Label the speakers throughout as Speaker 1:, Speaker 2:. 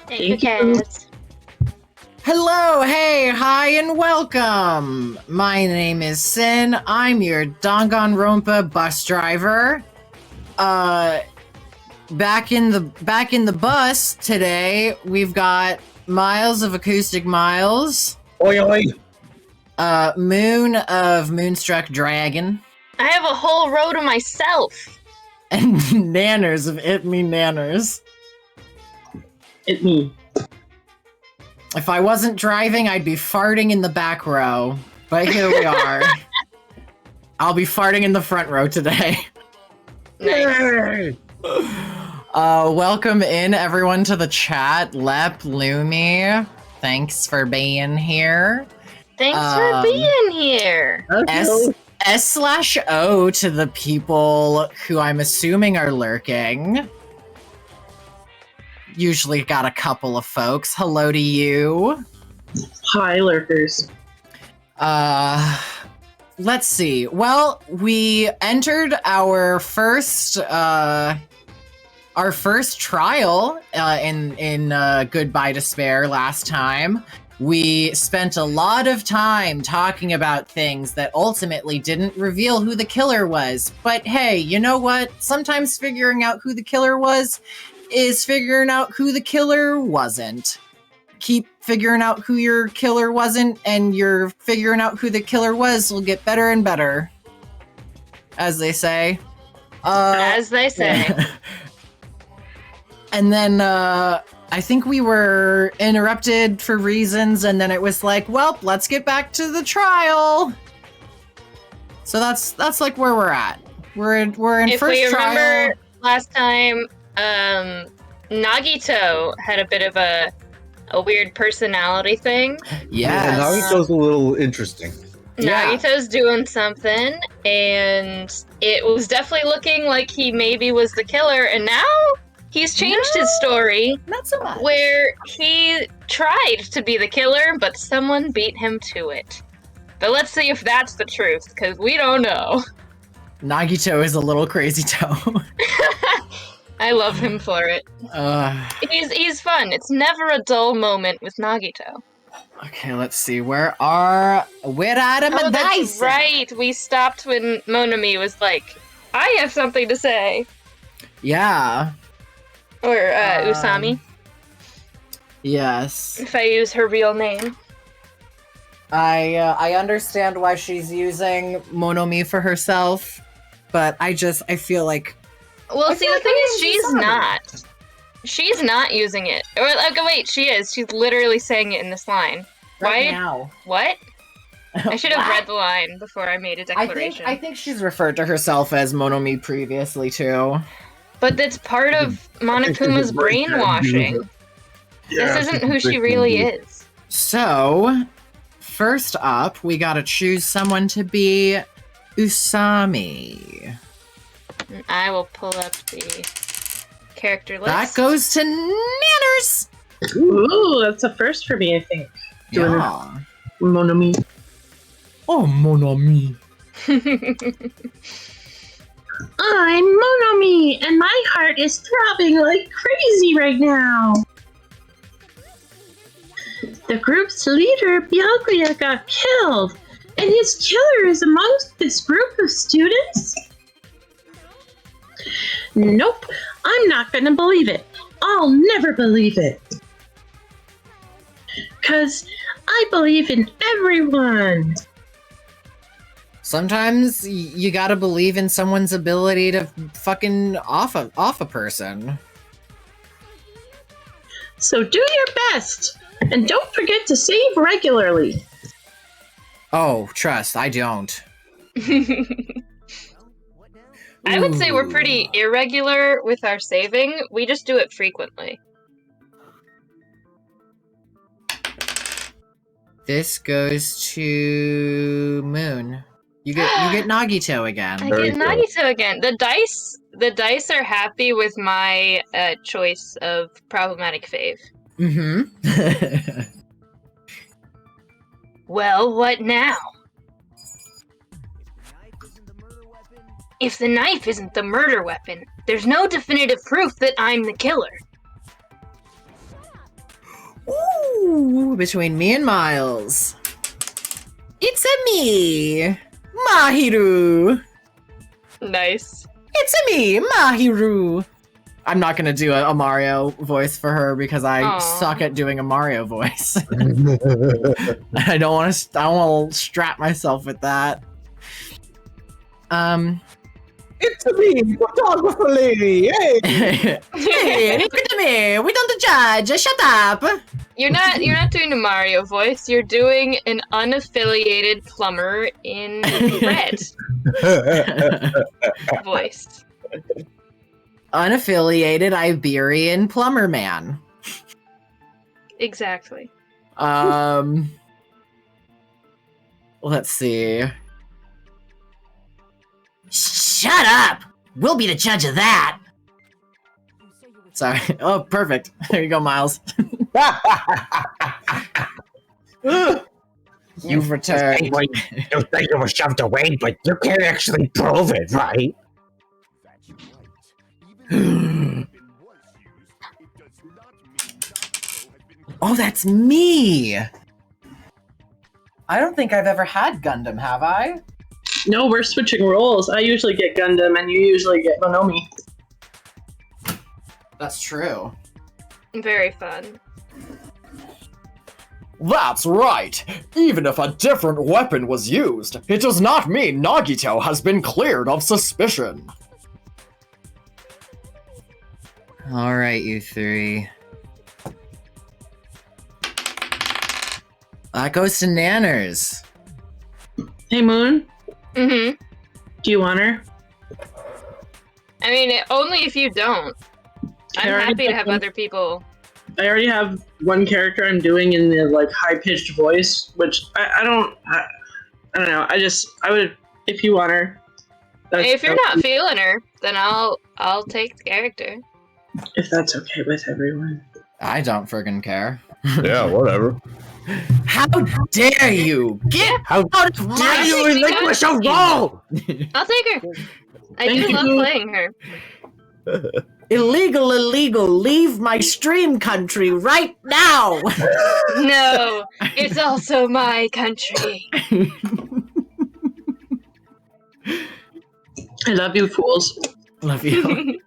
Speaker 1: Thank you.
Speaker 2: Hello, hey, hi, and welcome! My name is Sin. I'm your Danganronpa bus driver. Back in the bus today, we've got Miles of Acoustic Miles.
Speaker 1: Oi, oi.
Speaker 2: Moon of Moonstruck Dragon.
Speaker 3: I have a whole row to myself.
Speaker 2: And Nanners of It Me Nanners.
Speaker 1: It me.
Speaker 2: If I wasn't driving, I'd be farting in the back row. But here we are. I'll be farting in the front row today.
Speaker 3: Nice.
Speaker 2: Welcome in, everyone, to the chat. Lep, Lumi, thanks for being here.
Speaker 3: Thanks for being here.
Speaker 2: S/O to the people who I'm assuming are lurking. Usually got a couple of folks. Hello to you.
Speaker 1: Hi, lurkers.
Speaker 2: Let's see. Well, we entered our first trial in Goodbye Despair last time. We spent a lot of time talking about things that ultimately didn't reveal who the killer was. But hey, you know what? Sometimes figuring out who the killer was is figuring out who the killer wasn't. Keep figuring out who your killer wasn't, and you're figuring out who the killer was will get better and better. As they say.
Speaker 3: As they say.
Speaker 2: And then, I think we were interrupted for reasons, and then it was like, well, let's get back to the trial. So that's like where we're at. We're in
Speaker 3: if
Speaker 2: first
Speaker 3: we
Speaker 2: trial.
Speaker 3: remember last time, Nagito had a bit of a weird personality thing.
Speaker 2: Yes.
Speaker 4: Yeah, Nagito's a little interesting.
Speaker 2: Yeah.
Speaker 3: Nagito's doing something, and it was definitely looking like he maybe was the killer, and now he's changed his story.
Speaker 2: Not so much.
Speaker 3: Where he tried to be the killer, but someone beat him to it. But let's see if that's the truth, because we don't know.
Speaker 2: Nagito is a little crazy toe.
Speaker 3: I love him for it. He's fun. It's never a dull moment with Nagito.
Speaker 2: Okay, let's see. Where are my dice?
Speaker 3: That's right. We stopped when Monami was like, I have something to say.
Speaker 2: Yeah.
Speaker 3: Or Usami,
Speaker 2: Yes.
Speaker 3: if I use her real name.
Speaker 2: I understand why she's using Monomi for herself, but I feel like...
Speaker 3: Well,
Speaker 2: I
Speaker 3: see,
Speaker 2: feel
Speaker 3: the
Speaker 2: like
Speaker 3: thing
Speaker 2: I
Speaker 3: is,
Speaker 2: use
Speaker 3: she's
Speaker 2: Usami.
Speaker 3: not. She's not using it. Or, like, wait, she is. She's literally saying it in this line.
Speaker 2: Right
Speaker 3: Why?
Speaker 2: now.
Speaker 3: What? I should have
Speaker 2: What?
Speaker 3: read the line before I made a declaration.
Speaker 2: I think she's referred to herself as Monomi previously, too.
Speaker 3: But that's part of Monokuma's brainwashing. This isn't who she really is.
Speaker 2: So, first up, we gotta choose someone to be Usami.
Speaker 3: And I will pull up the character list.
Speaker 2: That goes to Nanners!
Speaker 1: Ooh, that's a first for me, I think. Doing
Speaker 2: Yeah.
Speaker 1: Monomi.
Speaker 2: Oh, Monomi.
Speaker 1: I'm Monomi, and my heart is throbbing like crazy right now. The group's leader, Byakuya, got killed, and his killer is amongst this group of students? Nope, I'm not gonna believe it. I'll never believe it. 'Cause I believe in everyone.
Speaker 2: Sometimes you gotta believe in someone's ability to fucking off a person.
Speaker 1: So do your best, and don't forget to save regularly.
Speaker 2: Oh, trust, I don't.
Speaker 3: I would say we're
Speaker 2: Ooh.
Speaker 3: pretty irregular with our saving. We just do it frequently.
Speaker 2: This goes to Moon. You get Nagito again.
Speaker 3: I
Speaker 4: Very
Speaker 3: get
Speaker 4: cool.
Speaker 3: Nagito again. The dice are happy with my choice of problematic fave.
Speaker 2: Mm-hmm.
Speaker 3: Well, what now? If the knife isn't the murder weapon, there's no definitive proof that I'm the killer.
Speaker 2: Ooh, between me and Miles. It's a me, Mahiru.
Speaker 3: Nice.
Speaker 2: It's a me, Mahiru. I'm not gonna do a Mario voice for her because I
Speaker 3: Aw.
Speaker 2: suck at doing a Mario voice. I don't want to strap myself with that.
Speaker 4: It's me, photographer lady. Hey.
Speaker 2: Hey, look at me. We don't judge. Shut up.
Speaker 3: You're not doing a Mario voice. You're doing an unaffiliated plumber in red voice.
Speaker 2: Unaffiliated Iberian plumber man.
Speaker 3: Exactly.
Speaker 2: Let's see. Shut up! We'll be the judge of that! Sorry. Oh, perfect. There you go, Miles. You've returned.
Speaker 4: You think it was shoved away, but you can't actually prove it, right?
Speaker 2: Oh, that's me! I don't think I've ever had Gundam, have I?
Speaker 1: No, we're switching roles. I usually get Gundam, and you usually get Bonomi.
Speaker 2: That's true.
Speaker 3: Very fun.
Speaker 5: That's right! Even if a different weapon was used, it does not mean Nagito has been cleared of suspicion.
Speaker 2: Alright, you three. That goes to Nanners.
Speaker 1: Hey, Moon,
Speaker 3: Mm-hmm.
Speaker 1: do you want her?
Speaker 3: I mean, only if you don't. I'm
Speaker 1: Alright,
Speaker 3: happy to have
Speaker 1: then.
Speaker 3: other people.
Speaker 1: I already have one character I'm doing in the like high-pitched voice, which I don't know. I would if you want her.
Speaker 3: If you're not feeling her, then I'll take the character.
Speaker 1: If that's okay with everyone.
Speaker 2: I don't friggin' care.
Speaker 4: Yeah, whatever.
Speaker 2: How dare you! Get
Speaker 4: How
Speaker 2: out of
Speaker 4: dare
Speaker 2: my
Speaker 4: you relinquish a role?
Speaker 3: I'll take her. I
Speaker 1: Thank
Speaker 3: do love
Speaker 1: you.
Speaker 3: playing her.
Speaker 2: illegal, leave my stream country right now!
Speaker 3: No, it's also my country.
Speaker 1: I love you, fools.
Speaker 2: Love you.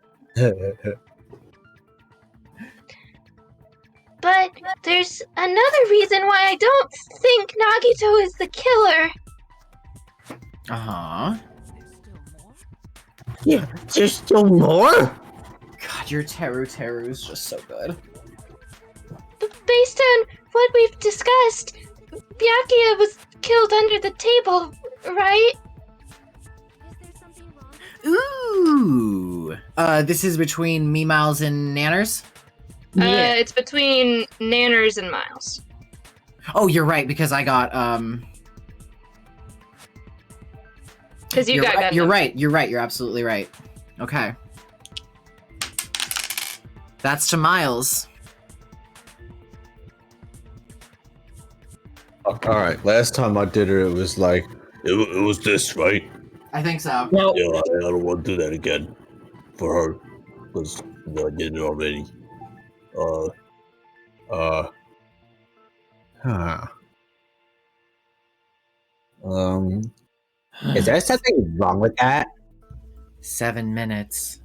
Speaker 3: But there's another reason why I don't think Nagito is the killer.
Speaker 2: Uh-huh.
Speaker 4: Yeah, there's still more?
Speaker 2: God, your Teru is just so good.
Speaker 3: Based on what we've discussed, Byakuya was killed under the table, right?
Speaker 2: Ooh! This is between me, Miles, and Nanners?
Speaker 3: It's between Nanners and Miles.
Speaker 2: Oh, you're right, because I got,
Speaker 3: Because you
Speaker 2: you're
Speaker 3: got
Speaker 2: right,
Speaker 3: Gundam.
Speaker 2: you're right, you're absolutely right. Okay. That's to Miles.
Speaker 4: Alright, last time I did it was like, it was this, right?
Speaker 2: I think so.
Speaker 1: Well,
Speaker 4: Yeah, I don't want to do that again. For her. Because I did it already. Is there something wrong with that?
Speaker 2: 7 minutes.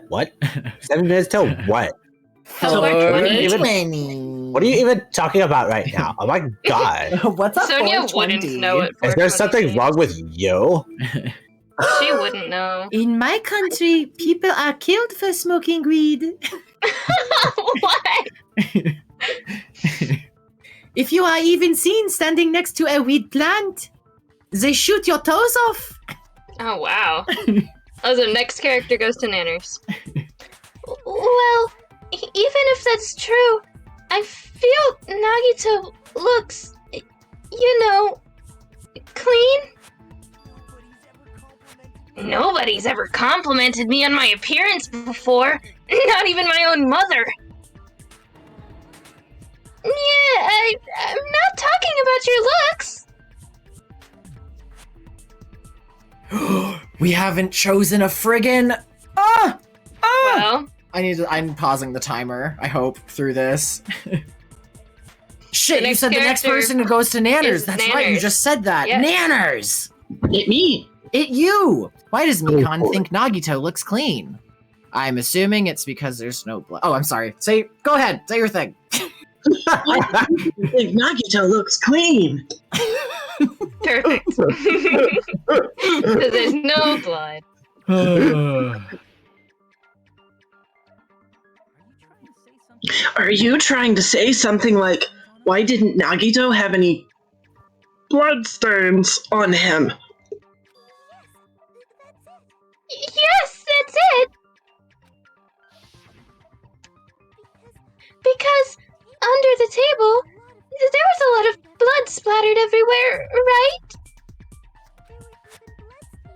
Speaker 4: What? 7 minutes till what?
Speaker 3: Till we're 20.
Speaker 4: What are you even talking about right now? Oh my god.
Speaker 2: What's up,
Speaker 3: Sonia
Speaker 2: 420?
Speaker 3: wouldn't know it.
Speaker 4: Is there something wrong with you?
Speaker 3: She wouldn't know.
Speaker 2: In my country, people are killed for smoking weed.
Speaker 3: What?
Speaker 2: If you are even seen standing next to a weed plant, they shoot your toes off.
Speaker 3: Oh, wow. Oh, the next character goes to Nanners. Well, even if that's true, I feel Nagito looks, clean. Nobody's ever complimented me on my appearance before. Not even my own mother. Yeah, I'm not talking about your looks.
Speaker 2: We haven't chosen a friggin'.
Speaker 3: Well,
Speaker 2: I'm pausing the timer, I hope, through this. Shit,
Speaker 3: The
Speaker 2: you
Speaker 3: next
Speaker 2: said the next
Speaker 3: character
Speaker 2: person who goes to Nanners.
Speaker 3: is
Speaker 2: That's right, you
Speaker 3: Nanners.
Speaker 2: just said that.
Speaker 3: Yes.
Speaker 2: Nanners!
Speaker 1: It me.
Speaker 2: It you! Why does
Speaker 4: Go
Speaker 2: Mikon
Speaker 4: for it.
Speaker 2: think Nagito looks clean? I'm assuming it's because there's no blood. Oh, I'm sorry. Go ahead, say your thing.
Speaker 1: I think Nagito looks clean.
Speaker 3: Perfect. Because there's no blood.
Speaker 1: Are you trying to say something like, why didn't Nagito have any bloodstains on him?
Speaker 3: Yes, that's it! Because under the table, there was a lot of blood splattered everywhere, right?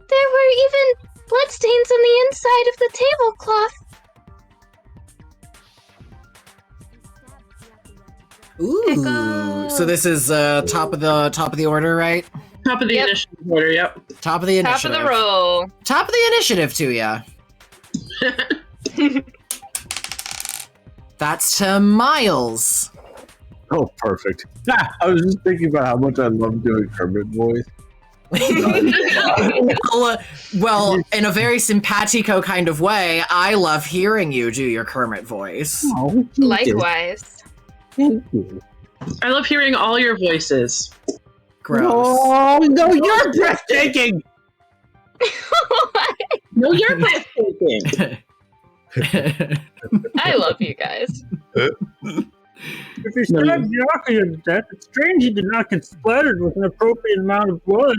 Speaker 3: There were even bloodstains on the inside of the tablecloth.
Speaker 2: Ooh.
Speaker 3: Pickle.
Speaker 2: So this is top of the order, right?
Speaker 1: Top of the
Speaker 3: Yep.
Speaker 1: initiative order, yep.
Speaker 2: Top of the
Speaker 3: Top
Speaker 2: initiative.
Speaker 3: of the roll.
Speaker 2: Top of the initiative to ya. That's to Miles.
Speaker 4: Oh, perfect. I was just thinking about how much I love doing Kermit voice.
Speaker 2: Well, in a very simpatico kind of way, I love hearing you do your Kermit voice.
Speaker 4: Oh, thank you.
Speaker 3: Likewise.
Speaker 4: Thank you.
Speaker 1: I love hearing all your voices.
Speaker 2: Gross.
Speaker 4: Oh, no, you're breathtaking!
Speaker 1: No, you're breathtaking.
Speaker 3: I love you guys.
Speaker 6: If he stabbed Yaki to death, it's strange he did not get splattered with an appropriate amount of blood.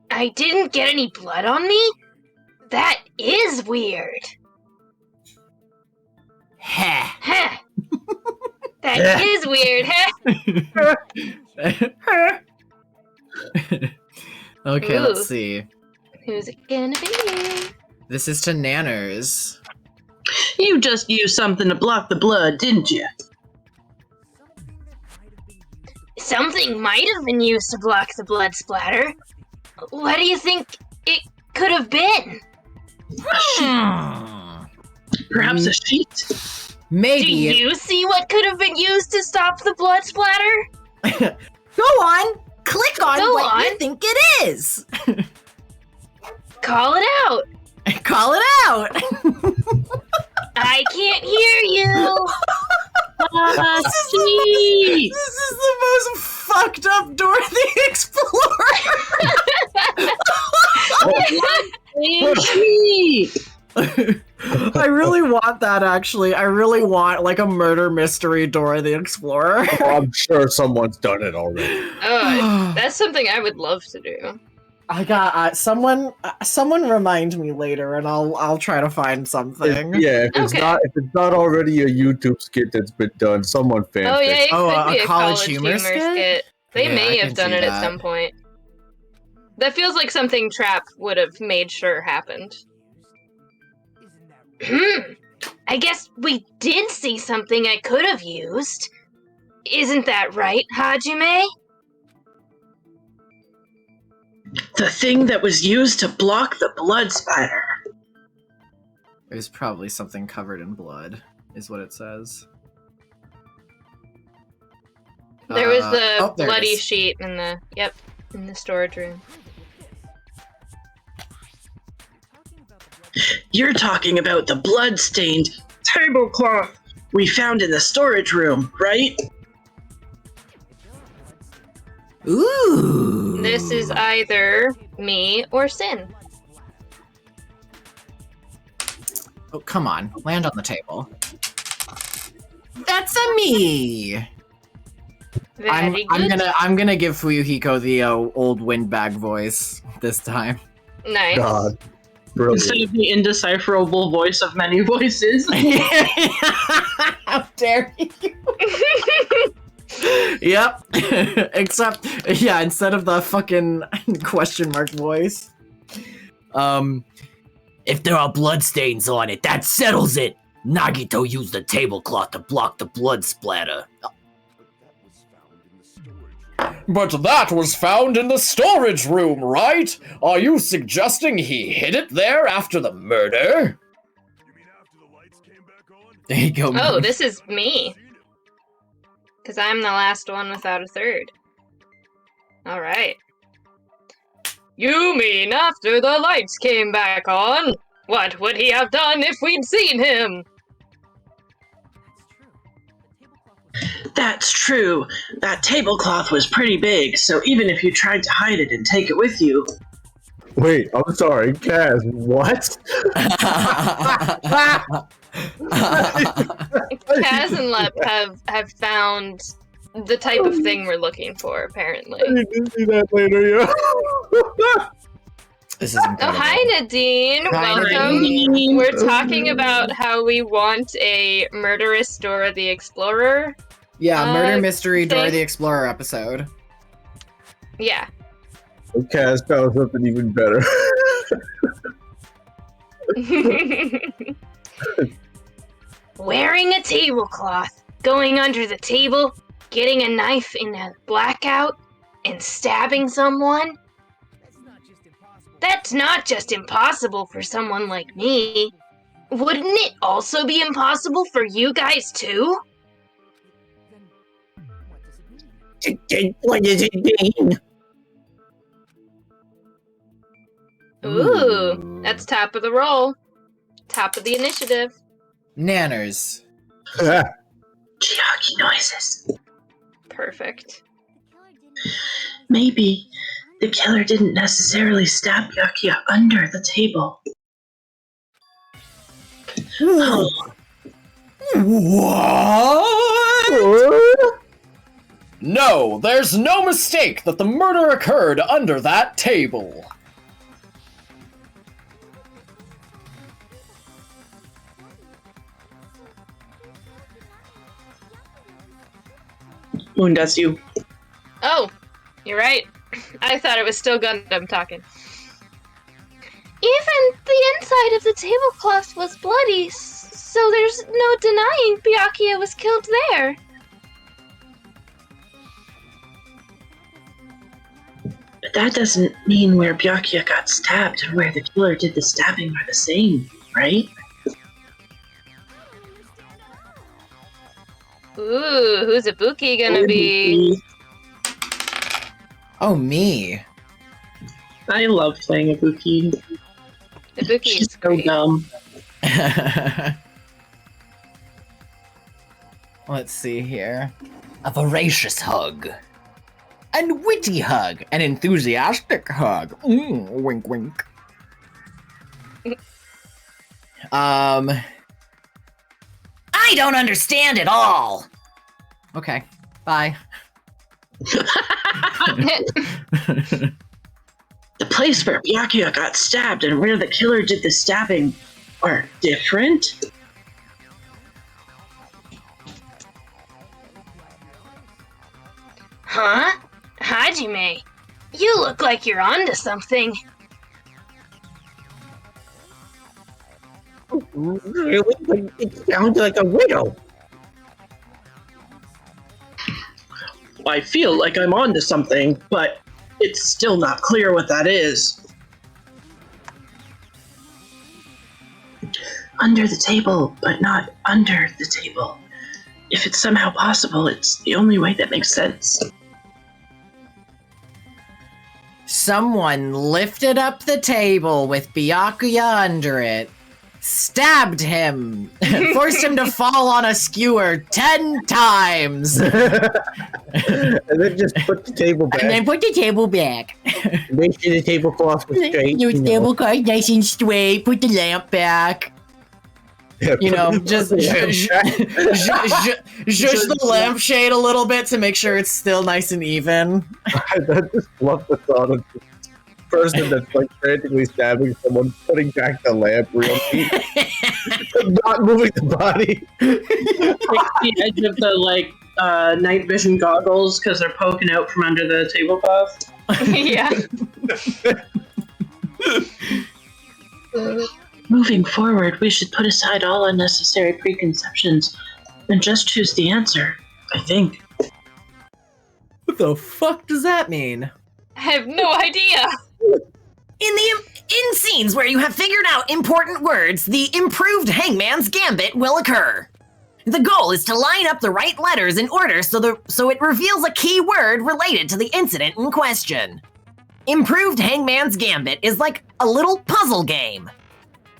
Speaker 3: I didn't get any blood on me? That is weird.
Speaker 2: Heh.
Speaker 3: Heh. That is weird, heh?
Speaker 2: Okay,
Speaker 3: Ooh.
Speaker 2: let's see.
Speaker 3: Who's it gonna be?
Speaker 2: This is to Nanners.
Speaker 1: You just used something to block the blood, didn't you?
Speaker 3: Something might have been used to block the blood splatter. What do you think it could have been?
Speaker 1: Perhaps a sheet?
Speaker 3: Do
Speaker 2: Maybe.
Speaker 3: you see what could have been used to stop the blood splatter?
Speaker 2: Go on. Click on
Speaker 3: Go
Speaker 2: what you
Speaker 3: on.
Speaker 2: think it is.
Speaker 3: Call it out.
Speaker 2: Call it out.
Speaker 3: I can't hear you.
Speaker 1: Sheet!
Speaker 2: This is the most fucked up Dorothy Explorer.
Speaker 1: Sheet!
Speaker 2: I really want that, actually. I really want, like, a murder mystery Dora the Explorer.
Speaker 4: Oh, I'm sure someone's done it already.
Speaker 3: Oh, that's something I would love to do.
Speaker 2: I got someone remind me later, and I'll try to find something.
Speaker 4: If it's
Speaker 3: Okay.
Speaker 4: not already a YouTube skit that's been done, someone fanfic.
Speaker 3: Oh yeah, it
Speaker 2: Oh,
Speaker 3: could be
Speaker 2: a
Speaker 3: a
Speaker 2: college
Speaker 3: college
Speaker 2: humor
Speaker 3: humor skit. They
Speaker 2: Yeah, I
Speaker 3: may
Speaker 2: can
Speaker 3: have done
Speaker 2: see
Speaker 3: it
Speaker 2: that.
Speaker 3: at some point. That feels like something Trap would have made sure happened. I guess we did see something I could have used. Isn't that right, Hajime?
Speaker 1: The thing that was used to block the blood spatter.
Speaker 2: There's probably something covered in blood, is what it says.
Speaker 3: There was the
Speaker 2: oh, there it
Speaker 3: bloody
Speaker 2: is.
Speaker 3: sheet in the storage room.
Speaker 1: You're talking about the blood-stained tablecloth we found in the storage room, right?
Speaker 2: Ooh.
Speaker 3: This is either me or Sin.
Speaker 2: Oh, come on. Land on the table. That's a me.
Speaker 3: Very good.
Speaker 2: I'm gonna give Fuyuhiko the old windbag voice this time.
Speaker 3: Nice.
Speaker 4: God. Brilliant.
Speaker 1: Instead of the indecipherable voice of many voices.
Speaker 2: How dare you? Yep. Except, yeah, instead of the fucking question mark voice.
Speaker 7: If there are bloodstains on it, that settles it. Nagito used the tablecloth to block the blood splatter.
Speaker 5: But that was found in the storage room, right? Are you suggesting he hid it there after the murder?
Speaker 2: There you go.
Speaker 3: Oh, this is me. Because I'm the last one without a third. Alright. You mean after the lights came back on? What would he have done if we'd seen him?
Speaker 1: That's true. That tablecloth was pretty big, so even if you tried to hide it and take it with you...
Speaker 4: Wait, I'm sorry, Kaz, what?
Speaker 3: Kaz and Lep have found the type of thing we're looking for, apparently.
Speaker 4: I need to see that later, yeah.
Speaker 2: This is
Speaker 3: Oh,
Speaker 2: incredible.
Speaker 3: hi Nadine!
Speaker 2: Hi,
Speaker 3: Welcome!
Speaker 1: Nadine.
Speaker 3: We're talking about how we want a murderous Dora the Explorer.
Speaker 2: Yeah, Murder Mystery Dora
Speaker 3: thing.
Speaker 2: the Explorer episode.
Speaker 3: Yeah.
Speaker 4: Kaz found something even better.
Speaker 3: Wearing a tablecloth, going under the table, getting a knife in a blackout, and stabbing someone? That's not just impossible for someone like me. Wouldn't it also be impossible for you guys too?
Speaker 7: What does it mean?
Speaker 3: Ooh, that's top of the roll. Top of the initiative.
Speaker 2: Nanners.
Speaker 1: Chiaki noises.
Speaker 3: Perfect.
Speaker 1: Maybe the killer didn't necessarily stab Byakuya under the table. Oh,
Speaker 2: What?
Speaker 5: No, there's no mistake that the murder occurred under that table.
Speaker 1: Moon, that's you.
Speaker 3: Oh, you're right. I thought it was still Gundam talking. Even the inside of the tablecloth was bloody, so there's no denying Byakuya was killed there.
Speaker 1: But that doesn't mean where Byakuya got stabbed and where the killer did the stabbing are the same, right?
Speaker 3: Ooh, who's Ibuki gonna be?
Speaker 2: Oh, me.
Speaker 1: I love playing Ibuki.
Speaker 3: Ibuki
Speaker 1: She's
Speaker 3: is
Speaker 1: so
Speaker 3: great.
Speaker 1: dumb.
Speaker 2: Let's see here. A voracious hug. And witty hug. An enthusiastic hug. Wink, wink. I don't understand at all. Okay, bye.
Speaker 1: The place where Byakuya got stabbed and where the killer did the stabbing are different?
Speaker 3: Huh? Hajime, you look like you're onto something.
Speaker 7: Really? But it sounds like a riddle.
Speaker 1: I feel like I'm onto something, but it's still not clear what that is. Under the table, but not under the table. If it's somehow possible, it's the only way that makes sense.
Speaker 2: Someone lifted up the table with Byakuya under it, stabbed him, forced him to fall on a skewer 10 times,
Speaker 4: And then just put the table back.
Speaker 2: and then put the table back.
Speaker 4: Make sure the tablecloth was straight.
Speaker 2: Your
Speaker 4: you know.
Speaker 2: tablecloth nice and straight, put the lamp back.
Speaker 4: Yeah,
Speaker 2: You know,
Speaker 4: put
Speaker 2: just
Speaker 4: the
Speaker 2: zhuzh the lampshade a little bit to make sure it's still nice and even.
Speaker 4: I just love the thought of the person that's like frantically stabbing someone, putting back the lamp real neat, not moving the body.
Speaker 1: Like the edge of the night vision goggles because they're poking out from under the tablecloth.
Speaker 3: Yeah.
Speaker 1: Moving forward, we should put aside all unnecessary preconceptions and just choose the answer, I think.
Speaker 2: the fuck does that mean?
Speaker 3: I have no idea.
Speaker 7: In scenes where you have figured out important words, the improved Hangman's Gambit will occur. The goal is to line up the right letters in order so it reveals a key word related to the incident in question. Improved Hangman's Gambit is like a little puzzle game.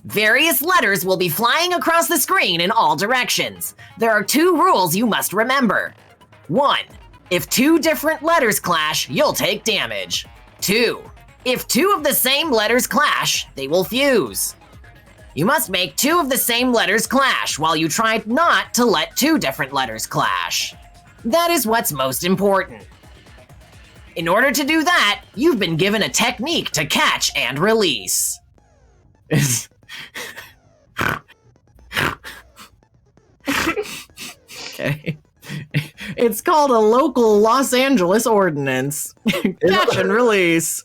Speaker 7: Various letters will be flying across the screen in all directions. There are 2 rules you must remember. 1. If 2 different letters clash, you'll take damage. 2. If 2 of the same letters clash, they will fuse. You must make 2 of the same letters clash while you try not to let 2 different letters clash. That is what's most important. In order to do that, you've been given a technique to catch and release.
Speaker 2: Okay. It's called a local Los Angeles ordinance. Catch and release.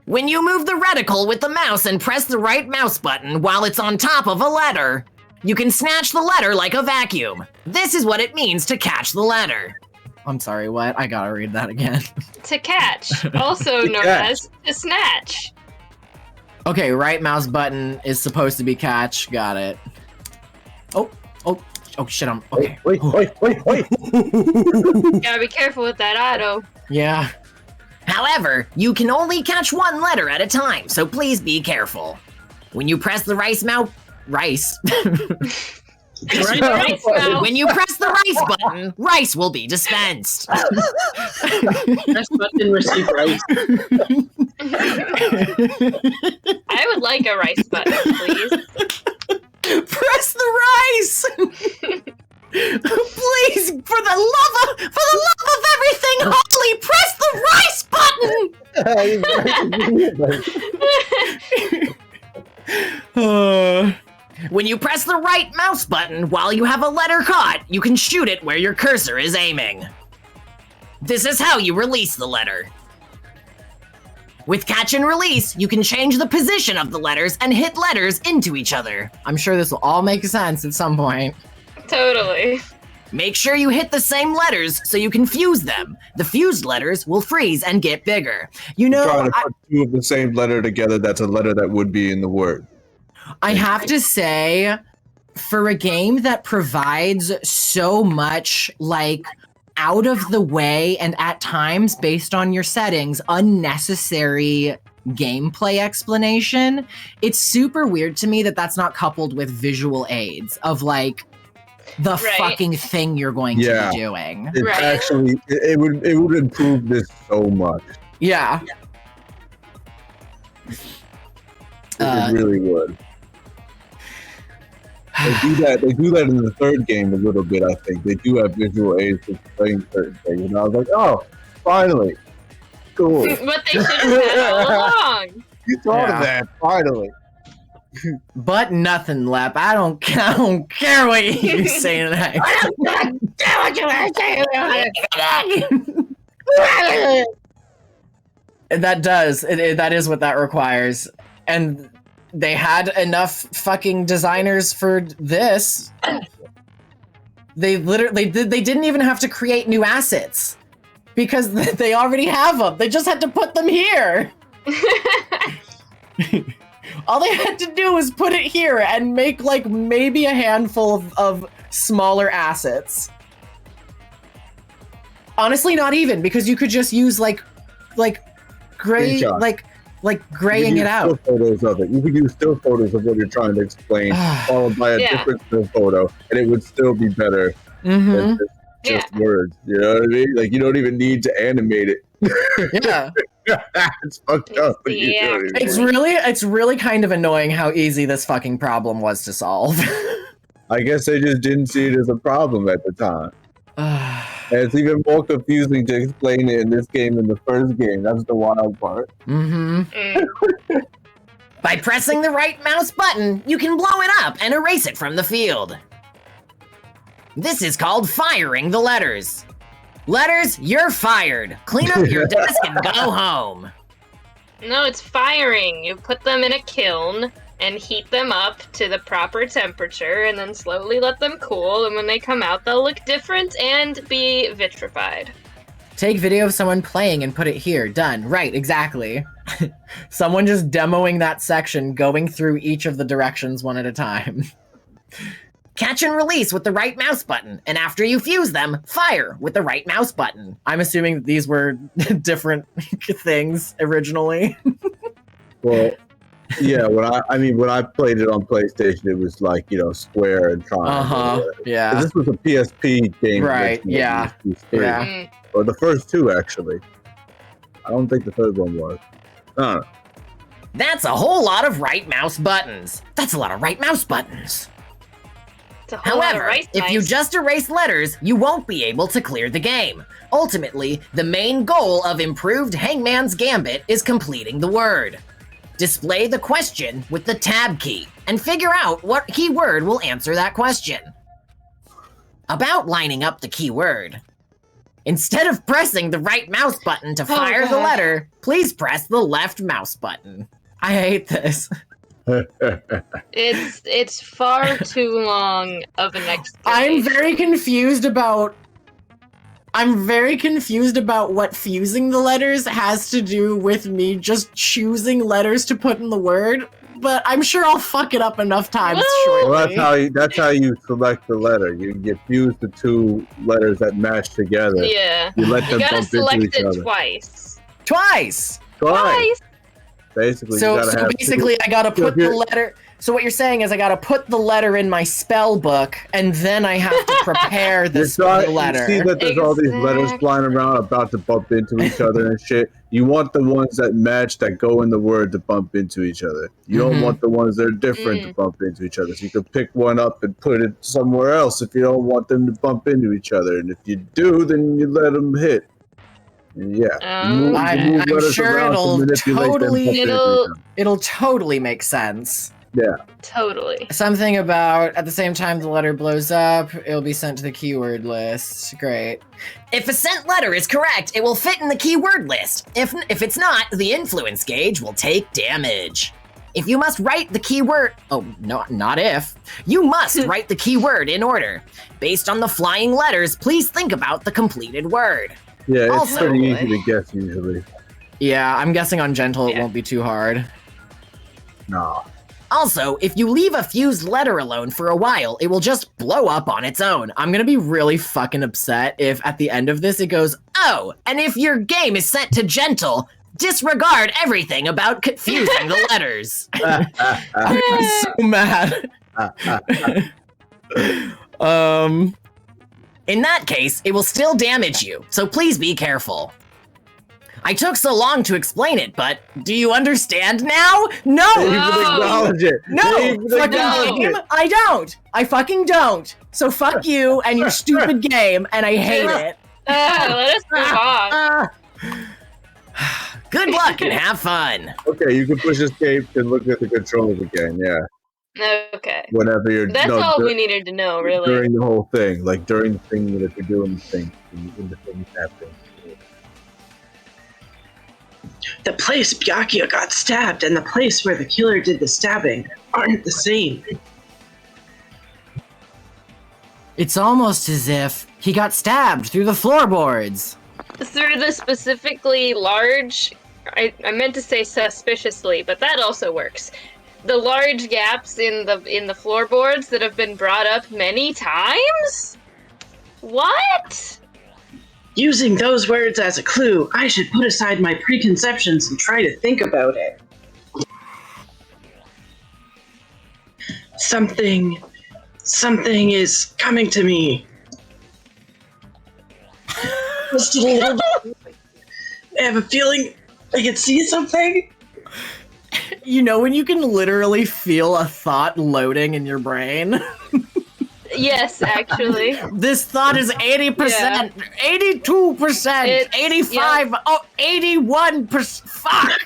Speaker 7: When you move the reticle with the mouse and press the right mouse button while it's on top of a letter, you can snatch the letter like a vacuum. This is what it means to catch the letter.
Speaker 2: I'm sorry, what? I gotta read that again.
Speaker 3: To catch, also known as to snatch.
Speaker 2: Okay, right mouse button is supposed to be catch. Got it. Oh shit, I'm okay.
Speaker 4: Wait.
Speaker 3: Gotta be careful with that auto.
Speaker 2: Yeah.
Speaker 7: However, you can only catch 1 letter at a time, so please be careful. When you press the rice.
Speaker 3: Rice
Speaker 7: When you press the rice button, rice will be dispensed.
Speaker 1: Press button, receive rice.
Speaker 3: I would like a rice button, please.
Speaker 7: Press the rice! Please, for the love of everything holy, press the rice button! When you press the right mouse button while you have a letter caught, you can shoot it where your cursor is aiming. This is how you release the letter. With catch and release, you can change the position of the letters and hit letters into each other.
Speaker 2: I'm sure this will all make sense at some point.
Speaker 3: Totally.
Speaker 7: Make sure you hit the same letters so you can fuse them. The fused letters will freeze and get bigger. You know,
Speaker 4: Trying to put 2 of the same letter together, that's a letter that would be in the word.
Speaker 2: I have to say, for a game that provides so much, like, out of the way and at times, based on your settings, unnecessary gameplay explanation, it's super weird to me that that's not coupled with visual aids of, like, the fucking thing you're going to be doing.
Speaker 4: It's actually, it would improve this so much.
Speaker 2: Yeah.
Speaker 4: It really would. They do that in the 3rd game a little bit, I think. They do have visual aids to explain certain things. And I was like, oh, finally. Cool.
Speaker 3: What they should have had all along.
Speaker 4: You thought of that, finally.
Speaker 2: But nothing, Lep. I don't care what you say tonight.
Speaker 7: I don't care what you say.
Speaker 2: That is what that requires. And they had enough fucking designers for this. They didn't even have to create new assets because they already have them. They just had to put them here. All they had to do was put it here and make like maybe a handful of smaller assets. Honestly, not even, because you could just use like gray,
Speaker 4: Screenshot.
Speaker 2: like graying it out.
Speaker 4: Still photos of it. You could use still photos of what you're trying to explain, followed by a different still photo, and it would still be better than just words. You know what I mean? Like, you don't even need to animate it.
Speaker 2: Yeah.
Speaker 4: It's fucked up.
Speaker 2: It's really kind of annoying how easy this fucking problem was to solve.
Speaker 4: I guess they just didn't see it as a problem at the time. And it's even more confusing to explain it in this game than the first game. That's the wild part.
Speaker 7: By pressing the right mouse button, you can blow it up and erase it from the field. This is called firing the letters. Letters, you're fired. Clean up your desk and go home.
Speaker 3: No, it's firing. You put them in a kiln, and heat them up to the proper temperature and then slowly let them cool, and when they come out they'll look different and be vitrified.
Speaker 2: Take video of someone playing and put it here. Done. Right, exactly. Someone just demoing that section, going through each of the directions one at a time.
Speaker 7: Catch and release with the right mouse button, and after you fuse them, fire with the right mouse button.
Speaker 2: I'm assuming that these were different things originally.
Speaker 4: Well, yeah, when I played it on PlayStation, it was like, square and triangle.
Speaker 2: Yeah.
Speaker 4: This was a PSP game.
Speaker 2: Right, yeah. Yeah.
Speaker 4: Or the first two, actually. I don't think the third one was. I don't know.
Speaker 7: That's a whole lot of right mouse buttons. That's a lot of right mouse buttons. However, if you just erase letters, you won't be able to clear the game. Ultimately, the main goal of improved Hangman's Gambit is completing the word. Display the question with the tab key, and figure out what keyword will answer that question. About lining up the keyword. Instead of pressing the right mouse button to fire the letter, please press the left mouse button.
Speaker 2: I hate this.
Speaker 3: It's far too long of an explanation.
Speaker 2: I'm very confused about what fusing the letters has to do with me just choosing letters to put in the word, but I'm sure I'll fuck it up enough times shortly.
Speaker 4: Well, that's how you select the letter. You fuse the two letters that match together.
Speaker 3: Yeah.
Speaker 4: You let them bump into each other.
Speaker 3: You gotta select it twice.
Speaker 2: Twice!
Speaker 4: Basically,
Speaker 2: so basically, I gotta put the letter. So what you're saying is I gotta put the letter in my spell book, and then I have to prepare the letter.
Speaker 4: You see that there's all these letters flying around about to bump into each other and shit. You want the ones that match, that go in the word, to bump into each other. You don't want the ones that are different to bump into each other. So you can pick one up and put it somewhere else if you don't want them to bump into each other. And if you do, then you let them hit. Yeah,
Speaker 2: I'm sure it'll totally make sense.
Speaker 4: Yeah,
Speaker 3: totally.
Speaker 2: Something about at the same time the letter blows up, it'll be sent to the keyword list. Great.
Speaker 7: If a sent letter is correct, it will fit in the keyword list. If it's not, the influence gauge will take damage. If you must write the keyword, not if. You must write the keyword in order. Based on the flying letters, please think about the completed word.
Speaker 4: Yeah, it's pretty easy to guess usually.
Speaker 2: Yeah, I'm guessing on gentle it won't be too hard.
Speaker 4: Nah.
Speaker 7: Also, if you leave a fused letter alone for a while, it will just blow up on its own.
Speaker 2: I'm gonna be really fucking upset if at the end of this it goes,
Speaker 7: oh, and if your game is set to gentle, disregard everything about confusing the letters.
Speaker 2: I'm so mad.
Speaker 7: In that case, it will still damage you, so please be careful. I took so long to explain it, but do you understand now? No!
Speaker 4: Acknowledge it.
Speaker 2: No! Fucking game, I don't! I fucking don't! So fuck you and your stupid game, and I hate it.
Speaker 3: Let us move on.
Speaker 7: Good luck and have fun.
Speaker 4: Okay, you can push escape and look at the controls again, yeah.
Speaker 3: Okay.
Speaker 4: Whenever you're...
Speaker 3: That's all we needed to know, really.
Speaker 4: During the whole thing, like during the thing that you're doing the thing, when the thing's happening.
Speaker 1: The place Byakuya got stabbed and the place where the killer did the stabbing aren't the same.
Speaker 2: It's almost as if he got stabbed through the floorboards.
Speaker 3: Through the specifically large... I meant to say suspiciously, but that also works. The large gaps in the floorboards that have been brought up many times? What?
Speaker 1: Using those words as a clue, I should put aside my preconceptions and try to think about it. Something is coming to me. Just a little bit. I have a feeling I can see something.
Speaker 2: You know when you can literally feel a thought loading in your brain?
Speaker 3: Yes, actually.
Speaker 2: This thought is 80%, 82%, 85, 81%. Fuck!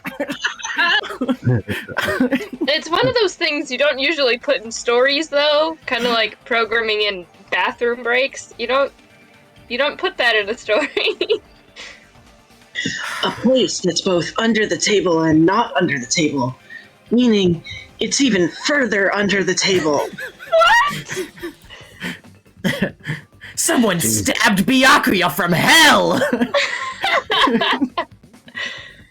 Speaker 3: It's one of those things you don't usually put in stories, though. Kind of like programming in bathroom breaks. You don't put that in a story.
Speaker 1: A place that's both under the table and not under the table. Meaning, It's even further under the table.
Speaker 7: Someone stabbed Byakuya from hell!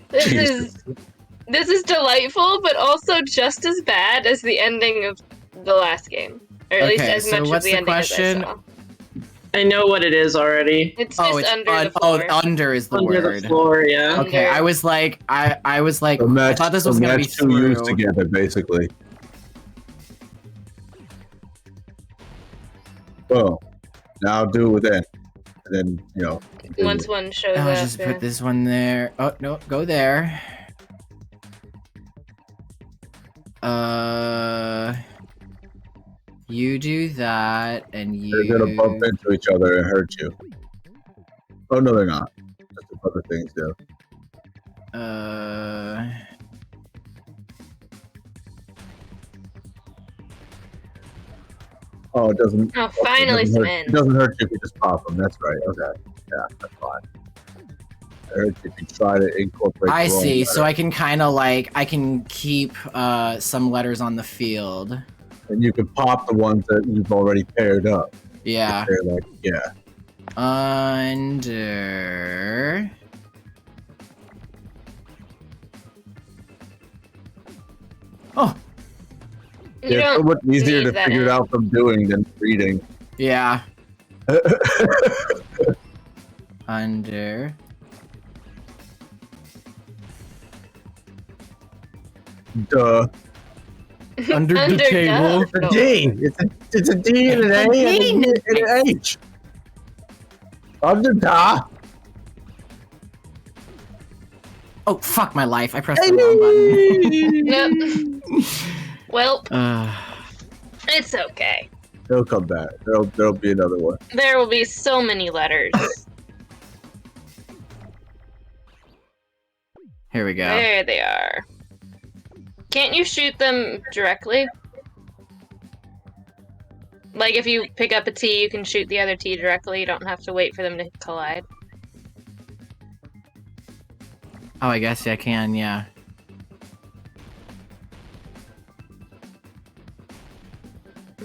Speaker 3: This is delightful, but also just as bad as the ending of the last game. Or at least as much as the ending as I saw.
Speaker 1: I know what it is already.
Speaker 3: It's just under the floor.
Speaker 2: Under is the
Speaker 1: Under
Speaker 2: word.
Speaker 1: the floor, yeah.
Speaker 2: Okay, I was like, I thought this was gonna be
Speaker 4: two
Speaker 2: through.
Speaker 4: used together, basically. Well, now do it then. And then, you know.
Speaker 3: Once one shows
Speaker 2: I'll
Speaker 3: up.
Speaker 2: just put this one there. Oh, no, go there. You do that, and you...
Speaker 4: They're gonna bump into each other and hurt you. Oh, no, they're not. Just the other things do. Oh, it doesn't...
Speaker 3: Oh, finally some
Speaker 4: it doesn't hurt you if you just pop them. That's right. Okay. Yeah, that's fine. It hurts if you try to incorporate...
Speaker 2: I see, so I can kind of like... I can keep some letters on the field.
Speaker 4: And you can pop the ones that you've already paired up.
Speaker 2: Yeah.
Speaker 4: They're like, yeah.
Speaker 2: Under... Oh!
Speaker 4: It's so much easier to figure it out from doing than reading.
Speaker 2: Yeah. Under...
Speaker 4: Duh.
Speaker 2: Under the table.
Speaker 4: It's a D. It's a D and an A and an H. Under da.
Speaker 2: Oh, fuck my life. I pressed the wrong button.
Speaker 3: Nope. Well, it's okay.
Speaker 4: They'll come back. There'll be another one.
Speaker 3: There will be so many letters.
Speaker 2: Here we go.
Speaker 3: There they are. Can't you shoot them directly? Like, if you pick up a T, you can shoot the other T directly. You don't have to wait for them to collide.
Speaker 2: Oh, I guess I can, yeah.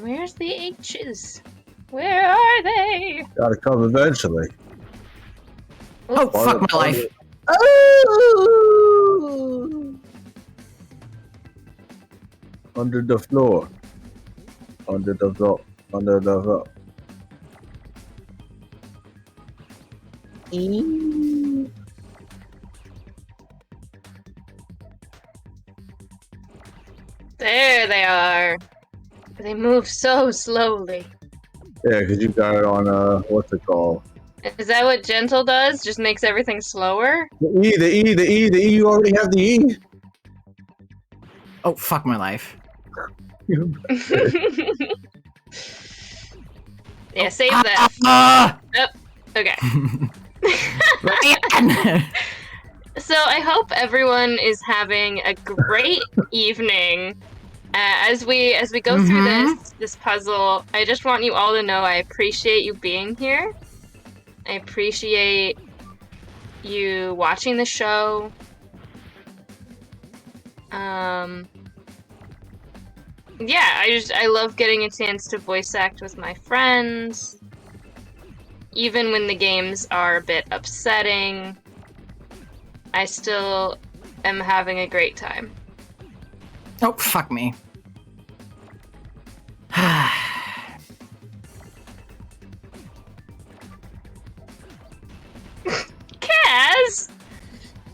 Speaker 3: Where's the H's? Where are they?
Speaker 4: Gotta come eventually.
Speaker 2: Oh, fuck my life.
Speaker 4: Oh! Under the floor. Under the floor. Under the floor.
Speaker 3: There they are. They move so slowly.
Speaker 4: Yeah, because you got it on, what's it called?
Speaker 3: Is that what gentle does? Just makes everything slower?
Speaker 4: The E, you already have the E.
Speaker 2: Oh, fuck my life.
Speaker 3: Yeah, save that. Yep. Okay. So I hope everyone is having a great evening. As we go through this puzzle, I just want you all to know I appreciate you being here. I appreciate you watching the show. Yeah, I love getting a chance to voice act with my friends. Even when the games are a bit upsetting, I still am having a great time.
Speaker 2: Oh, fuck me.
Speaker 3: Kaz!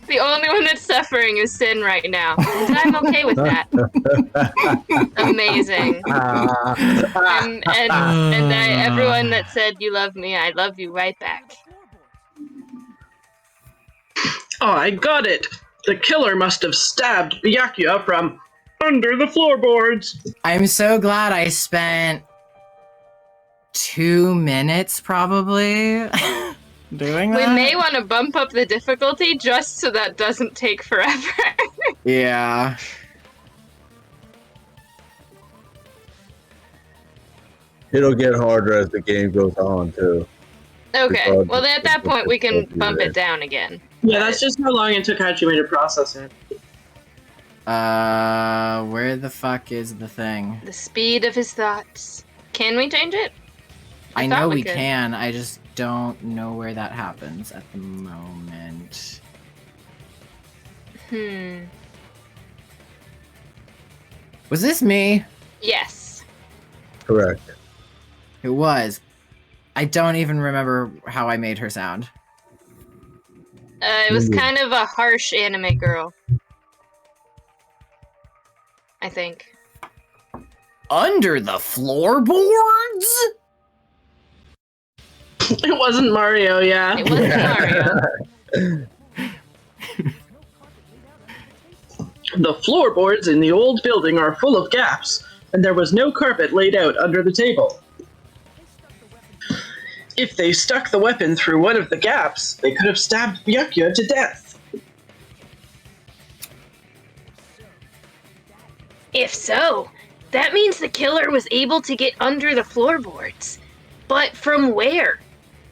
Speaker 3: The only one that's suffering is Sin right now, and I'm okay with that. Amazing. And everyone that said you love me, I love you right back.
Speaker 1: Oh, I got it! The killer must have stabbed Byakuya from under the floorboards!
Speaker 2: I'm so glad I spent 2 minutes, probably, doing that.
Speaker 3: We may want to bump up the difficulty just so that doesn't take forever.
Speaker 2: Yeah.
Speaker 4: It'll get harder as the game goes on, too.
Speaker 3: Okay, well at that point we can bump it down again.
Speaker 1: Yeah, that's just how long it took Hachime to process it.
Speaker 2: Where the fuck is the thing?
Speaker 3: The speed of his thoughts. Can we change it?
Speaker 2: I
Speaker 3: thought
Speaker 2: know
Speaker 3: we
Speaker 2: we
Speaker 3: could.
Speaker 2: can, I just don't know where that happens at the moment. Was this me?
Speaker 3: Yes.
Speaker 4: Correct.
Speaker 2: It was. I don't even remember how I made her sound.
Speaker 3: It was kind of a harsh anime girl. I think.
Speaker 7: Under the floorboards?
Speaker 1: It wasn't Mario, yeah.
Speaker 3: It wasn't Mario.
Speaker 1: The floorboards in the old building are full of gaps, and there was no carpet laid out under the table. If they stuck the weapon through one of the gaps, they could have stabbed Byakuya to death.
Speaker 3: If so, that means the killer was able to get under the floorboards. But from where?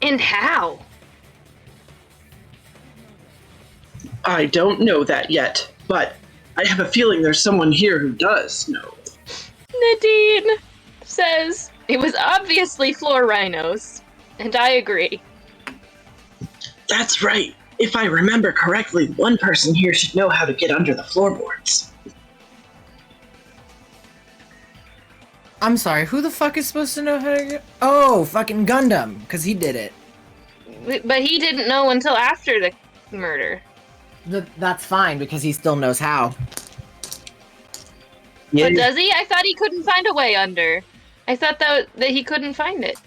Speaker 3: And how?
Speaker 1: I don't know that yet, but I have a feeling there's someone here who does know.
Speaker 3: Nadine says it was obviously floor rhinos, and I agree.
Speaker 1: That's right. If I remember correctly, one person here should know how to get under the floorboards.
Speaker 2: I'm sorry, who the fuck is supposed to know how to get... Oh, fucking Gundam, because he did it.
Speaker 3: But he didn't know until after the murder.
Speaker 2: That's fine, because he still knows how.
Speaker 1: Yeah,
Speaker 3: But does he? I thought he couldn't find a way under. I thought that he couldn't find it.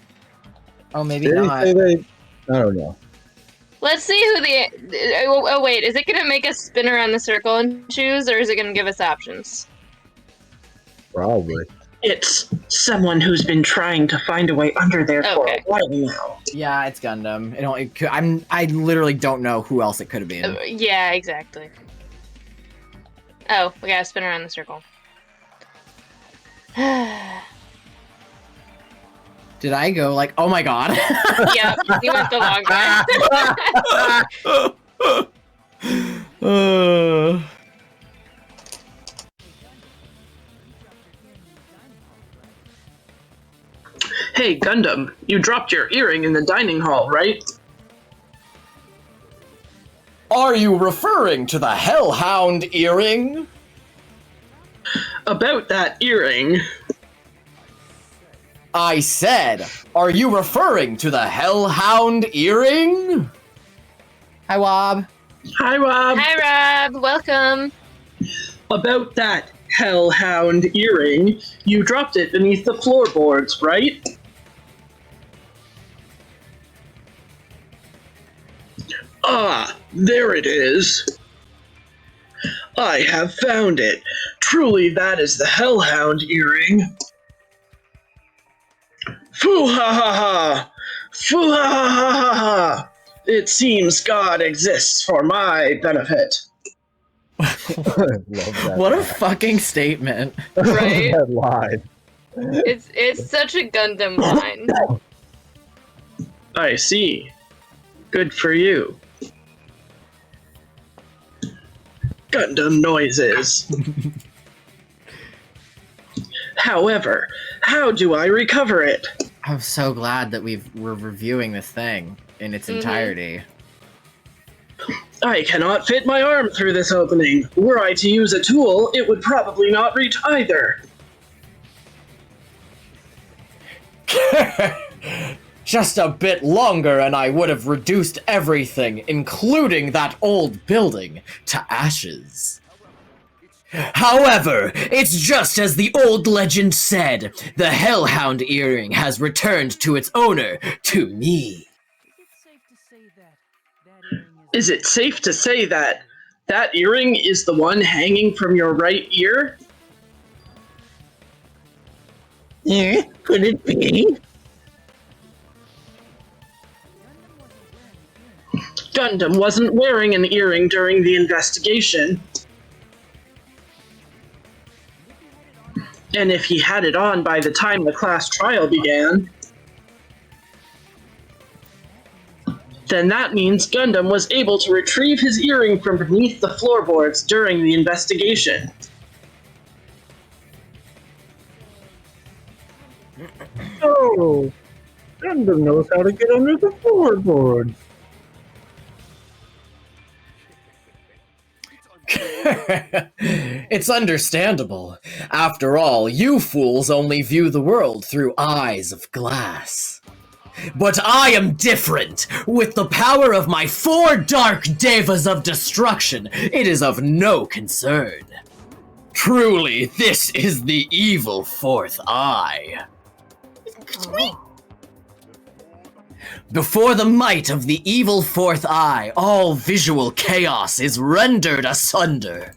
Speaker 2: Oh, maybe
Speaker 4: Did he
Speaker 2: not.
Speaker 4: say they? I don't know.
Speaker 3: Let's see who the... Oh, wait. Is it going to make us spin around the circle and choose, or is it going to give us options?
Speaker 4: Probably.
Speaker 1: it's someone who's been trying to find a way under there for
Speaker 3: Okay.
Speaker 1: a while now.
Speaker 2: Yeah, it's Gundam. I literally don't know who else it could have been.
Speaker 3: Yeah, exactly. Oh, we gotta spin around the circle.
Speaker 2: Did I go like, oh my god?
Speaker 3: Yeah, you went the long way.
Speaker 1: Hey, Gundam, you dropped your earring in the dining hall, right?
Speaker 5: Are you referring to the Hellhound earring?
Speaker 1: About that earring.
Speaker 5: I said, are you referring to the Hellhound earring?
Speaker 2: Hi, Wob.
Speaker 1: Hi, Rob.
Speaker 3: Hi, Rob. Welcome.
Speaker 1: About that hellhound earring, you dropped it beneath the floorboards, right? Ah, there it is. I have found it. Truly, that is the hellhound earring. Foo ha ha ha! Foo ha ha ha ha ha! It seems God exists for my benefit.
Speaker 4: I love that.
Speaker 2: What a fucking statement.
Speaker 3: Right?
Speaker 4: That line.
Speaker 3: It's such a Gundam line.
Speaker 1: I see. Good for you. Gundam noises. However, how do I recover it?
Speaker 2: I'm so glad that we're reviewing this thing in its entirety.
Speaker 1: I cannot fit my arm through this opening. Were I to use a tool, it would probably not reach either.
Speaker 5: Just a bit longer and I would have reduced everything, including that old building, to ashes. However, it's just as the old legend said, the Hellhound earring has returned to its owner, to me.
Speaker 1: Is it safe to say that that earring is the one hanging from your right ear?
Speaker 6: Yeah, could it be?
Speaker 1: Gundam wasn't wearing an earring during the investigation. And if he had it on by the time the class trial began, Then that means Gundam was able to retrieve his earring from beneath the floorboards during the investigation.
Speaker 6: Oh, Gundam knows how to get under the floorboards.
Speaker 5: It's understandable. After all, you fools only view the world through eyes of glass. But I am different! With the power of my 4 dark devas of destruction, it is of no concern. Truly, this is the evil 4th eye. Before the might of the evil 4th eye, all visual chaos is rendered asunder.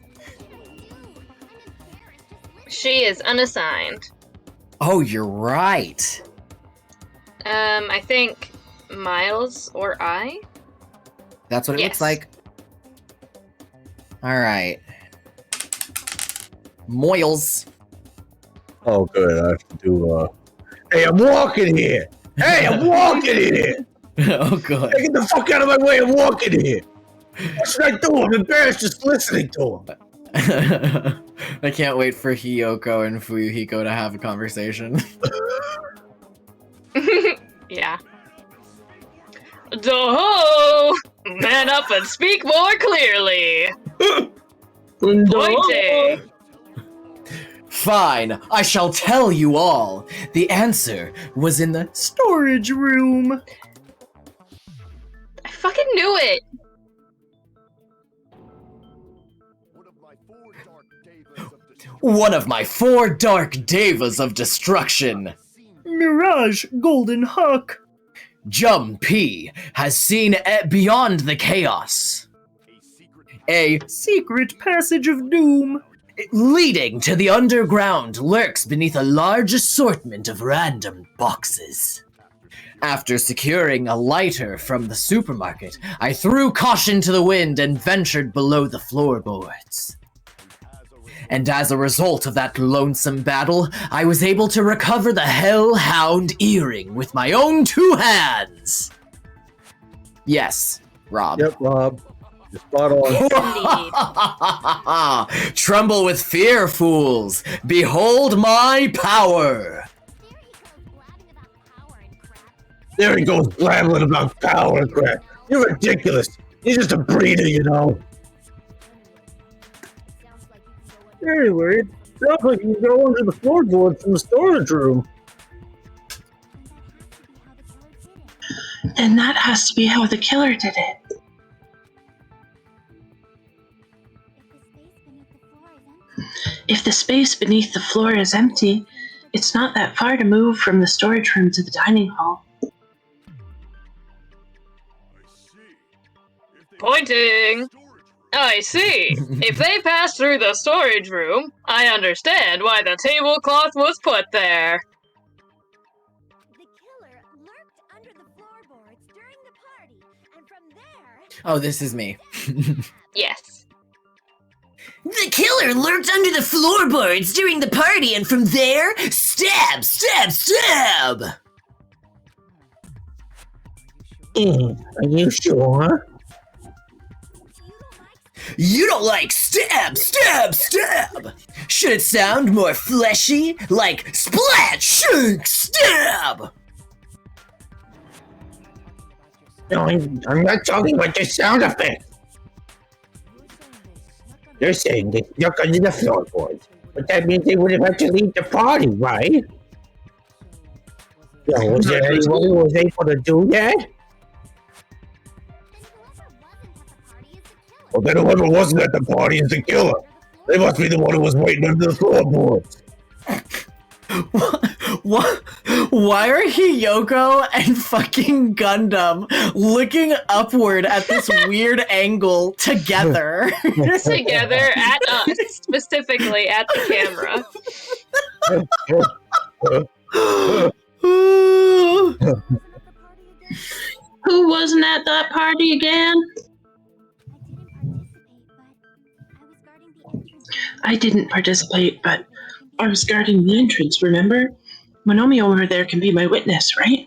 Speaker 3: She is unassigned.
Speaker 5: Oh, you're right.
Speaker 3: I think Miles or I?
Speaker 2: That's what it looks like. Alright. Moils.
Speaker 4: Oh, good. I have to do, Hey, I'm walking here! Hey, I'm walking here!
Speaker 5: Oh, good.
Speaker 4: Hey, get the fuck out of my way, I'm walking here! What should I do? I'm embarrassed just listening to him.
Speaker 5: I can't wait for Hiyoko and Fuyuhiko to have a conversation.
Speaker 3: Yeah. Doho! Man up and speak more clearly! Pointing!
Speaker 5: Fine, I shall tell you all. The answer was in the storage room.
Speaker 3: I fucking knew it!
Speaker 5: One of my 4 dark devas of destruction.
Speaker 6: Mirage Golden Hawk.
Speaker 5: Jum P has seen beyond the chaos. A
Speaker 6: Secret Passage of Doom.
Speaker 5: leading to the underground lurks beneath a large assortment of random boxes. After securing a lighter from the supermarket, I threw caution to the wind and ventured below the floorboards. And as a result of that lonesome battle, I was able to recover the Hellhound earring with my own 2 hands. Yes, Rob.
Speaker 4: Yep, Rob. You're spot on.
Speaker 5: Tremble with fear, fools! Behold my power!
Speaker 4: There he goes blabbling about power and crap. You're ridiculous. He's just a breeder, you know.
Speaker 6: Anyway, it sounds like you can go under the floorboards from the storage room.
Speaker 1: And that has to be how the killer did it. If the space beneath the floor is empty, it's not that far to move from the storage room to the dining hall.
Speaker 3: Pointing! I see. If they passed through the storage room, I understand why the tablecloth was put there.
Speaker 8: The killer lurked under the floorboards during the party, and from there...
Speaker 2: Oh, this is me.
Speaker 3: Yes.
Speaker 7: The killer lurked under the floorboards during the party, and from there, stab, stab, stab!
Speaker 6: Are you sure?
Speaker 7: You don't like stab, stab, stab! Should it sound more fleshy? Like splat, shunk, stab!
Speaker 6: No, I'm not talking about the sound effect. You're saying they snuck under the floorboards, but that means they would have had to leave the party, right? Yeah, was there anyone who was able to do that?
Speaker 8: Then whoever wasn't at the party is the killer.
Speaker 4: Well, then whoever wasn't at the party is the killer. They must be the one who was waiting under the floorboards.
Speaker 5: What? Why are Hiyoko and fucking Gundam looking upward at this weird angle together?
Speaker 3: Together at us, specifically at the camera.
Speaker 1: Who wasn't at that party again? I didn't participate, but I was guarding the entrance, remember? Monomi over there can be my witness, right?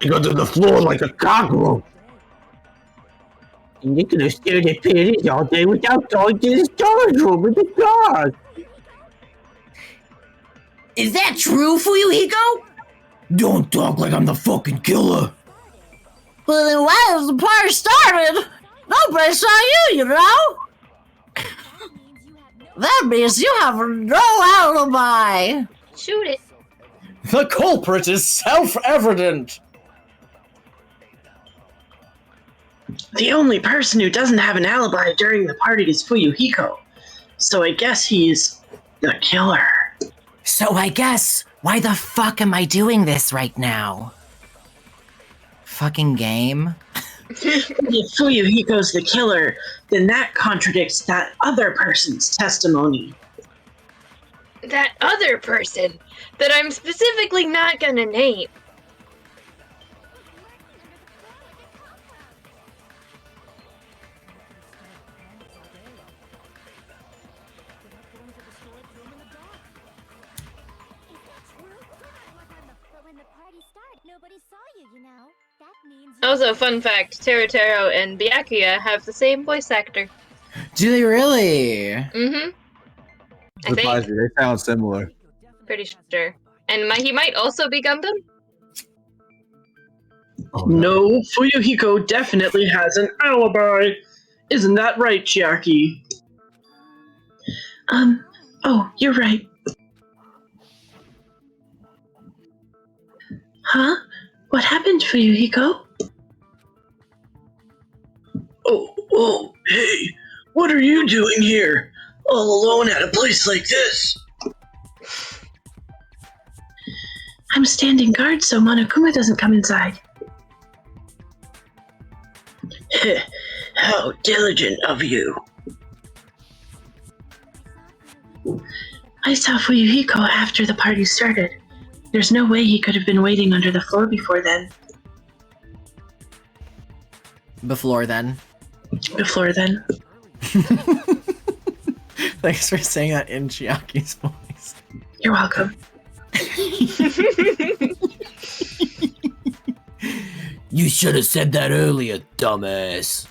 Speaker 9: He got to the floor like a cockroach. And you could have stared at panties all day without going to the storage room with the dog.
Speaker 7: Is that true, Fuyuhiko?
Speaker 5: Don't talk like I'm the fucking killer.
Speaker 7: Well, then why was the party started? Nobody saw you, you know? That means you have no alibi.
Speaker 3: Shoot it.
Speaker 5: The culprit is self-evident.
Speaker 1: The only person who doesn't have an alibi during the party is Fuyuhiko. So I guess he's the killer.
Speaker 2: So I guess, why the fuck am I doing this right now? Fucking game?
Speaker 1: If Fuyuhiko's the killer, then that contradicts that other person's testimony.
Speaker 3: That other person that I'm specifically not gonna name. Also, fun fact, Teruteru and Byakuya have the same voice actor.
Speaker 2: Do they really?
Speaker 3: Mm-hmm. I
Speaker 4: Surprise
Speaker 3: think.
Speaker 4: me, they sound similar.
Speaker 3: Pretty sure. And he might also be Gundam?
Speaker 1: No, Fuyuhiko definitely has an alibi. Isn't that right, Chiaki? Oh, you're right. Huh? What happened, Fuyuhiko? Oh, hey, what are you doing here? All alone at a place like this? I'm standing guard so Monokuma doesn't come inside. How diligent of you. I saw Fuyuhiko after the party started. There's no way he could have been waiting under the floor before then.
Speaker 2: Before then.
Speaker 1: Before then.
Speaker 2: Thanks for saying that in Chiaki's voice.
Speaker 1: You're welcome.
Speaker 5: You should have said that earlier, dumbass.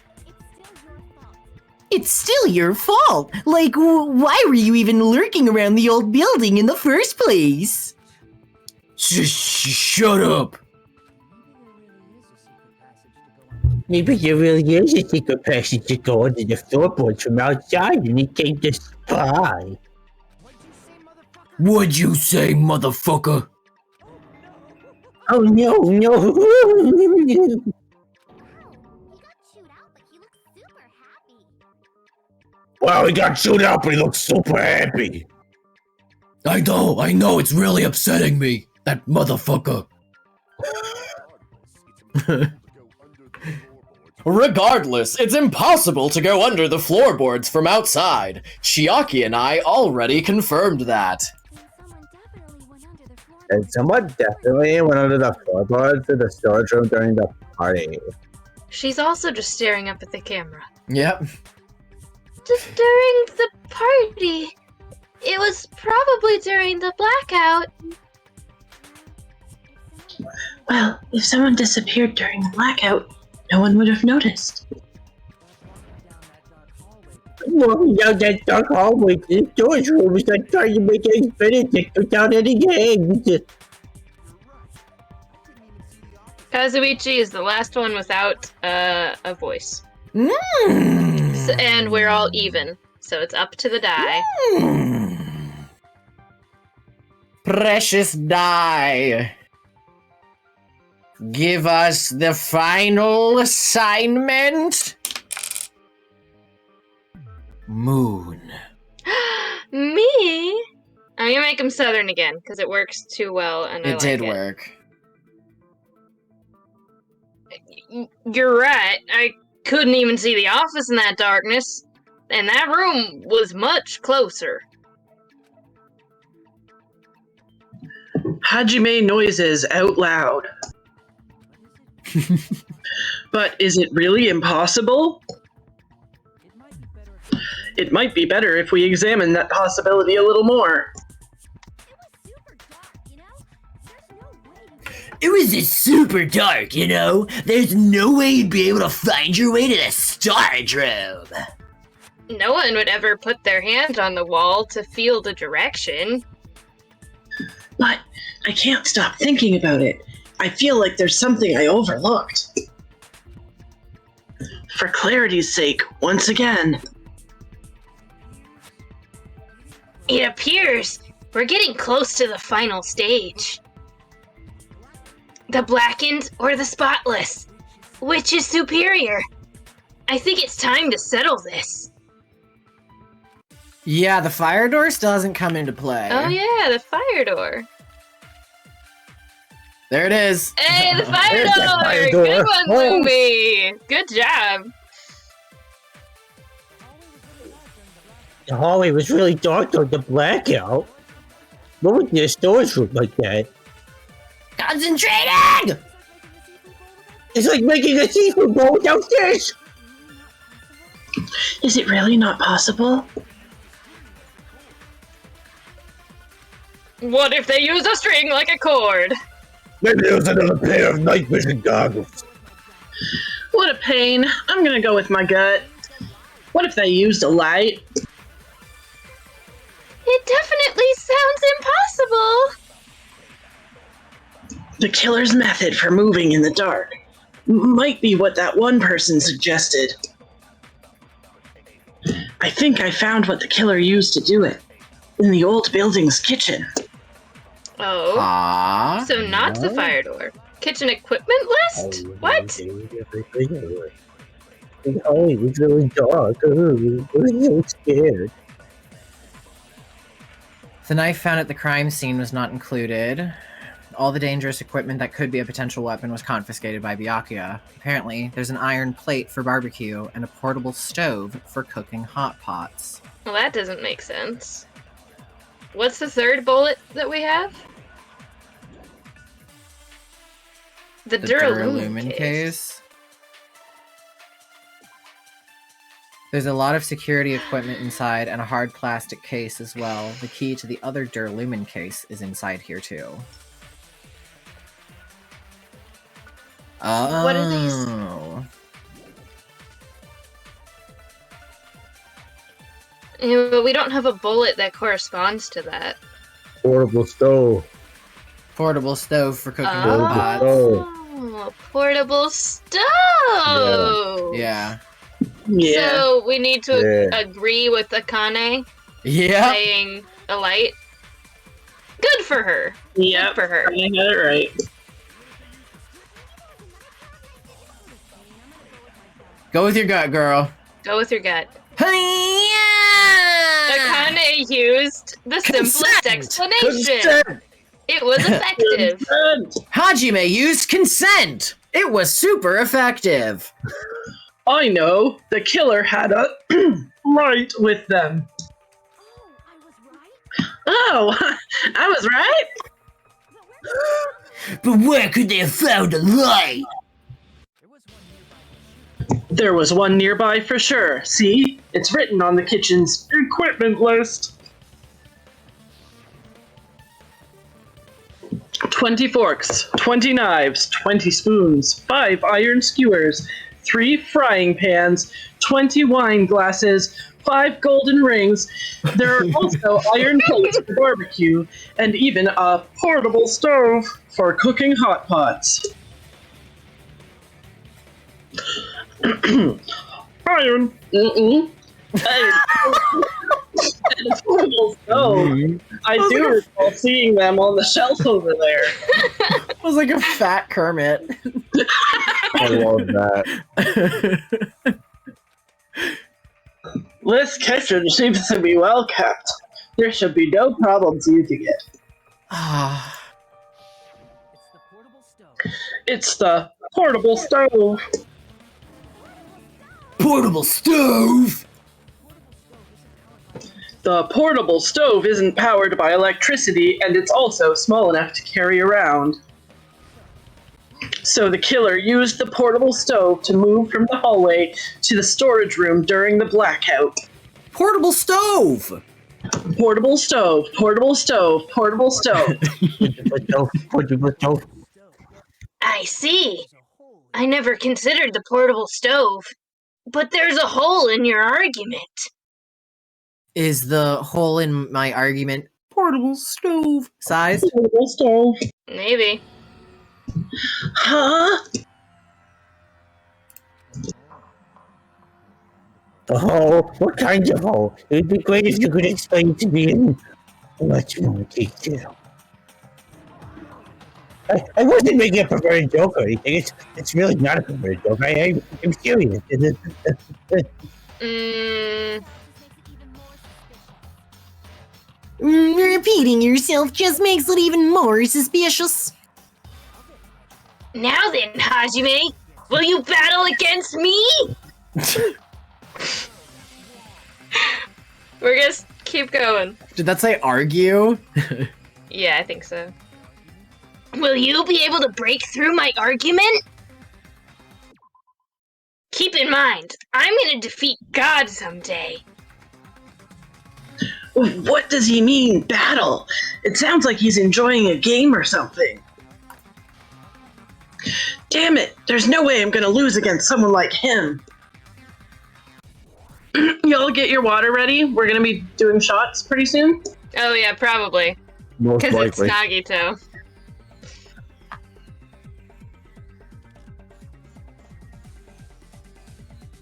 Speaker 7: It's still your fault. Like, why were you even lurking around the old building in the first place?
Speaker 5: Shut up.
Speaker 9: Maybe there really is a secret passage to go under the floorboards from outside and he came to spy.
Speaker 5: What'd you say, motherfucker?
Speaker 9: Oh no. Wow, he got chewed out, but he looks super happy.
Speaker 5: I know, it's really upsetting me. That motherfucker. Regardless, it's impossible to go under the floorboards from outside. Chiaki and I already confirmed that.
Speaker 4: And someone definitely went under the floorboards to the storage room during the party.
Speaker 3: She's also just staring up at the camera.
Speaker 2: Yep.
Speaker 3: Just during the party. It was probably during the blackout.
Speaker 1: Well, if someone disappeared during the blackout, no one would have noticed.
Speaker 9: Walking down that dark hallway to the storage room is like trying to make eggs Benedict without any eggs.
Speaker 3: Kazuichi is the last one without a voice.
Speaker 2: Mm.
Speaker 3: And we're all even, so it's up to the die.
Speaker 2: Precious die. Give us the final assignment. Moon.
Speaker 3: Me? I'm gonna make him Southern again, because it works too well, and I
Speaker 2: It
Speaker 3: like
Speaker 2: did
Speaker 3: it.
Speaker 2: work.
Speaker 3: You're right. I couldn't even see the office in that darkness, and that room was much closer.
Speaker 1: Hajime noises out loud. But is it really impossible? It might be better if we examine that possibility a little more.
Speaker 5: It was just super dark, you know? There's no way you'd be able to find your way to the storage room.
Speaker 3: No one would ever put their hand on the wall to feel the direction.
Speaker 1: But I can't stop thinking about it. I feel like there's something I overlooked. For clarity's sake, once again.
Speaker 3: It appears we're getting close to the final stage. The blackened or the spotless? Which is superior? I think it's time to settle this.
Speaker 2: Yeah, the fire door still hasn't come into play.
Speaker 3: Oh yeah, the fire door.
Speaker 2: There it is.
Speaker 3: Hey, the fire
Speaker 9: There's the
Speaker 3: door!
Speaker 9: fire door.
Speaker 3: Good one,
Speaker 9: Oh.
Speaker 3: Lumi! Good job.
Speaker 9: The hallway was really dark during the blackout. What would the storage room like that?
Speaker 5: Concentrating!
Speaker 9: It's like making a seafood bowl without fish!
Speaker 1: Is it really not possible?
Speaker 3: What if they use a string like a cord?
Speaker 9: Maybe there was another pair of night vision goggles.
Speaker 1: What a pain. I'm gonna go with my gut. What if they used a light?
Speaker 3: It definitely sounds impossible.
Speaker 1: The killer's method for moving in the dark might be what that one person suggested. I think I found what the killer used to do it. In the old building's kitchen.
Speaker 3: Oh,
Speaker 2: Ah.
Speaker 3: so not the fire door. Kitchen equipment list? What?
Speaker 9: The hallway was really dark. I was so scared.
Speaker 2: The knife found at the crime scene was not included. All the dangerous equipment that could be a potential weapon was confiscated by Byakuya. Apparently, there's an iron plate for barbecue and a portable stove for cooking hot pots.
Speaker 3: Well, that doesn't make sense. What's the third bullet that we have? The
Speaker 2: The
Speaker 3: Duralumin case.
Speaker 2: case. There's a lot of security equipment inside and a hard plastic case as well. The key to the other Duralumin case is inside here too. Oh.
Speaker 3: What are these? Yeah, but we don't have a bullet that corresponds to that.
Speaker 4: Portable stove.
Speaker 2: Portable stove for cooking
Speaker 3: Oh.
Speaker 2: hot pots.
Speaker 3: Oh, portable stove!
Speaker 2: Yeah.
Speaker 1: Yeah.
Speaker 3: So we need to
Speaker 4: Yeah.
Speaker 3: agree with Akane
Speaker 2: Yeah.
Speaker 3: saying a light. Good for her.
Speaker 1: Yep.
Speaker 3: Good for her.
Speaker 1: I got it right.
Speaker 2: Go with your gut, girl.
Speaker 3: Go with your gut.
Speaker 5: Hi-ya!
Speaker 3: Akane used the simplest
Speaker 5: Consent!
Speaker 3: explanation.
Speaker 4: Consent!
Speaker 3: It was effective.
Speaker 2: Hajime used consent. It was super effective.
Speaker 1: I know. The killer had a light with them. Oh, I was right?
Speaker 5: But where could they have found a light?
Speaker 1: There was one nearby for sure. See? It's written on the kitchen's equipment list. 20 forks, 20 knives, 20 spoons, 5 iron skewers, 3 frying pans, 20 wine glasses, 5 golden rings. There are also iron plates for barbecue, and even a portable stove for cooking hot pots. Iron. And a portable stove. I do recall seeing them on the shelf over there.
Speaker 2: It was like a fat Kermit.
Speaker 4: I love that.
Speaker 1: This kitchen seems to be well kept. There should be no problems using it.
Speaker 2: Ah.
Speaker 1: It's the portable stove.
Speaker 5: Portable stove?
Speaker 1: The portable stove isn't powered by electricity, and it's also small enough to carry around. So the killer used the portable stove to move from the hallway to the storage room during the blackout.
Speaker 5: Portable stove!
Speaker 1: Portable stove, portable stove, portable stove.
Speaker 9: Portable stove.
Speaker 3: I see. I never considered the portable stove. But there's a hole in your argument.
Speaker 2: Is the hole in my argument portable stove sized?
Speaker 1: Portable stove.
Speaker 3: Maybe.
Speaker 1: Huh?
Speaker 9: The hole? What kind of hole? It would be great if you could explain to me in much more detail. I wasn't making a perverted joke or anything. It's really not a perverted joke. I'm serious.
Speaker 7: Repeating yourself just makes it even more suspicious.
Speaker 3: Now then, Hajime, will you battle against me? We're gonna keep going.
Speaker 2: Did that say argue?
Speaker 3: Yeah, I think so. Will you be able to break through my argument? Keep in mind, I'm gonna defeat God someday.
Speaker 1: What does he mean, battle? It sounds like he's enjoying a game or something. Damn it, there's no way I'm gonna lose against someone like him. Y'all get your water ready? We're gonna be doing shots pretty soon?
Speaker 3: Oh yeah, probably.
Speaker 4: Most
Speaker 3: Because it's
Speaker 4: likely.
Speaker 3: Nagito.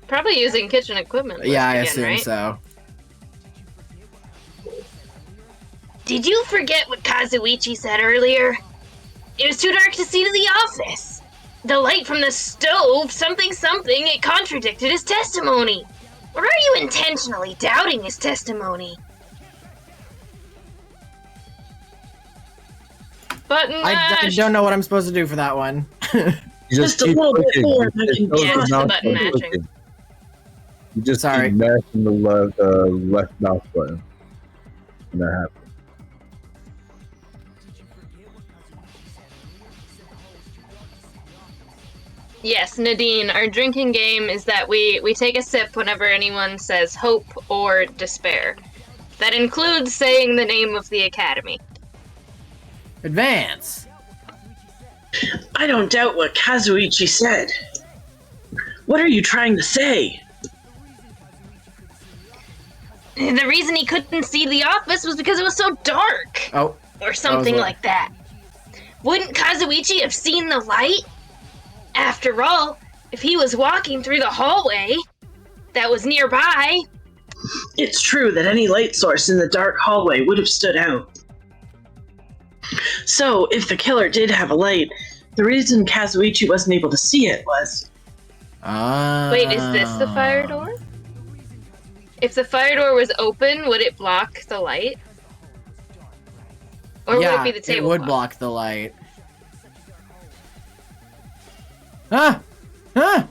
Speaker 3: Probably using kitchen equipment.
Speaker 2: Yeah, I
Speaker 3: again,
Speaker 2: assume
Speaker 3: right?
Speaker 2: so.
Speaker 3: Did you forget what Kazuichi said earlier? It was too dark to see to the office. The light from the stove, something, it contradicted his testimony. Or are you intentionally doubting his testimony? Button
Speaker 2: I
Speaker 3: mash.
Speaker 2: don't know what I'm supposed to do for that one.
Speaker 4: You
Speaker 1: Just a
Speaker 4: keep
Speaker 1: little bit
Speaker 4: clicking.
Speaker 1: more,
Speaker 4: It
Speaker 1: and I can
Speaker 4: shows
Speaker 3: Yeah,
Speaker 4: the
Speaker 3: it's the
Speaker 4: mouse
Speaker 3: button
Speaker 4: button
Speaker 3: matching.
Speaker 4: clicking. You just
Speaker 2: Sorry.
Speaker 4: keep mashing the left mouse button. And that happens.
Speaker 3: Yes, Nadine, our drinking game is that we take a sip whenever anyone says hope or despair. That includes saying the name of the academy.
Speaker 2: Advance.
Speaker 1: I don't doubt what Kazuichi said. What are you trying to say?
Speaker 3: The reason he couldn't see the office was because it was so dark.
Speaker 2: Oh,
Speaker 3: Or something
Speaker 2: what-
Speaker 3: like that. Wouldn't Kazuichi have seen the light? After all, if he was walking through the hallway that was nearby...
Speaker 1: It's true that any light source in the dark hallway would have stood out. So, if the killer did have a light, the reason Kazuichi wasn't able to see it was...
Speaker 3: Wait, is this the fire door? If the fire door was open, would it block the light? Or
Speaker 2: yeah,
Speaker 3: would it be the table?
Speaker 2: it would block the light. Ah! Ah!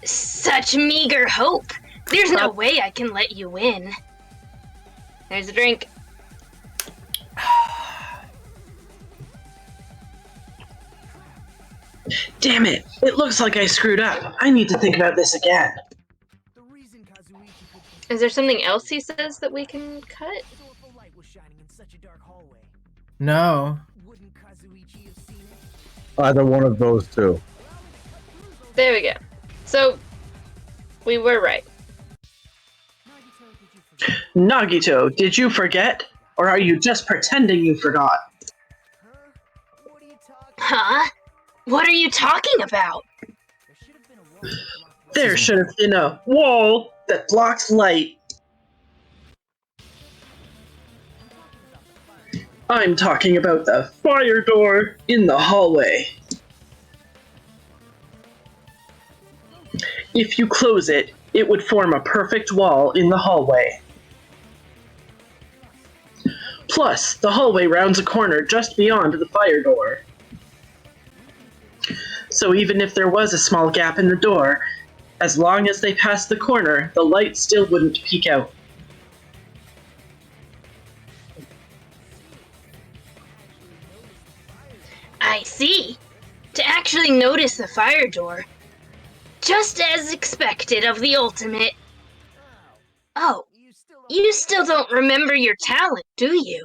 Speaker 3: Such meager hope. There's no way I can let you win. There's a drink.
Speaker 1: Damn it, it looks like I screwed up. I need to think about this again.
Speaker 3: Is there something else he says that we can cut?
Speaker 2: No.
Speaker 4: Either one of those two.
Speaker 3: There we go. So, we were right.
Speaker 1: Nagito, did you forget? Or are you just pretending you forgot?
Speaker 3: Huh? What are you talking about?
Speaker 1: There should have been a wall that blocks light. I'm talking about the fire door in the hallway. If you close it, it would form a perfect wall in the hallway. Plus, the hallway rounds a corner just beyond the fire door. So even if there was a small gap in the door, as long as they passed the corner, the light still wouldn't peek out.
Speaker 3: I see. To actually notice the fire door. Just as expected of the ultimate. Oh, you still don't remember your talent, do you?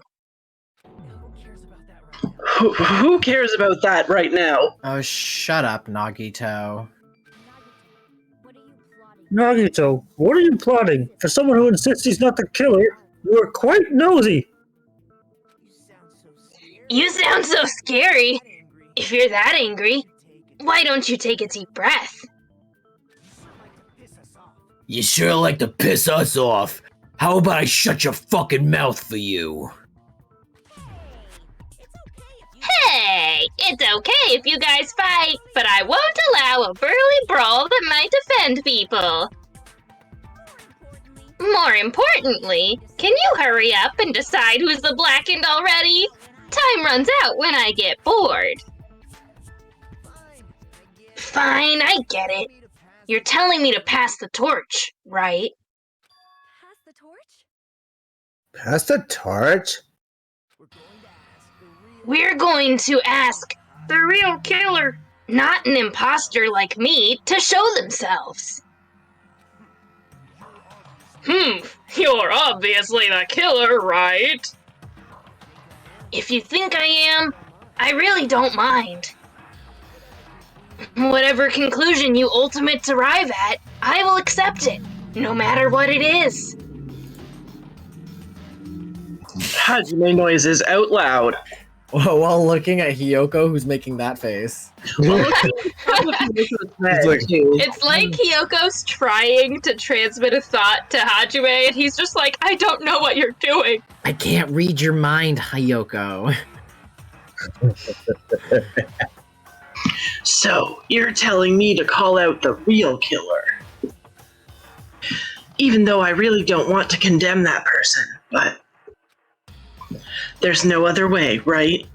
Speaker 1: Who cares about that right now?
Speaker 2: Oh, shut up, Nagito.
Speaker 6: Nagito, what are you plotting? For someone who insists he's not the killer, you are quite nosy.
Speaker 3: You sound so scary. If you're that angry, why don't you take a deep breath?
Speaker 5: You sure like to piss us off. How about I shut your fucking mouth for you?
Speaker 3: Hey, it's okay if you guys fight, but I won't allow a burly brawl that might offend people. More importantly, can you hurry up and decide who's the blackened already? Time runs out when I get bored. Fine, I get it. You're telling me to pass the torch, right?
Speaker 8: Pass the torch?
Speaker 4: Pass the torch?
Speaker 3: We're going to ask the real killer, not an imposter like me, to show themselves. You're obviously the killer, right? If you think I am, I really don't mind. Whatever conclusion you ultimate arrive at, I will accept it, no matter what it is.
Speaker 1: Hajime noises out loud.
Speaker 2: While looking at Hiyoko, who's making that face.
Speaker 3: It's like Hyoko's trying to transmit a thought to Hajime, and he's just like, I don't know what you're doing.
Speaker 2: I can't read your mind, Hiyoko.
Speaker 1: So, you're telling me to call out the real killer. Even though I really don't want to condemn that person, but there's no other way, right?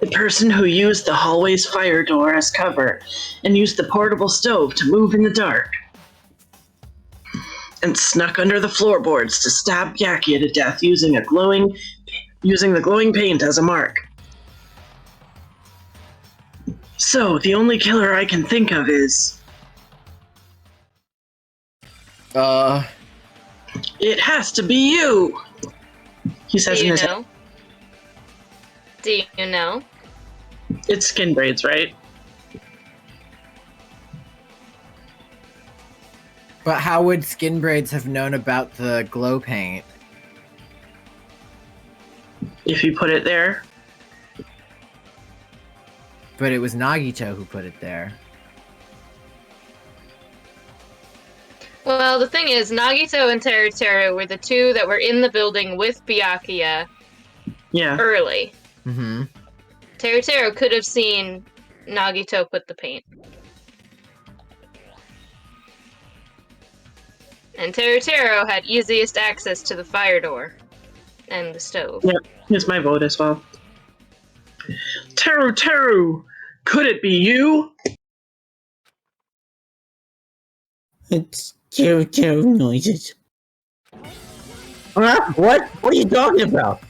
Speaker 1: The person who used the hallway's fire door as cover and used the portable stove to move in the dark and snuck under the floorboards to stab Byakuya to death using the glowing paint as a mark. So, the only killer I can think of is... It has to be you! He says
Speaker 3: Do
Speaker 1: in
Speaker 3: you
Speaker 1: his head.
Speaker 3: know? Do you know?
Speaker 1: It's skin braids, right?
Speaker 2: But how would Skin Braids have known about the glow paint?
Speaker 1: If you put it there.
Speaker 2: But it was Nagito who put it there.
Speaker 3: Well, the thing is, Nagito and Teruteru were the two that were in the building with Byakuya
Speaker 1: Yeah.
Speaker 3: early.
Speaker 2: Mm-hmm.
Speaker 3: Teruteru could have seen Nagito put the paint. And Teruteru had easiest access to the fire door and the stove.
Speaker 1: Yeah, here's my vote as well. Teru! Could it be you?
Speaker 9: It's Teru noises. Huh? What? What are you talking about?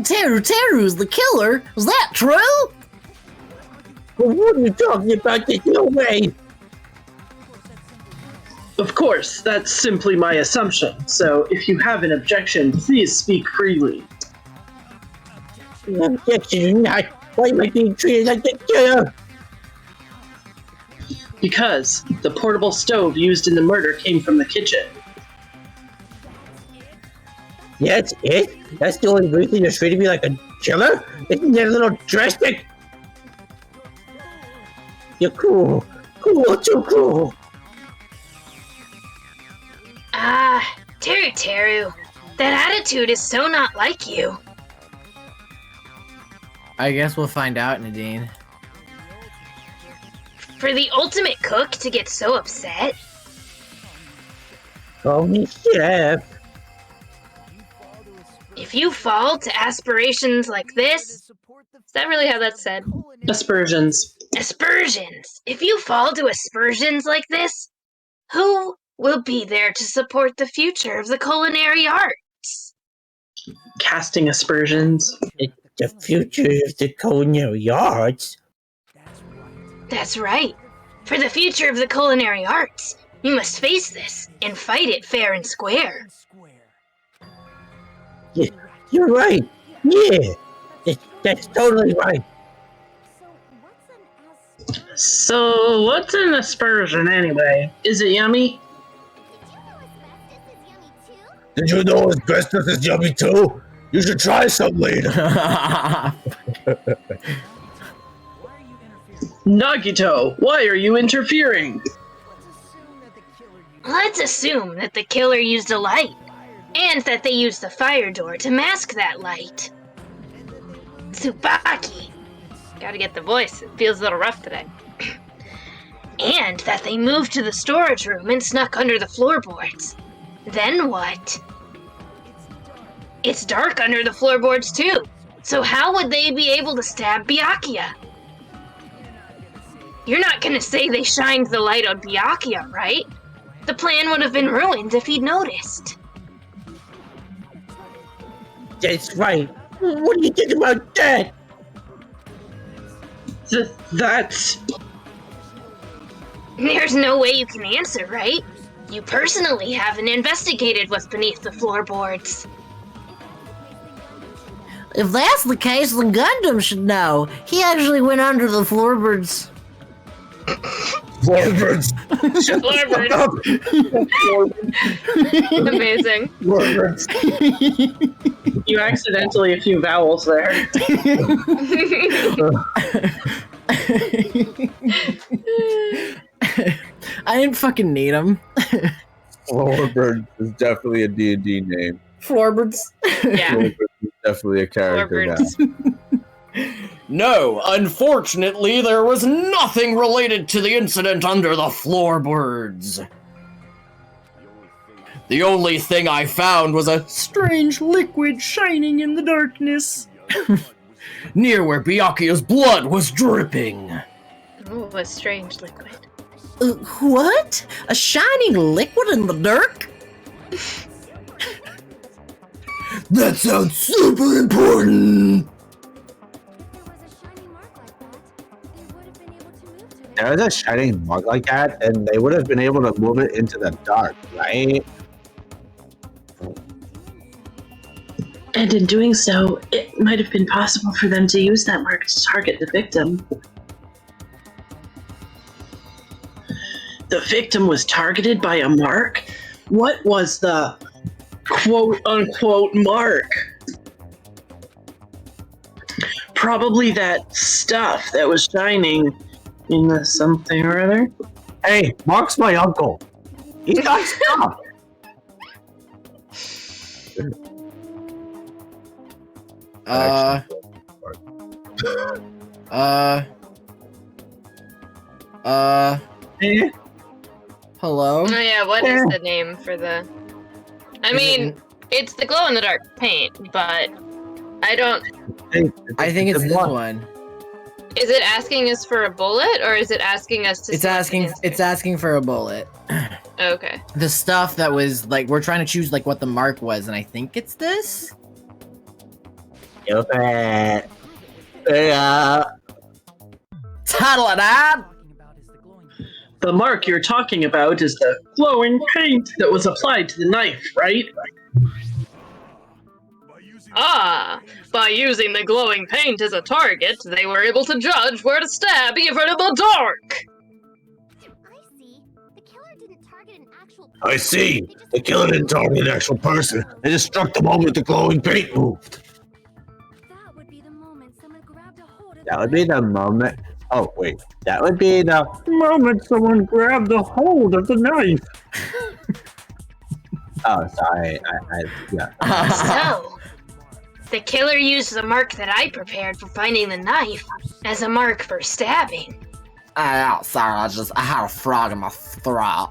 Speaker 7: Teru's the killer? Is that true?
Speaker 9: What are you talking about? There's no way.
Speaker 1: Of course, that's simply my assumption. So if you have an objection, please speak freely.
Speaker 9: Objection or not, why am I being treated like the killer?
Speaker 1: Because the portable stove used in the murder came from the kitchen.
Speaker 9: That's it? That's the only reason you're treating me like a killer? Isn't that a little drastic? You're cool. Cool, too cool.
Speaker 3: Teru, that attitude is so not like you.
Speaker 2: I guess we'll find out, Nadine.
Speaker 3: For the ultimate cook to get so upset?
Speaker 9: Call me chef.
Speaker 3: If you fall to aspirations like this, is that really how that's said?
Speaker 1: Aspersions.
Speaker 3: Aspersions. If you fall to aspersions like this, who will be there to support the future of the culinary arts?
Speaker 1: Casting aspersions.
Speaker 9: It's the future of the culinary arts.
Speaker 3: That's right. For the future of the culinary arts, You must face this and fight it fair and square.
Speaker 9: Yeah, you're right. Yeah, that's totally right.
Speaker 1: So, what's an aspersion anyway? Is it yummy?
Speaker 9: Did you know asbestos is yummy too? You should try some later.
Speaker 1: Nagito, why are you interfering?
Speaker 3: Let's assume that the killer used a light, and that they used the fire door to mask that light. Tsubaki! Gotta get the voice, it feels a little rough today. And that they moved to the storage room and snuck under the floorboards. Then what? It's dark under the floorboards too, so how would they be able to stab Byakuya? You're not gonna say they shined the light on Byakuya, right? The plan would have been ruined if he'd noticed.
Speaker 9: That's right. What do you think about that?
Speaker 1: That's...
Speaker 3: There's no way you can answer, right? You personally haven't investigated what's beneath the floorboards.
Speaker 7: If that's the case, then Gundam should know. He actually went under the floorboards.
Speaker 9: Floorboards.
Speaker 3: Floorboards. Amazing.
Speaker 9: Floorboards.
Speaker 1: You accidentally a few vowels there.
Speaker 2: I didn't fucking need them.
Speaker 4: Floorboard is definitely a D&D name.
Speaker 2: Floorboards.
Speaker 3: Yeah.
Speaker 4: Floorboard is definitely a character now.
Speaker 3: Floorboards.
Speaker 5: No, unfortunately, there was nothing related to the incident under the floorboards. The only thing I found was a strange liquid shining in the darkness, near where Byakuya's blood was dripping.
Speaker 3: Ooh, a strange liquid.
Speaker 7: What? A shining liquid in the dirt?
Speaker 5: That sounds super important!
Speaker 9: There was a shining mark like that, and they would have been able to move it into the dark, right?
Speaker 1: And in doing so, it might have been possible for them to use that mark to target the victim. The victim was targeted by a mark? What was the quote-unquote mark? Probably that stuff that was shining in the something or other.
Speaker 9: Hey, Mark's my uncle. He's got stuff.
Speaker 2: Hello?
Speaker 3: Oh yeah, what is the name for the... I mean, it's the glow-in-the-dark paint, but I don't...
Speaker 2: I think it's this one.
Speaker 3: Is it asking us for a bullet, or is it asking us to...
Speaker 2: It's asking for a bullet.
Speaker 3: Okay.
Speaker 2: The stuff that was, like, we're trying to choose, like, what the mark was, and I think it's this?
Speaker 9: Yeah.
Speaker 2: Toddle-a-dad!
Speaker 1: The mark you're talking about is the glowing paint that was applied to the knife, right?
Speaker 3: Ah, by using the glowing paint as a target, they were able to judge where to stab even in the dark!
Speaker 9: I see. The killer didn't target an actual person. They just struck the moment the glowing paint moved.
Speaker 8: That would be the moment someone grabbed a hold of
Speaker 9: That would be the moment. Oh, wait. That would be the
Speaker 6: moment someone grabbed a hold of the knife.
Speaker 9: Oh, sorry. Yeah.
Speaker 3: So, the killer used the mark that I prepared for finding the knife as a mark for stabbing.
Speaker 2: Sorry, I had a frog in my throat.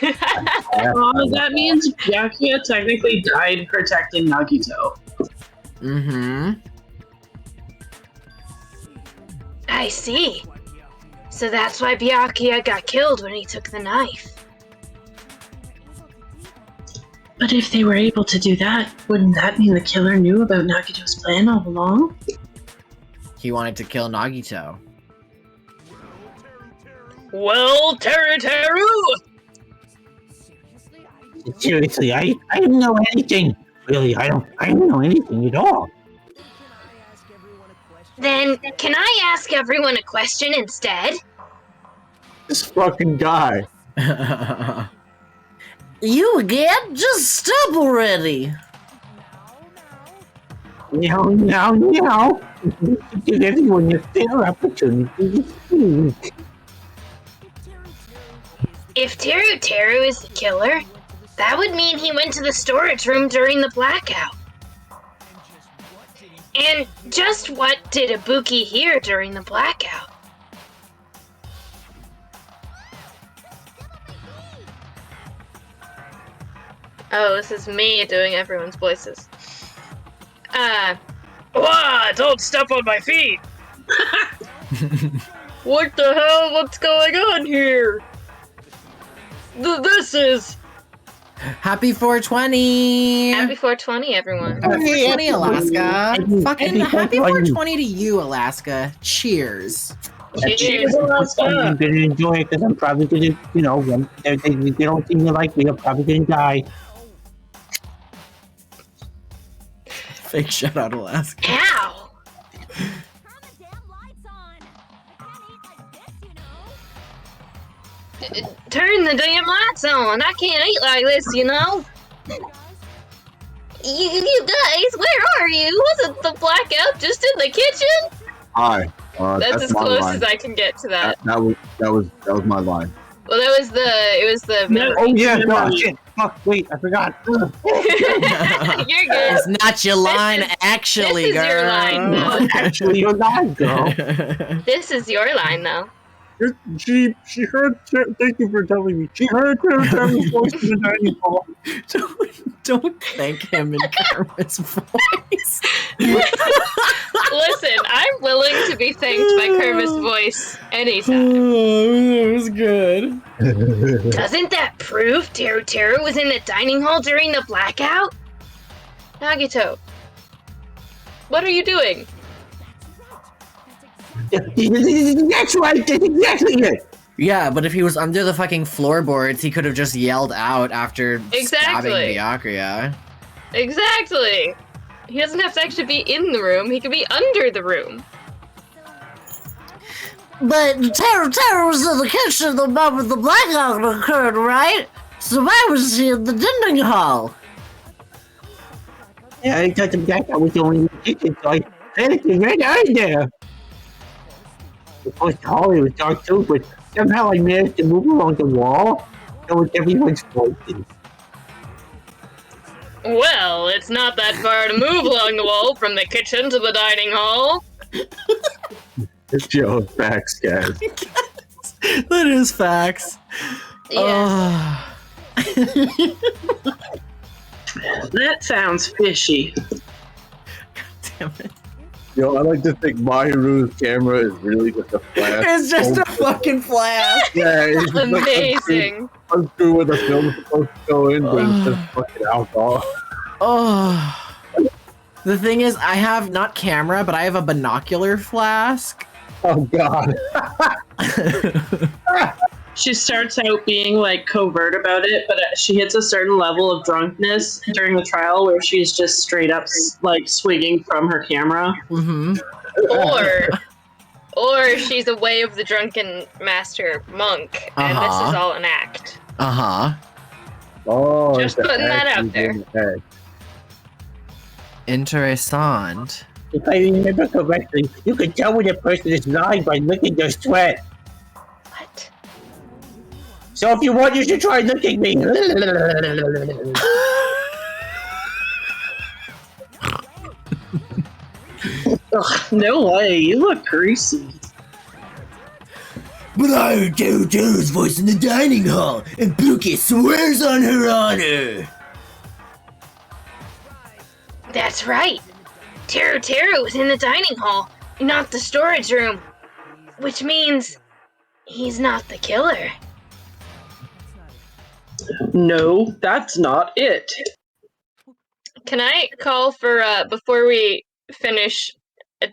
Speaker 1: That means Byakuya technically died protecting Nagito.
Speaker 2: Mm-hmm.
Speaker 3: I see. So that's why Byakuya got killed when he took the knife.
Speaker 1: But if they were able to do that, wouldn't that mean the killer knew about Nagito's plan all along?
Speaker 2: He wanted to kill Nagito.
Speaker 3: Well, Teru!
Speaker 9: Seriously, I don't know anything. Really, I don't know anything at all.
Speaker 3: Then, can I ask everyone a question instead?
Speaker 4: This fucking guy.
Speaker 5: You again? Just stop already.
Speaker 9: No. Give everyone a fair opportunity to speak.
Speaker 3: If Teru is the killer, that would mean he went to the storage room during the blackout. And just what did Ibuki hear during the blackout? Oh, this is me doing everyone's voices. Wah, don't step on my feet! What the hell? What's going on here? This is...
Speaker 2: Happy 420!
Speaker 3: Happy 420, everyone.
Speaker 2: Happy 420, Alaska. Fucking happy
Speaker 9: 420.
Speaker 2: 420 to you, Alaska. Cheers.
Speaker 3: Cheers.
Speaker 9: I'm gonna enjoy it because I'm probably gonna, they don't seem to like me. I'm probably gonna die.
Speaker 2: Fake shout out, Alaska.
Speaker 3: Ow!
Speaker 8: Turn the damn lights on. I can't eat like this, you know.
Speaker 3: Turn the damn lights on. I can't eat like this, you know. You guys, where are you? Wasn't the blackout just in the kitchen?
Speaker 4: Hi.
Speaker 3: That's as
Speaker 4: my
Speaker 3: close
Speaker 4: line.
Speaker 3: as I can get to that.
Speaker 4: That was my line.
Speaker 3: Well, it was the
Speaker 1: No.
Speaker 9: Oh yeah, God, shit. Fuck, wait, I forgot.
Speaker 3: You're good.
Speaker 2: It's not your line, actually,
Speaker 3: this is
Speaker 2: girl.
Speaker 3: your line, though.
Speaker 9: Actually, you're not, girl.
Speaker 3: This is your line, though.
Speaker 6: She heard. Thank you for telling me. She heard Terry's voice in the dining hall.
Speaker 2: Don't thank him in Kermit's voice.
Speaker 3: Listen, I'm willing to be thanked by Kermit's voice anytime.
Speaker 2: Oh, it was good.
Speaker 3: Doesn't that prove Teru was in the dining hall during the blackout? Nagito, what are you doing?
Speaker 9: That's right. That's exactly it.
Speaker 2: Yeah, but if he was under the fucking floorboards, he could have just yelled out after stabbing
Speaker 3: Exactly.
Speaker 2: Byakuya.
Speaker 3: Exactly. He doesn't have to actually be in the room. He could be under the room.
Speaker 5: But Tara was in the kitchen the moment the blackout occurred, right? So why was she in the dining hall?
Speaker 9: Yeah, I thought the blackout was only in the kitchen, so I panicked and ran out of there. Of course, the hallway was dark too, but somehow I managed to move along the wall, so everyone's voices.
Speaker 3: Well, it's not that far to move along the wall from the kitchen to the dining hall.
Speaker 4: It's your facts, guys.
Speaker 2: That is facts.
Speaker 3: Yeah.
Speaker 1: That sounds fishy.
Speaker 2: Damn it.
Speaker 4: Yo, I like to think Mahiru's camera is really just a flash.
Speaker 2: It's just a fucking flash.
Speaker 4: Yeah, it's just like
Speaker 3: Amazing.
Speaker 4: unscrew where the film is supposed to go in, but it's just fucking alcohol.
Speaker 2: Oh. The thing is, I have not camera, but I have a binocular flask.
Speaker 4: Oh god.
Speaker 1: She starts out being like covert about it, but she hits a certain level of drunkenness during the trial where she's just straight up like swigging from her camera.
Speaker 2: Mm-hmm.
Speaker 3: Or she's a way of the drunken master monk, and this is all an act.
Speaker 2: Uh-huh.
Speaker 4: Oh,
Speaker 3: Just
Speaker 4: it's
Speaker 3: putting that
Speaker 4: actually
Speaker 3: out there.
Speaker 4: being an egg.
Speaker 2: Interessant.
Speaker 9: If I remember correctly, you can tell when a person is lying by looking their sweat.
Speaker 3: What?
Speaker 9: So if you want, you should try looking me.
Speaker 1: Ugh, no way, you look greasy.
Speaker 5: But I heard Teru's voice in the dining hall, and Buki swears on her honor.
Speaker 3: That's right. Teru was in the dining hall, not the storage room. Which means he's not the killer.
Speaker 1: No, that's not it.
Speaker 3: Can I call for, before we finish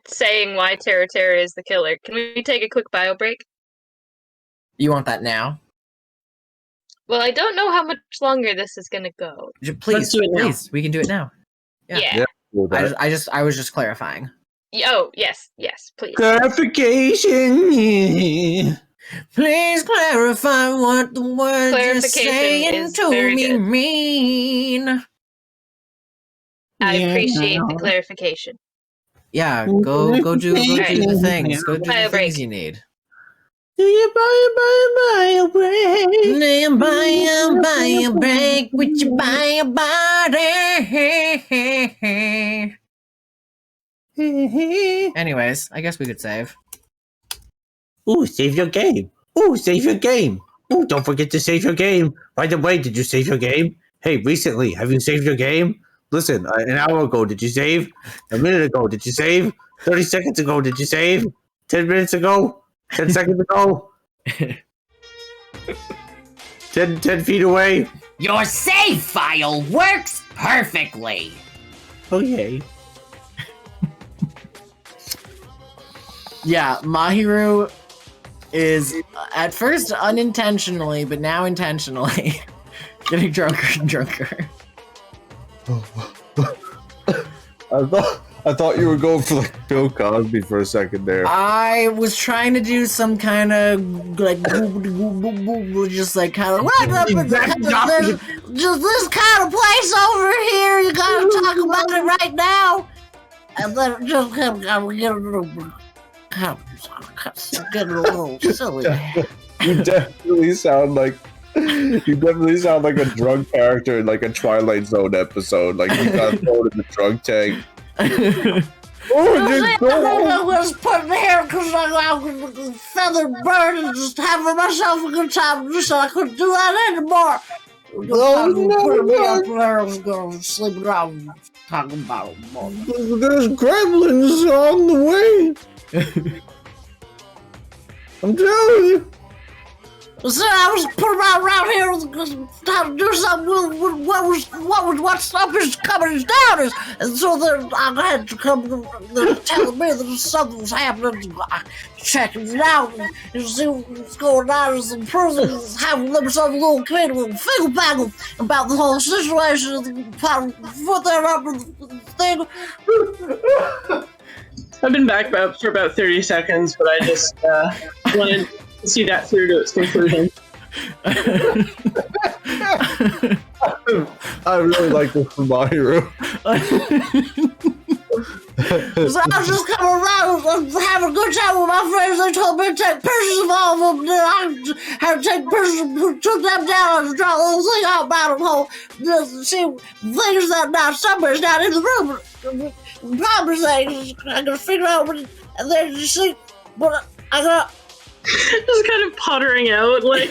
Speaker 3: saying why Teru is the killer, can we take a quick bio break?
Speaker 2: You want that now?
Speaker 3: Well, I don't know how much longer this is gonna go.
Speaker 2: Please,
Speaker 1: do it now.
Speaker 2: please, we can do it now. Yeah.
Speaker 3: Yeah.
Speaker 2: I was just clarifying.
Speaker 3: Oh, yes, please.
Speaker 9: Clarification.
Speaker 2: Please clarify what the words you're
Speaker 3: Clarification
Speaker 2: saying
Speaker 3: is
Speaker 2: to
Speaker 3: very
Speaker 2: me
Speaker 3: good.
Speaker 2: mean.
Speaker 3: I appreciate the clarification.
Speaker 2: Yeah, go do the things. Go do
Speaker 3: Bio
Speaker 2: the
Speaker 3: break.
Speaker 2: things you need.
Speaker 9: Do you buy a break?
Speaker 2: Buy a break with your buy a body. Anyways, I guess we could save.
Speaker 9: Ooh, save your game. Ooh, save your game. Ooh, don't forget to save your game. By the way, did you save your game? Hey, recently, have you saved your game? Listen, an hour ago, did you save? A minute ago, did you save? 30 seconds ago, did you save? 10 minutes ago? 10 seconds ago? 10 feet away?
Speaker 7: Your save file works perfectly.
Speaker 9: Okay.
Speaker 2: Yeah, Mahiru is at first unintentionally, but now intentionally getting drunker and drunker.
Speaker 4: I thought you were going for like Bill Cosby for a second there.
Speaker 2: I was trying to do some kind of like just like kind of just this kind of place over here. You gotta talk about it right now, and then just get a little silly.
Speaker 4: You definitely sound like a drunk character in like a Twilight Zone episode. Like you got thrown in the drunk tank.
Speaker 2: I was putting here because I was feathered bird and just having myself a good time. Just so I couldn't do that anymore. I was going to sleep around talking about it more.
Speaker 9: There's gremlins on the way. I'm telling you.
Speaker 2: So I was put around here trying to do something with what stuff is coming down, and so then I had to come telling me that something's happening. Checking it out and see what's going on. As the person having themselves a little kid with a finger bagel about the whole situation. Put that up in the thing.
Speaker 1: I've been back for about 30 seconds, but I just wanted to see that through to its conclusion.
Speaker 4: I really like this from Mahiru.
Speaker 2: So I was just coming around and having a good time with my friends. They told me to take pictures of all of them. Then I had to take pictures and took them down and draw a little thing out about them. Just see things that now somebody's not in the room. The problem is I gotta figure out what, and then you see, but I got
Speaker 1: Just kind of puttering out, like.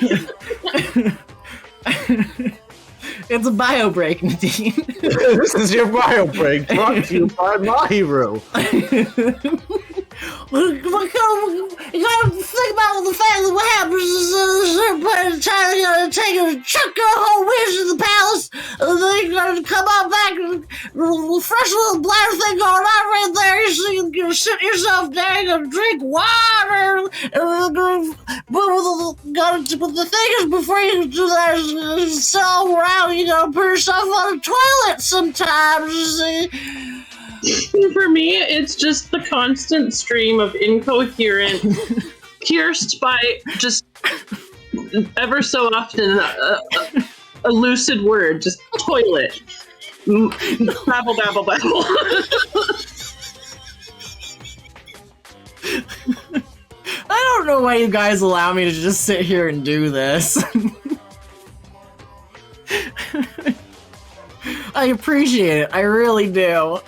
Speaker 2: It's a bio break, Nadine.
Speaker 9: This is your bio break brought to you by Mahiru.
Speaker 2: You gotta think about the fact that what happens is a certain point in time you gotta take a chuck your whole wish in the palace, and then you gotta come out back and a fresh little bladder thing going on right there. So you can sit yourself down, you gotta drink water, and but the thing is, before you can do that, is all around, you gotta put yourself on a toilet sometimes, you see.
Speaker 1: For me, it's just the constant stream of incoherent, pierced by just ever so often a lucid word, just toilet. Babble, babble, babble.
Speaker 2: I don't know why you guys allow me to just sit here and do this. I appreciate it. I really do.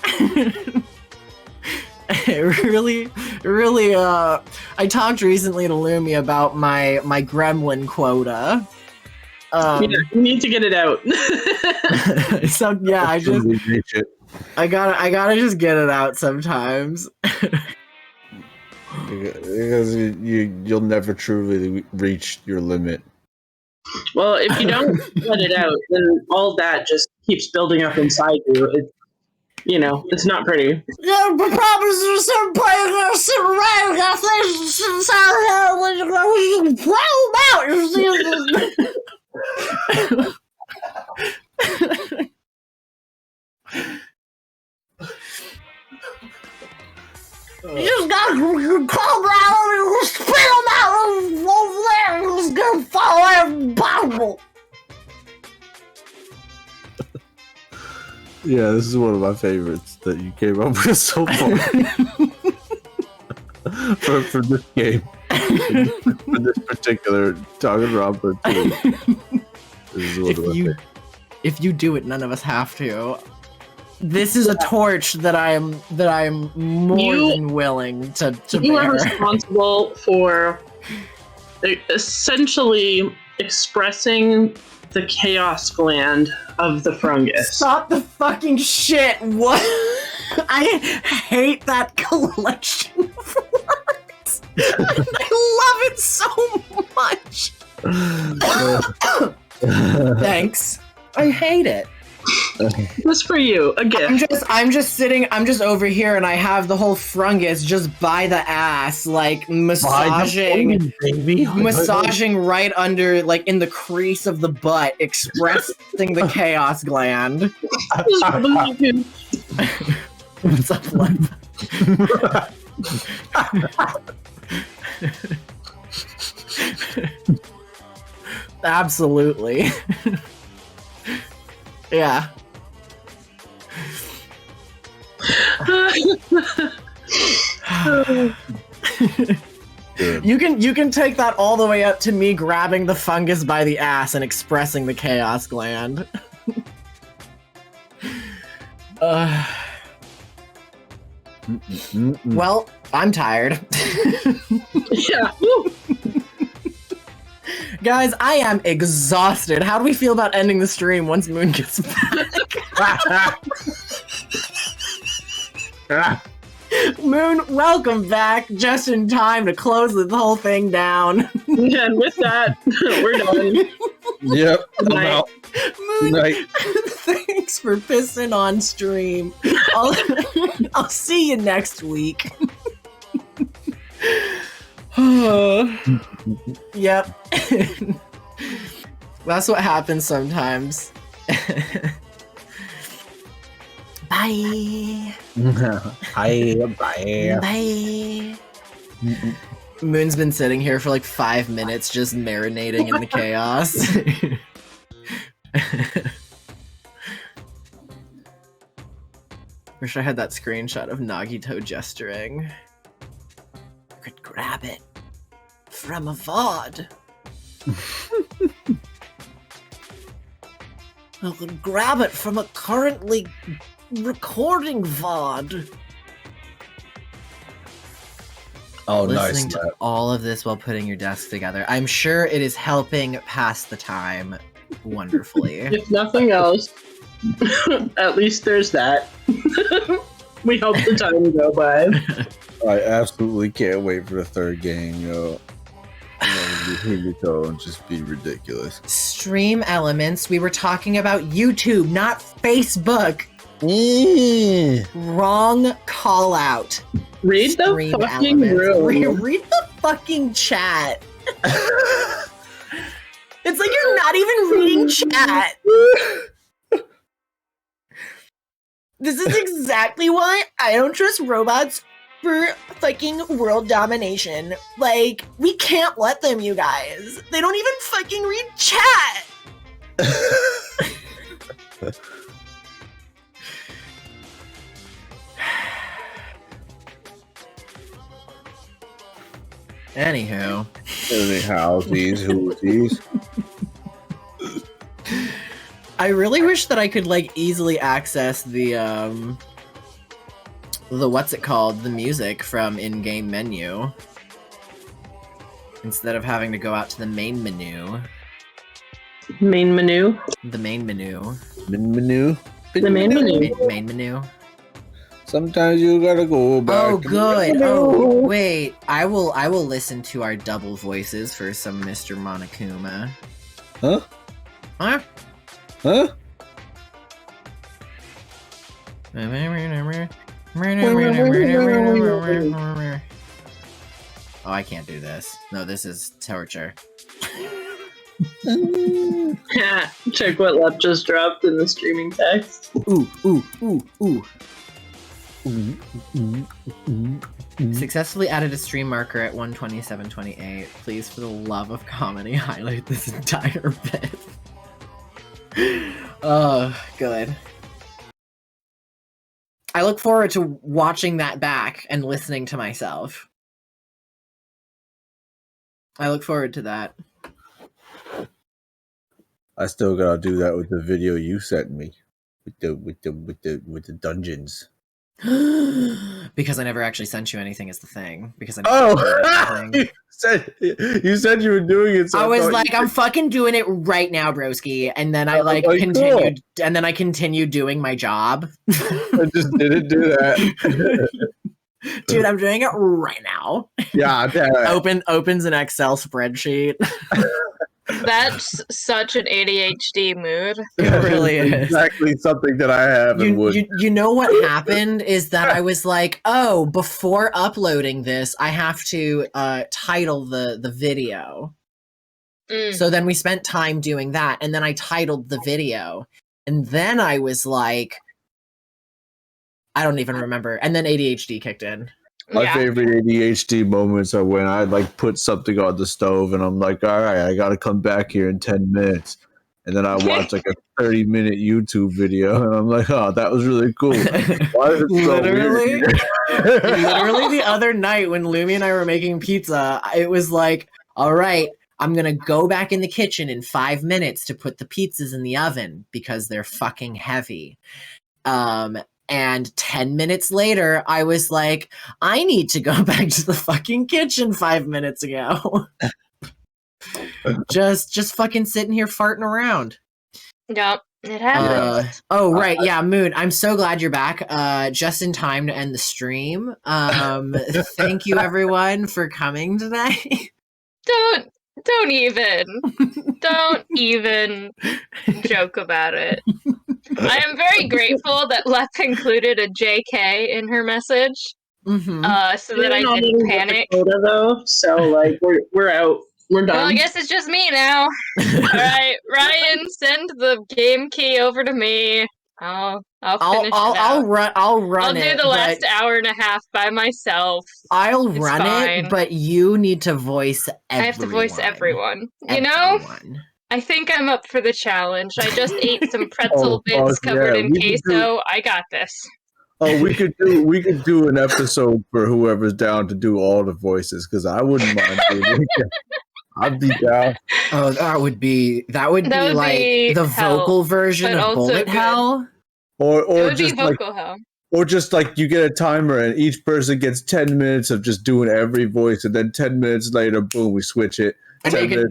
Speaker 2: I talked recently to Lumi about my gremlin quota.
Speaker 1: You need to get it out.
Speaker 2: So yeah, I gotta just get it out sometimes.
Speaker 4: Because you'll never truly reach your limit.
Speaker 1: Well, if you don't let it out, then all that just keeps building up inside you. It's not pretty.
Speaker 2: Yeah, the problem is there's a certain point you're gonna sit around and got things to sit inside of here when you're gonna blow them out.
Speaker 7: impossible.
Speaker 4: Yeah, this is one of my favorites that you came up with so far. for this game. For this particular Danganronpa 2. This is one of my favorites.
Speaker 2: If you do it, none of us have to. This is a torch that I am more than willing to
Speaker 1: You
Speaker 2: bear.
Speaker 1: are responsible for essentially expressing the chaos gland of the Frungus.
Speaker 2: Stop the fucking shit! What? I hate that collection of words. I love it so much. Thanks. I hate it.
Speaker 1: Just for you, a gift.
Speaker 2: I'm just over here and I have the whole Frungus just by the ass, like massaging right under, like in the crease of the butt, expressing the chaos gland. What's up, Lem? Absolutely. Yeah. You can take that all the way up to me grabbing the Fungus by the ass and expressing the chaos gland. Well, I'm tired.
Speaker 1: Yeah.
Speaker 2: Guys, I am exhausted. How do we feel about ending the stream once Moon gets back? Moon, welcome back just in time to close the whole thing down.
Speaker 1: And with that, we're done.
Speaker 4: Yep, I'm
Speaker 1: Night.
Speaker 4: out.
Speaker 2: Moon,
Speaker 4: Night.
Speaker 2: thanks for pissing on stream. I'll see you next week. Yep. That's what happens sometimes. Bye.
Speaker 4: Bye.
Speaker 2: Bye. Moon's been sitting here for like 5 minutes just marinating in the chaos. Wish I had that screenshot of Nagito gesturing. I could grab it from a VOD. I could grab it from a currently recording VOD.
Speaker 4: Oh,
Speaker 2: Listening
Speaker 4: nice.
Speaker 2: to all of this while putting your desk together. I'm sure it is helping pass the time wonderfully.
Speaker 1: If nothing else, at least there's that. We hope the time go by.
Speaker 4: I absolutely can't wait for the third game, yo. And just be ridiculous.
Speaker 2: Stream elements. We were talking about YouTube, not Facebook. Wrong call out.
Speaker 1: Read the
Speaker 2: Stream
Speaker 1: fucking
Speaker 2: elements.
Speaker 1: room.
Speaker 2: Read the fucking chat. It's like you're not even reading chat. This is exactly why I don't trust robots for fucking world domination. Like, we can't let them, you guys. They don't even fucking read chat. Anywho.
Speaker 4: Anyhow, these whoosies.
Speaker 2: I really wish that I could, like, easily access the what's it called? The music from in-game menu. Instead of having to go out to the main menu.
Speaker 1: Main menu.
Speaker 2: The main menu.
Speaker 4: Menu.
Speaker 1: The main menu.
Speaker 2: Main menu.
Speaker 4: Sometimes you gotta go back.
Speaker 2: Oh,
Speaker 4: to
Speaker 2: good.
Speaker 4: the
Speaker 2: Oh, wait. I will listen to our double voices for some Mr. Monokuma.
Speaker 4: Huh?
Speaker 2: Huh?
Speaker 4: Huh?
Speaker 2: Oh, I can't do this. No, this is torture.
Speaker 1: Check what Lep just dropped in the streaming text.
Speaker 2: Ooh, ooh, ooh, ooh. Successfully added a stream marker at 1:27:28. Please, for the love of comedy, highlight this entire bit. Oh, good. I look forward to watching that back and listening to myself. I look forward to that.
Speaker 4: I still gotta do that with the video you sent me, with the dungeons.
Speaker 2: Because I never actually sent you anything is the thing. Because I
Speaker 4: you said you were doing it. So
Speaker 2: I was like, I'm fucking doing it right now, broski. And then I continued, and then I continued doing my job.
Speaker 4: I just didn't do that.
Speaker 2: Dude, I'm doing it right now.
Speaker 4: Yeah,
Speaker 2: opens an Excel spreadsheet.
Speaker 3: That's such an ADHD mood.
Speaker 2: It really is.
Speaker 4: Exactly something that I have and would.
Speaker 2: You know what happened is that I was like, oh, before uploading this, I have to title the video. So then we spent time doing that, and then I titled the video. And then I was like, I don't even remember. And then ADHD kicked in.
Speaker 4: My favorite ADHD moments are when I like put something on the stove and I'm like, all right, I got to come back here in 10 minutes. And then I watch like a 30-minute YouTube video and I'm like, oh, that was really cool. Why is it so
Speaker 2: Literally,
Speaker 4: weird?
Speaker 2: literally the other night when Lumi and I were making pizza, it was like, all right, I'm going to go back in the kitchen in 5 minutes to put the pizzas in the oven because they're fucking heavy. And 10 minutes later, I was like, I need to go back to the fucking kitchen 5 minutes ago. just fucking sitting here farting around.
Speaker 3: Yep, it happens.
Speaker 2: Oh, right. Yeah, Moon, I'm so glad you're back. Just in time to end the stream. Thank you, everyone, for coming today.
Speaker 3: Don't even joke about it. I am very grateful that Lep included a JK in her message, so that I didn't panic.
Speaker 1: Quota, though, so like we're out. We're done.
Speaker 3: Well, I guess it's just me now. All right, Ryan, send the game key over to me. I'll finish it out.
Speaker 2: I'll run
Speaker 3: I'll
Speaker 2: it.
Speaker 3: do the last hour and a half by myself.
Speaker 2: I'll
Speaker 3: It's
Speaker 2: run
Speaker 3: fine.
Speaker 2: it, but you need to voice everyone.
Speaker 3: I have to voice everyone. You know? I think I'm up for the challenge. I just ate some pretzel bits covered in queso. I got this.
Speaker 4: Oh, we could do an episode for whoever's down to do all the voices because I wouldn't mind doing it. I'd be down.
Speaker 2: Oh, that would be like
Speaker 3: be
Speaker 2: the
Speaker 3: hell,
Speaker 2: vocal version
Speaker 3: but
Speaker 2: of
Speaker 3: also
Speaker 2: Bullet
Speaker 3: good.
Speaker 2: Hell.
Speaker 4: Or
Speaker 3: It would
Speaker 4: just
Speaker 3: be
Speaker 4: like
Speaker 3: vocal hell.
Speaker 4: or just like you get a timer and each person gets 10 minutes of just doing every voice and then 10 minutes later, boom, we switch it.
Speaker 2: And you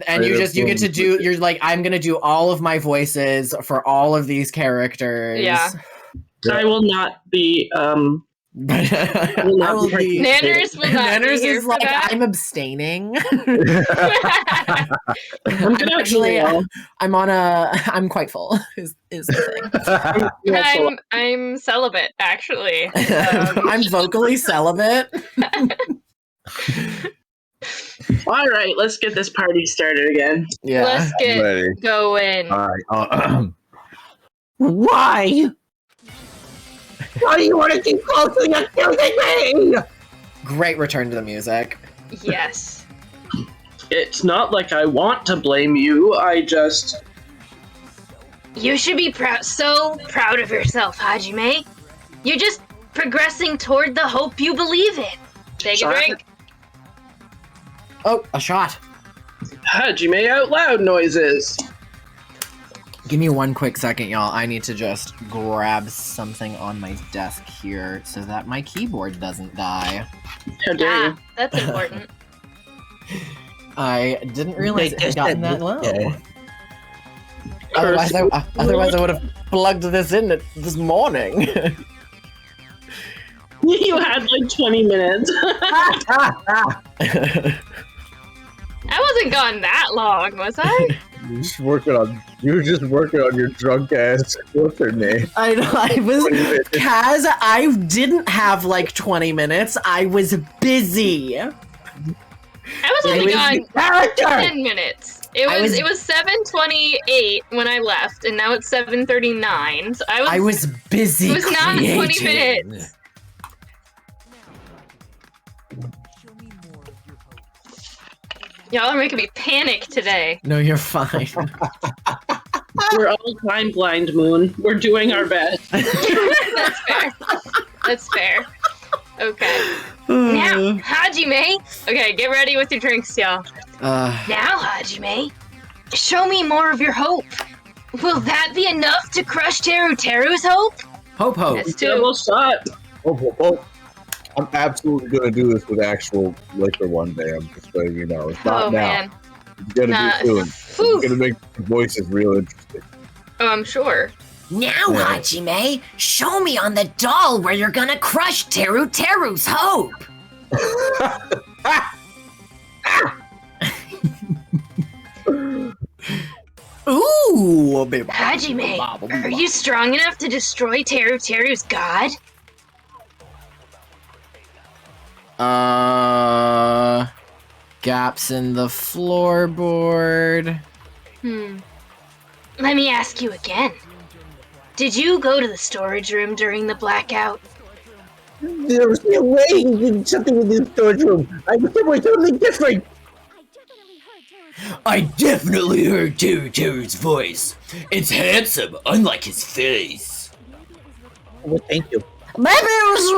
Speaker 2: get to do. You're like, I'm gonna do all of my voices for all of these characters.
Speaker 3: Yeah.
Speaker 1: I will not be.
Speaker 2: Nanners
Speaker 3: Nanners
Speaker 2: is
Speaker 3: for
Speaker 2: like,
Speaker 3: that.
Speaker 2: I'm abstaining.
Speaker 1: I'm gonna
Speaker 2: Actually, I'm quite full. Is the thing.
Speaker 3: I'm celibate, actually.
Speaker 2: I'm vocally celibate.
Speaker 1: All right, let's get this party started again.
Speaker 2: Yeah.
Speaker 3: Let's get
Speaker 4: Ready.
Speaker 3: going.
Speaker 4: All right.
Speaker 9: Why? Why do you want to keep closely accusing me?
Speaker 2: Great return to the music.
Speaker 3: Yes.
Speaker 1: It's not like I want to blame you. I just.
Speaker 3: You should be so proud of yourself, Hajime. You're just progressing toward the hope you believe in. Take a drink.
Speaker 2: Oh, a shot.
Speaker 1: Hajime out loud noises.
Speaker 2: Give me 1 quick second, y'all. I need to just grab something on my desk here so that my keyboard doesn't die.
Speaker 1: How dare you?
Speaker 3: That's important.
Speaker 2: I didn't realize it had gotten that low.
Speaker 9: Yeah.
Speaker 2: Otherwise, I would have plugged this in this morning.
Speaker 1: You had like 20 minutes.
Speaker 3: I wasn't gone that long, was I?
Speaker 4: You were just working on your drunk ass. What's her name?
Speaker 2: I know, Kaz, I didn't have like 20 minutes. I was busy.
Speaker 3: I was only gone 10 minutes. It was 7:28 when I left, and now it's 7:39. So I was
Speaker 2: busy.
Speaker 3: It was not 20
Speaker 2: creating.
Speaker 3: minutes. Y'all are making me panic today.
Speaker 2: No, you're fine.
Speaker 1: We're all time blind, Moon. We're doing our best.
Speaker 3: That's fair. That's fair. Okay. Now, Hajime. Okay, get ready with your drinks, y'all. Now, Hajime, show me more of your hope. Will that be enough to crush Teru's hope?
Speaker 2: Hope.
Speaker 3: That's two.
Speaker 1: Double shot.
Speaker 4: Oh. I'm absolutely gonna do this with actual liquor one day. I'm just letting you know. It's not
Speaker 3: Oh,
Speaker 4: now.
Speaker 3: man.
Speaker 4: It's gonna be soon.
Speaker 3: Whew.
Speaker 4: It's gonna make the voices real interesting.
Speaker 3: Oh, I'm sure.
Speaker 7: Now, Hajime, show me on the doll where you're gonna crush Teru's hope.
Speaker 2: Ooh, baby.
Speaker 3: Hajime, are you strong enough to destroy Teru's god?
Speaker 2: Gaps in the floorboard.
Speaker 3: Let me ask you again. Did you go to the storage room during the blackout?
Speaker 9: There was no way he did something in the storage room. I was somewhere totally different.
Speaker 5: I definitely heard Teru's voice. It's handsome, unlike his face.
Speaker 9: Well, thank you.
Speaker 7: Maybe it was a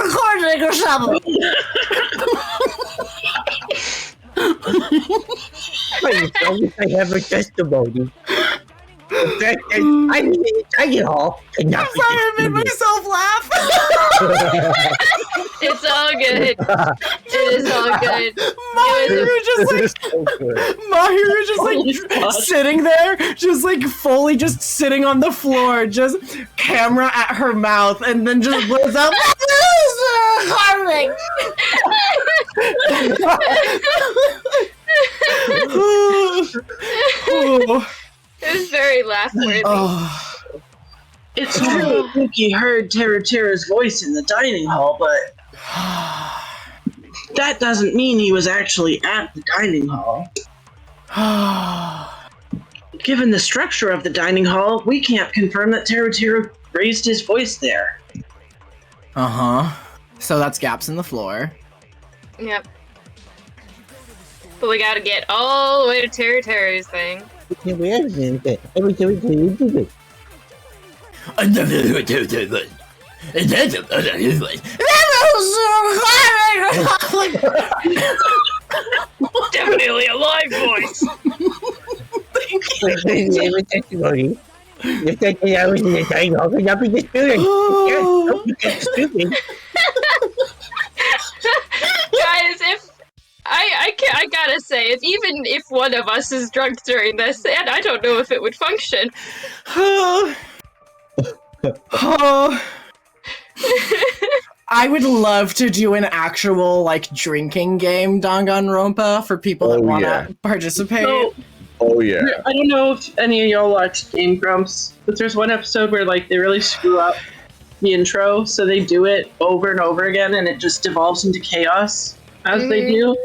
Speaker 7: recording or something.
Speaker 9: I have a testimony. The fact that I was in the dining hall and not
Speaker 2: Sorry, I made myself laugh.
Speaker 3: It's all good. It is all good.
Speaker 2: Mahiru just like sitting there, just like fully just sitting on the floor, just camera at her mouth, and then just blows up.
Speaker 3: It was very laugh-worthy.
Speaker 1: It's true. I think he heard Teru's voice in the dining hall, but that doesn't mean he was actually at the dining hall. Given the structure of the dining hall, we can't confirm that Teru raised his voice there.
Speaker 2: So that's gaps in the floor.
Speaker 3: Yep. But we gotta get all the way to Teru's thing. Definitely a live voice.
Speaker 9: testimony. The fact that I was in the dining hall could not be disputed. Don't be stupid.
Speaker 3: Guys, if I gotta say, even if one of us is drunk during this, and I don't know if it would function.
Speaker 2: I would love to do an actual like drinking game Danganronpa for people that want to participate.
Speaker 1: So, I don't know if any of y'all watched Game Grumps, but there's one episode where like they really screw up the intro, so they do it over and over again, and it just devolves into chaos as they do.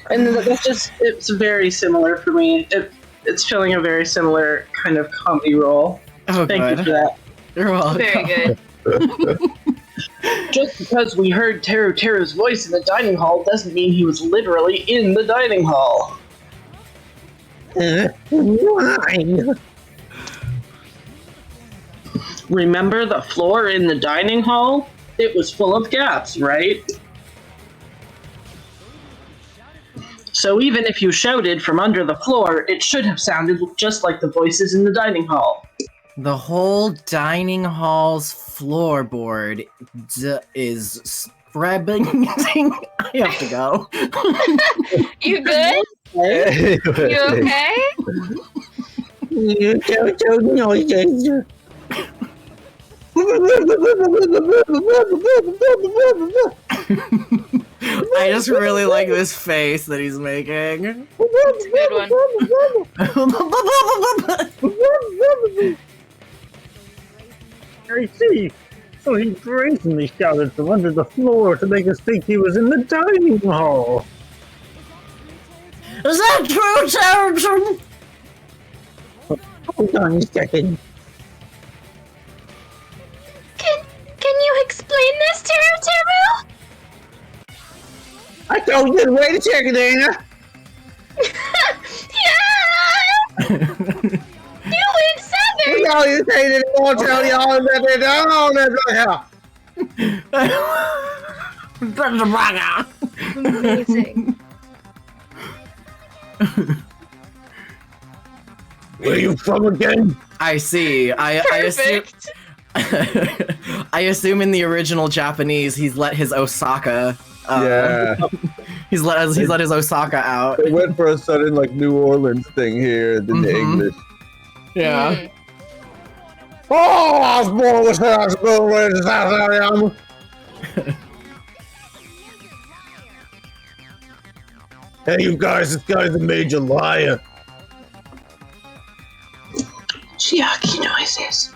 Speaker 1: And that's it's very similar for me. It's filling a very similar kind of comedy role.
Speaker 2: Oh,
Speaker 1: Thank you for that.
Speaker 2: You're welcome.
Speaker 3: Very good.
Speaker 1: Just because we heard Teru's voice in the dining hall doesn't mean he was literally in the dining hall.
Speaker 9: Why?
Speaker 1: Remember the floor in the dining hall? It was full of gaps, right? So even if you shouted from under the floor, it should have sounded just like the voices in the dining hall.
Speaker 2: The whole dining hall's floorboard is spreading. I have to go.
Speaker 3: You good? You okay?
Speaker 9: You don't know this.
Speaker 2: I just really like this face that he's making.
Speaker 3: It's a good one.
Speaker 6: I see. So he brazenly shouted from under the floor to make us think he was in the dining hall.
Speaker 7: Is that true, Sarah?
Speaker 9: Hold on a second.
Speaker 3: Can you explain this, Teru?
Speaker 9: I told you to wait a second, Anna.
Speaker 3: You win 7!
Speaker 4: No, you say it won't tell you all that they don't.
Speaker 3: Amazing.
Speaker 4: Where you from again?
Speaker 5: I see. I assume.
Speaker 3: Perfect.
Speaker 5: I assume in the original Japanese, he's let his Osaka.
Speaker 4: Yeah.
Speaker 5: He's let his Osaka out.
Speaker 4: They went for a sudden like New Orleans thing here in the English.
Speaker 5: Yeah.
Speaker 3: Mm.
Speaker 4: Oh, I was born with hospital where the South Alabama. Hey, you guys, this guy's a major liar.
Speaker 1: Chiaki noises.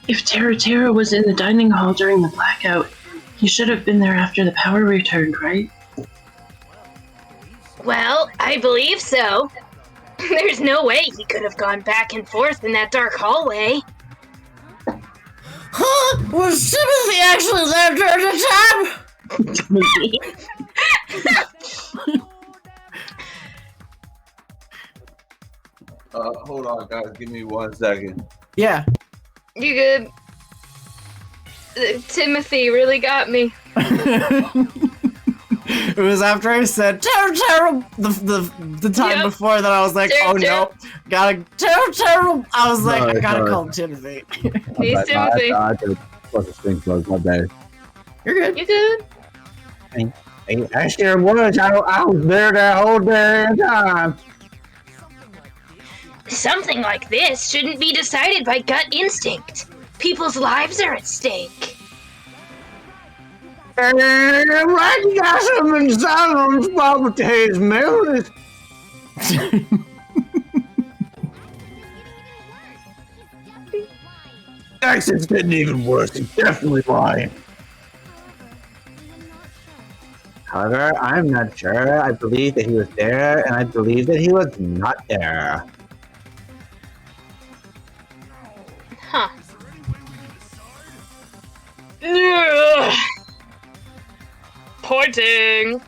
Speaker 1: If Tera was in the dining hall during the blackout, he should have been there after the power returned, right?
Speaker 3: Well, I believe so. There's no way he could have gone back and forth in that dark hallway.
Speaker 7: Huh? Was Timothy actually there during the time?
Speaker 4: Hold on, guys. Give me 1 second.
Speaker 5: Yeah.
Speaker 3: You good? Timothy really got me.
Speaker 5: It was after I said Tara the time
Speaker 3: Yep.
Speaker 5: before that I was like,
Speaker 3: Tara,
Speaker 5: oh no, gotta Tara. I was like, I gotta
Speaker 4: Sorry.
Speaker 5: call Timothy.
Speaker 3: He's Timothy.
Speaker 4: I did fucking stink bug, my bad.
Speaker 5: You're good.
Speaker 3: You good?
Speaker 9: I sure was. I was there that whole damn time.
Speaker 3: Something like this shouldn't be decided by gut instinct. People's lives are at stake.
Speaker 9: And right, you got something inside on the spot with his memories.
Speaker 4: Accent's getting even worse. He's definitely lying.
Speaker 9: However, I'm not sure. I believe that he was there, and I believe that he was not there.
Speaker 3: Huh. Ugh. Pointing.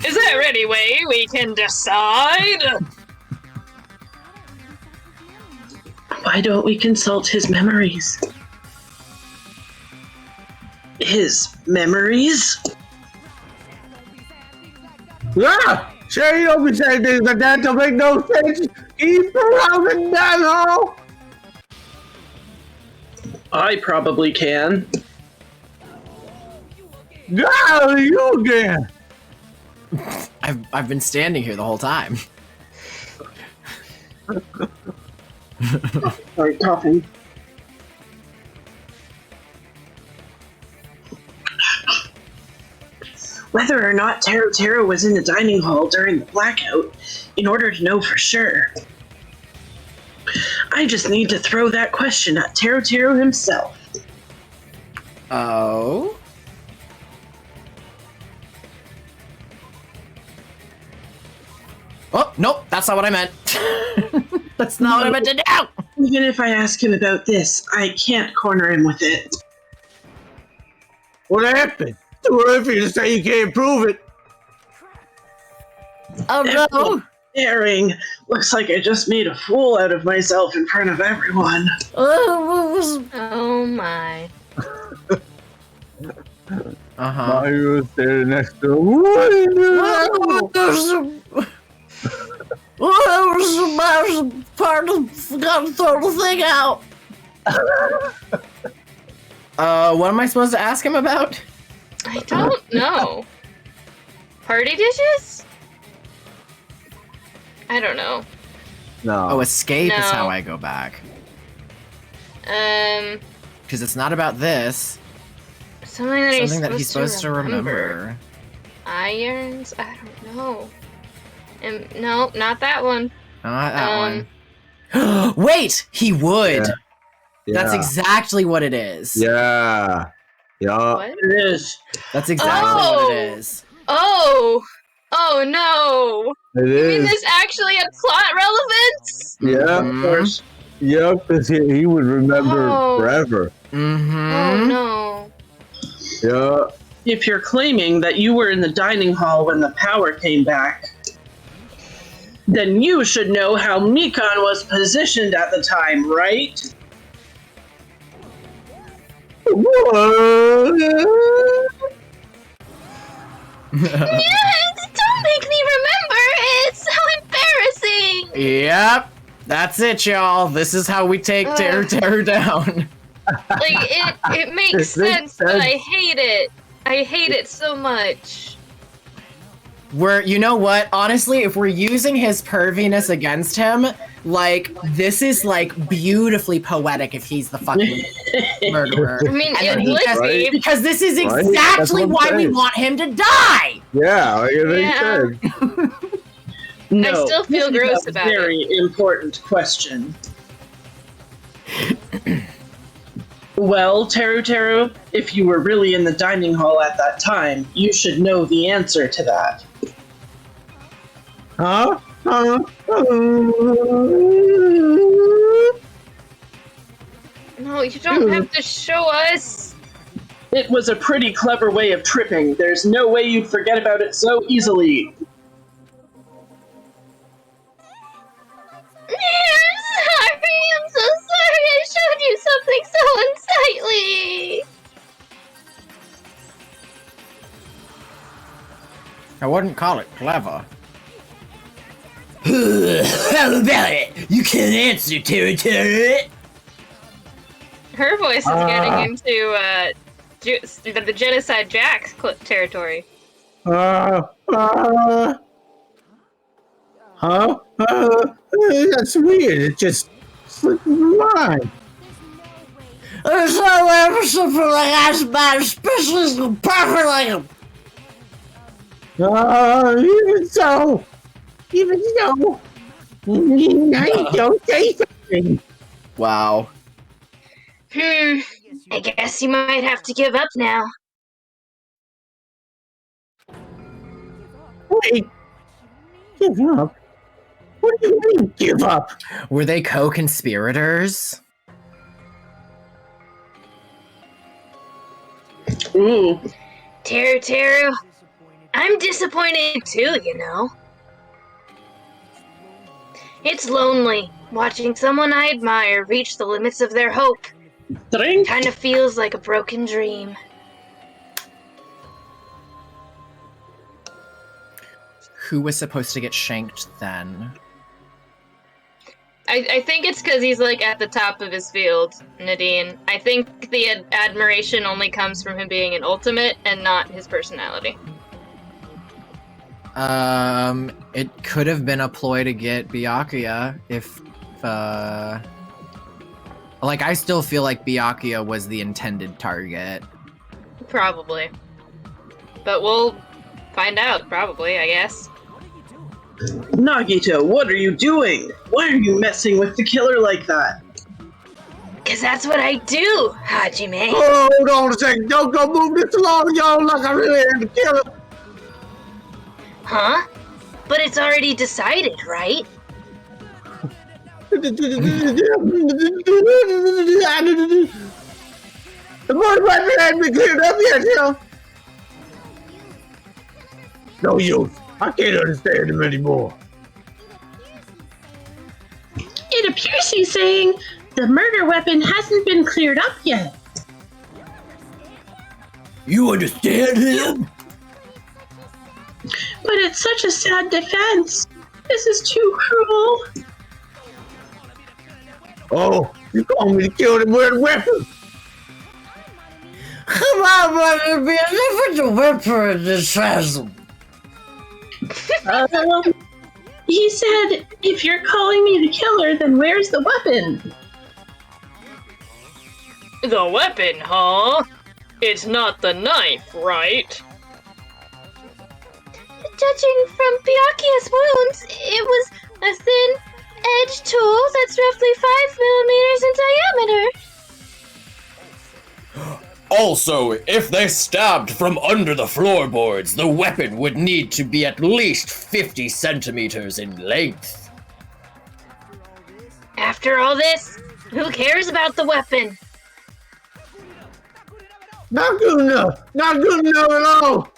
Speaker 3: Is there any way we can decide?
Speaker 1: Why don't we consult his memories? His memories?
Speaker 9: Yeah! Sure, you don't be saying things like that to make no sense. Keep around the damn hole!
Speaker 1: I probably can.
Speaker 9: Golly, you again!
Speaker 5: I've been standing here the whole time.
Speaker 1: Sorry, coughing. Whether or not Tera was in the dining hall during the blackout, in order to know for sure, I just need to throw that question at Tera himself.
Speaker 5: Oh. Oh, nope, that's not what I meant. That's not what I meant to do!
Speaker 1: Even if I ask him about this, I can't corner him with it.
Speaker 9: What happened? Too early for you to say you can't prove it.
Speaker 7: Oh no!
Speaker 1: Daring. Looks like I just made a fool out of myself in front of everyone.
Speaker 3: Oh my.
Speaker 5: Uh-huh.
Speaker 4: Mario was there next to him. What are you doing?
Speaker 7: Part of gotta throw the thing out.
Speaker 5: What am I supposed to ask him about?
Speaker 3: I don't know. Party dishes? I don't know.
Speaker 4: No.
Speaker 5: Oh, escape is
Speaker 3: No.
Speaker 5: how I go back. Because it's not about this.
Speaker 3: Something that
Speaker 5: He's supposed to remember.
Speaker 3: Irons? I don't know. No, not that one.
Speaker 5: Not that one. Wait! He would!
Speaker 4: Yeah.
Speaker 5: That's exactly what it is.
Speaker 4: Yeah. Yeah.
Speaker 3: What?
Speaker 1: It is.
Speaker 5: That's exactly what it is.
Speaker 3: Oh! Oh no!
Speaker 4: It
Speaker 3: You mean
Speaker 4: is.
Speaker 3: this actually had plot relevance?
Speaker 4: Yeah.
Speaker 5: Mhm.
Speaker 1: Of course.
Speaker 4: Yeah, because he would remember
Speaker 3: Oh.
Speaker 4: forever.
Speaker 5: Mm-hmm.
Speaker 3: Oh no.
Speaker 4: Yeah.
Speaker 1: If you're claiming that you were in the dining hall when the power came back, Then you should know how Mikan was positioned at the time, right?
Speaker 3: Yes, don't make me remember! It's so embarrassing!
Speaker 5: Yep, that's it, y'all. This is how we take Terror down.
Speaker 3: Like, it makes sense, but I hate it. I hate it so much.
Speaker 2: You know what? Honestly, if we're using his perviness against him, like, this is, like, beautifully poetic if he's the fucking murderer.
Speaker 3: I mean,
Speaker 2: And then
Speaker 3: it
Speaker 2: he
Speaker 3: would
Speaker 2: just-
Speaker 3: be.
Speaker 2: Because this is
Speaker 4: Right?
Speaker 2: exactly
Speaker 4: That's what I'm
Speaker 2: why we
Speaker 4: saying.
Speaker 2: want him to die!
Speaker 4: Yeah, like they
Speaker 3: Yeah.
Speaker 4: said.
Speaker 1: No,
Speaker 3: still feel
Speaker 1: this is
Speaker 3: gross
Speaker 1: a
Speaker 3: about it.
Speaker 1: very important question. Well, Teru, if you were really in the dining hall at that time, you should know the answer to that.
Speaker 9: Huh?
Speaker 3: No, you don't have to show us.
Speaker 1: It was a pretty clever way of tripping. There's no way you'd forget about it so easily.
Speaker 3: I'm so sorry I showed you something so unsightly.
Speaker 2: I wouldn't call it clever.
Speaker 5: How about it? You can answer, Terror.
Speaker 3: Her voice is getting into the Genocide Jack territory.
Speaker 9: That's weird. It just slipped my mind.
Speaker 5: There's no way for something like that, man, especially perfect like him.
Speaker 9: Even so, I don't say something.
Speaker 2: Wow.
Speaker 3: I guess you might have to give up now.
Speaker 9: Wait, give up? What do you mean, give up?
Speaker 2: Were they co-conspirators?
Speaker 1: Ooh,
Speaker 3: Teru, I'm disappointed too, you know. It's lonely watching someone I admire reach the limits of their hope.
Speaker 1: drink.
Speaker 3: Kind of feels like a broken dream.
Speaker 2: Who was supposed to get shanked then?
Speaker 3: I think it's because he's like at the top of his field, Nadine. I think the admiration only comes from him being an ultimate and not his personality.
Speaker 2: It could have been a ploy to get Byakuya if, like, I still feel like Byakuya was the intended target.
Speaker 3: Probably. But we'll find out, probably, I guess.
Speaker 1: Nagito, what are you doing? Why are you messing with the killer like that?
Speaker 3: Because that's what I do, Hajime.
Speaker 9: Hold on a second. Don't go move this along, y'all, like I really am the killer.
Speaker 3: Huh? But it's already decided, right?
Speaker 9: The murder weapon hasn't been cleared up yet, you No use. I can't understand him anymore.
Speaker 1: It appears he's saying the murder weapon hasn't been cleared up yet.
Speaker 5: You understand him?
Speaker 1: But it's such a sad defense. This is too cruel.
Speaker 9: Oh, you call me to kill the murder weapon?
Speaker 5: Come on, brother, be a different whipper in this chasm.
Speaker 1: He said, if you're calling me the killer, then where's the weapon?
Speaker 3: The weapon, huh? It's not the knife, right? Judging from Byakuya's wounds, it was a thin-edged tool that's roughly 5 millimeters in diameter.
Speaker 5: Also, if they stabbed from under the floorboards, the weapon would need to be at least 50 centimeters in length.
Speaker 3: After all this, who cares about the weapon?
Speaker 9: Not good enough. Not good enough at all.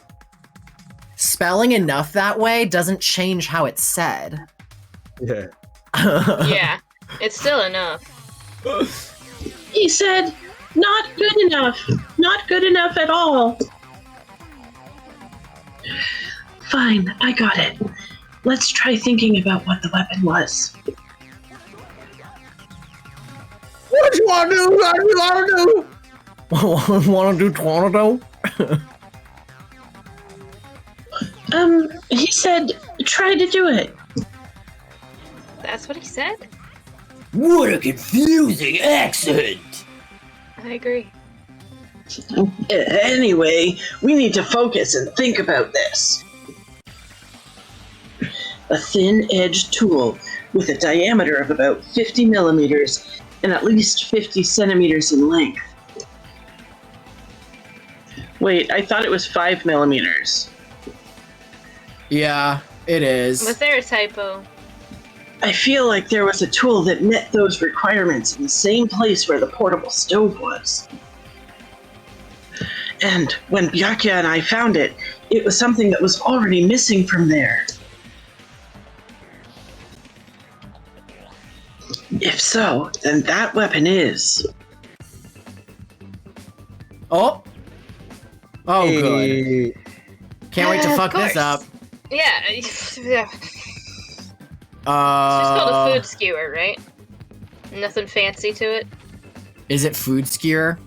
Speaker 2: Spelling enough that way doesn't change how it's said.
Speaker 4: Yeah.
Speaker 3: Yeah, it's still enough.
Speaker 1: He said, not good enough. Not good enough at all. Fine, I got it. Let's try thinking about what the weapon was.
Speaker 4: What do you want to do? What do you want to do?
Speaker 5: Want to do tornado?
Speaker 1: He said, try to do it.
Speaker 3: That's what he said?
Speaker 5: What a confusing accent!
Speaker 3: I agree.
Speaker 1: Anyway, we need to focus and think about this. A thin-edged tool with a diameter of about 50 millimeters and at least 50 centimeters in length. Wait, I thought it was 5 millimeters.
Speaker 2: Yeah, it is.
Speaker 3: Was there a typo?
Speaker 1: I feel like there was a tool that met those requirements in the same place where the portable stove was. And when Byakuya and I found it, it was something that was already missing from there. If so, then that weapon is...
Speaker 2: Oh! Oh, good.
Speaker 4: Hey.
Speaker 2: Can't wait to
Speaker 3: Of
Speaker 2: fuck this
Speaker 3: course.
Speaker 2: up.
Speaker 3: Yeah. It's just called a food skewer, right? Nothing fancy to it.
Speaker 2: Is it food skewer?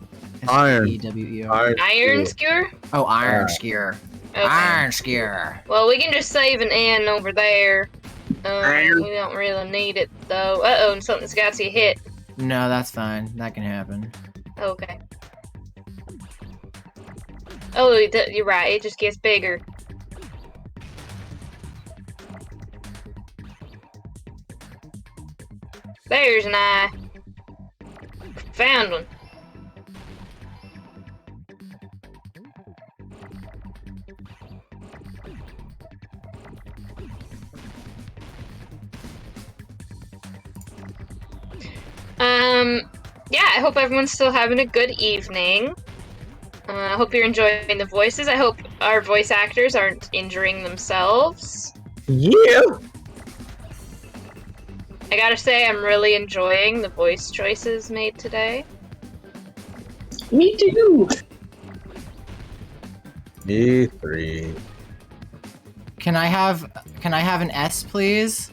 Speaker 4: Iron.
Speaker 2: S-E-W-E-R.
Speaker 3: Iron skewer?
Speaker 2: Oh, iron
Speaker 4: Yeah.
Speaker 2: skewer.
Speaker 3: Okay.
Speaker 2: Iron skewer.
Speaker 3: Well, we can just save an N over there. We don't really need it, though. Uh-oh, and something's got to hit.
Speaker 2: No, that's fine. That can happen.
Speaker 3: Okay. Oh, you're right. It just gets bigger. There's an eye. Found one. Yeah, I hope everyone's still having a good evening. I hope you're enjoying the voices. I hope our voice actors aren't injuring themselves.
Speaker 9: Yeah.
Speaker 3: I gotta say, I'm really enjoying the voice choices made today.
Speaker 1: Me too!
Speaker 4: Me three.
Speaker 2: Can I have an S, please?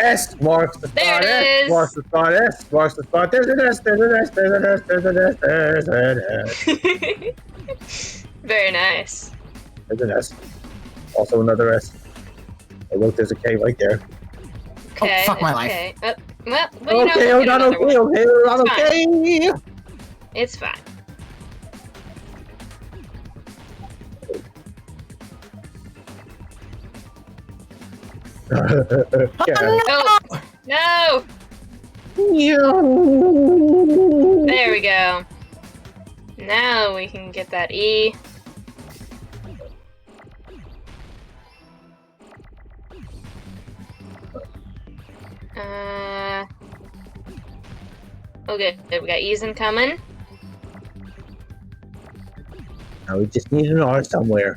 Speaker 4: S marks the
Speaker 3: There
Speaker 4: spot.
Speaker 3: it
Speaker 4: S
Speaker 3: is.
Speaker 4: marks the spot. S marks the spot. There's an S. There's an S. There's an S. There's an S. There's an S.
Speaker 3: Very nice.
Speaker 4: There's an S. Also another S. Oh, look, there's a K right there.
Speaker 3: Okay.
Speaker 2: fuck my life.
Speaker 3: Okay. Well, you know,
Speaker 4: Okay,
Speaker 3: we'll
Speaker 4: hold
Speaker 3: get
Speaker 4: on.
Speaker 3: another
Speaker 4: Okay,
Speaker 3: one.
Speaker 4: okay, hold on.
Speaker 3: It's
Speaker 4: Okay.
Speaker 3: It's fine.
Speaker 4: Yeah.
Speaker 3: Oh no! There we go. Now we can get that E. Okay, we got E's incoming.
Speaker 9: Now we just need an R somewhere.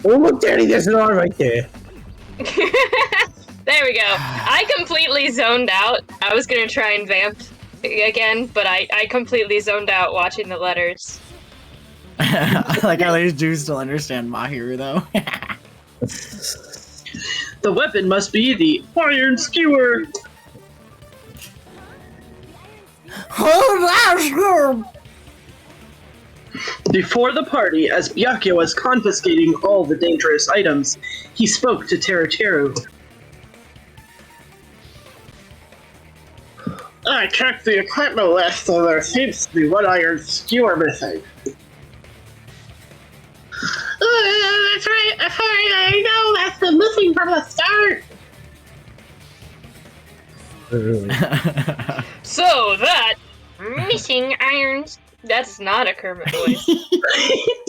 Speaker 9: Oh, look, Daddy, there's an R right there.
Speaker 3: There we go. I completely zoned out. I was gonna try and vamp again, but I completely zoned out watching the letters.
Speaker 2: I like how they do still understand Mahiru, though.
Speaker 1: The weapon must be the iron skewer! Before the party, as Byakuya was confiscating all the dangerous items, he spoke to Teruteru. I checked the equipment list and there seems to be one iron skewer missing. That's right, I know, that's been missing from the start!
Speaker 3: So that missing irons. That's not a Kermit voice.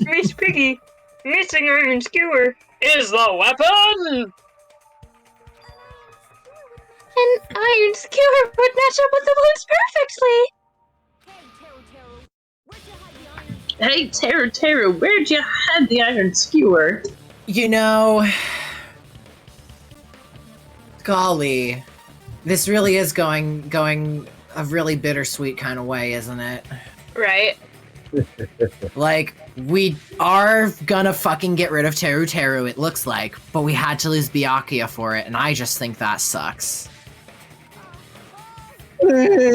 Speaker 3: Miss Piggy, missing iron skewer is the weapon. An iron skewer would match up with the boots perfectly.
Speaker 1: Hey, Teru, where'd you hide the iron skewer?
Speaker 2: You know, Golly. This really is going a really bittersweet kind of way, isn't it?
Speaker 3: Right?
Speaker 2: Like, we are gonna fucking get rid of Teru Teru, it looks like, but we had to lose Byakuya for it, and I just think that sucks.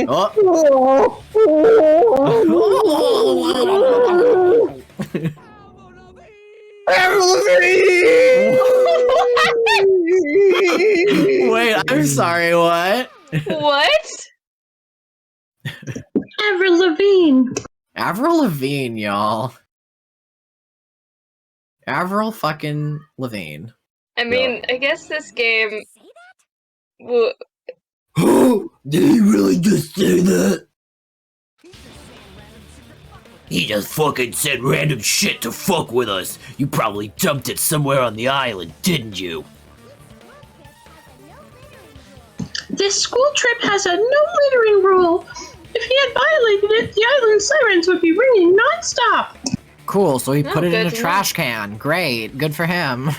Speaker 2: Oh. Wait, I'm sorry, what?
Speaker 3: What?
Speaker 1: Avril Lavigne.
Speaker 2: Avril Lavigne, y'all. Avril fucking Lavigne.
Speaker 3: I mean, I guess this game. Well,
Speaker 5: Did he really just say that? He just fucking said random shit to fuck with us. You probably dumped it somewhere on the island, didn't you?
Speaker 1: This school trip has a no littering rule. If he had violated it, the island sirens would be ringing nonstop.
Speaker 2: Cool, so he
Speaker 3: Oh,
Speaker 2: put it in
Speaker 3: good
Speaker 2: a
Speaker 3: to
Speaker 2: trash can. Great, good for him.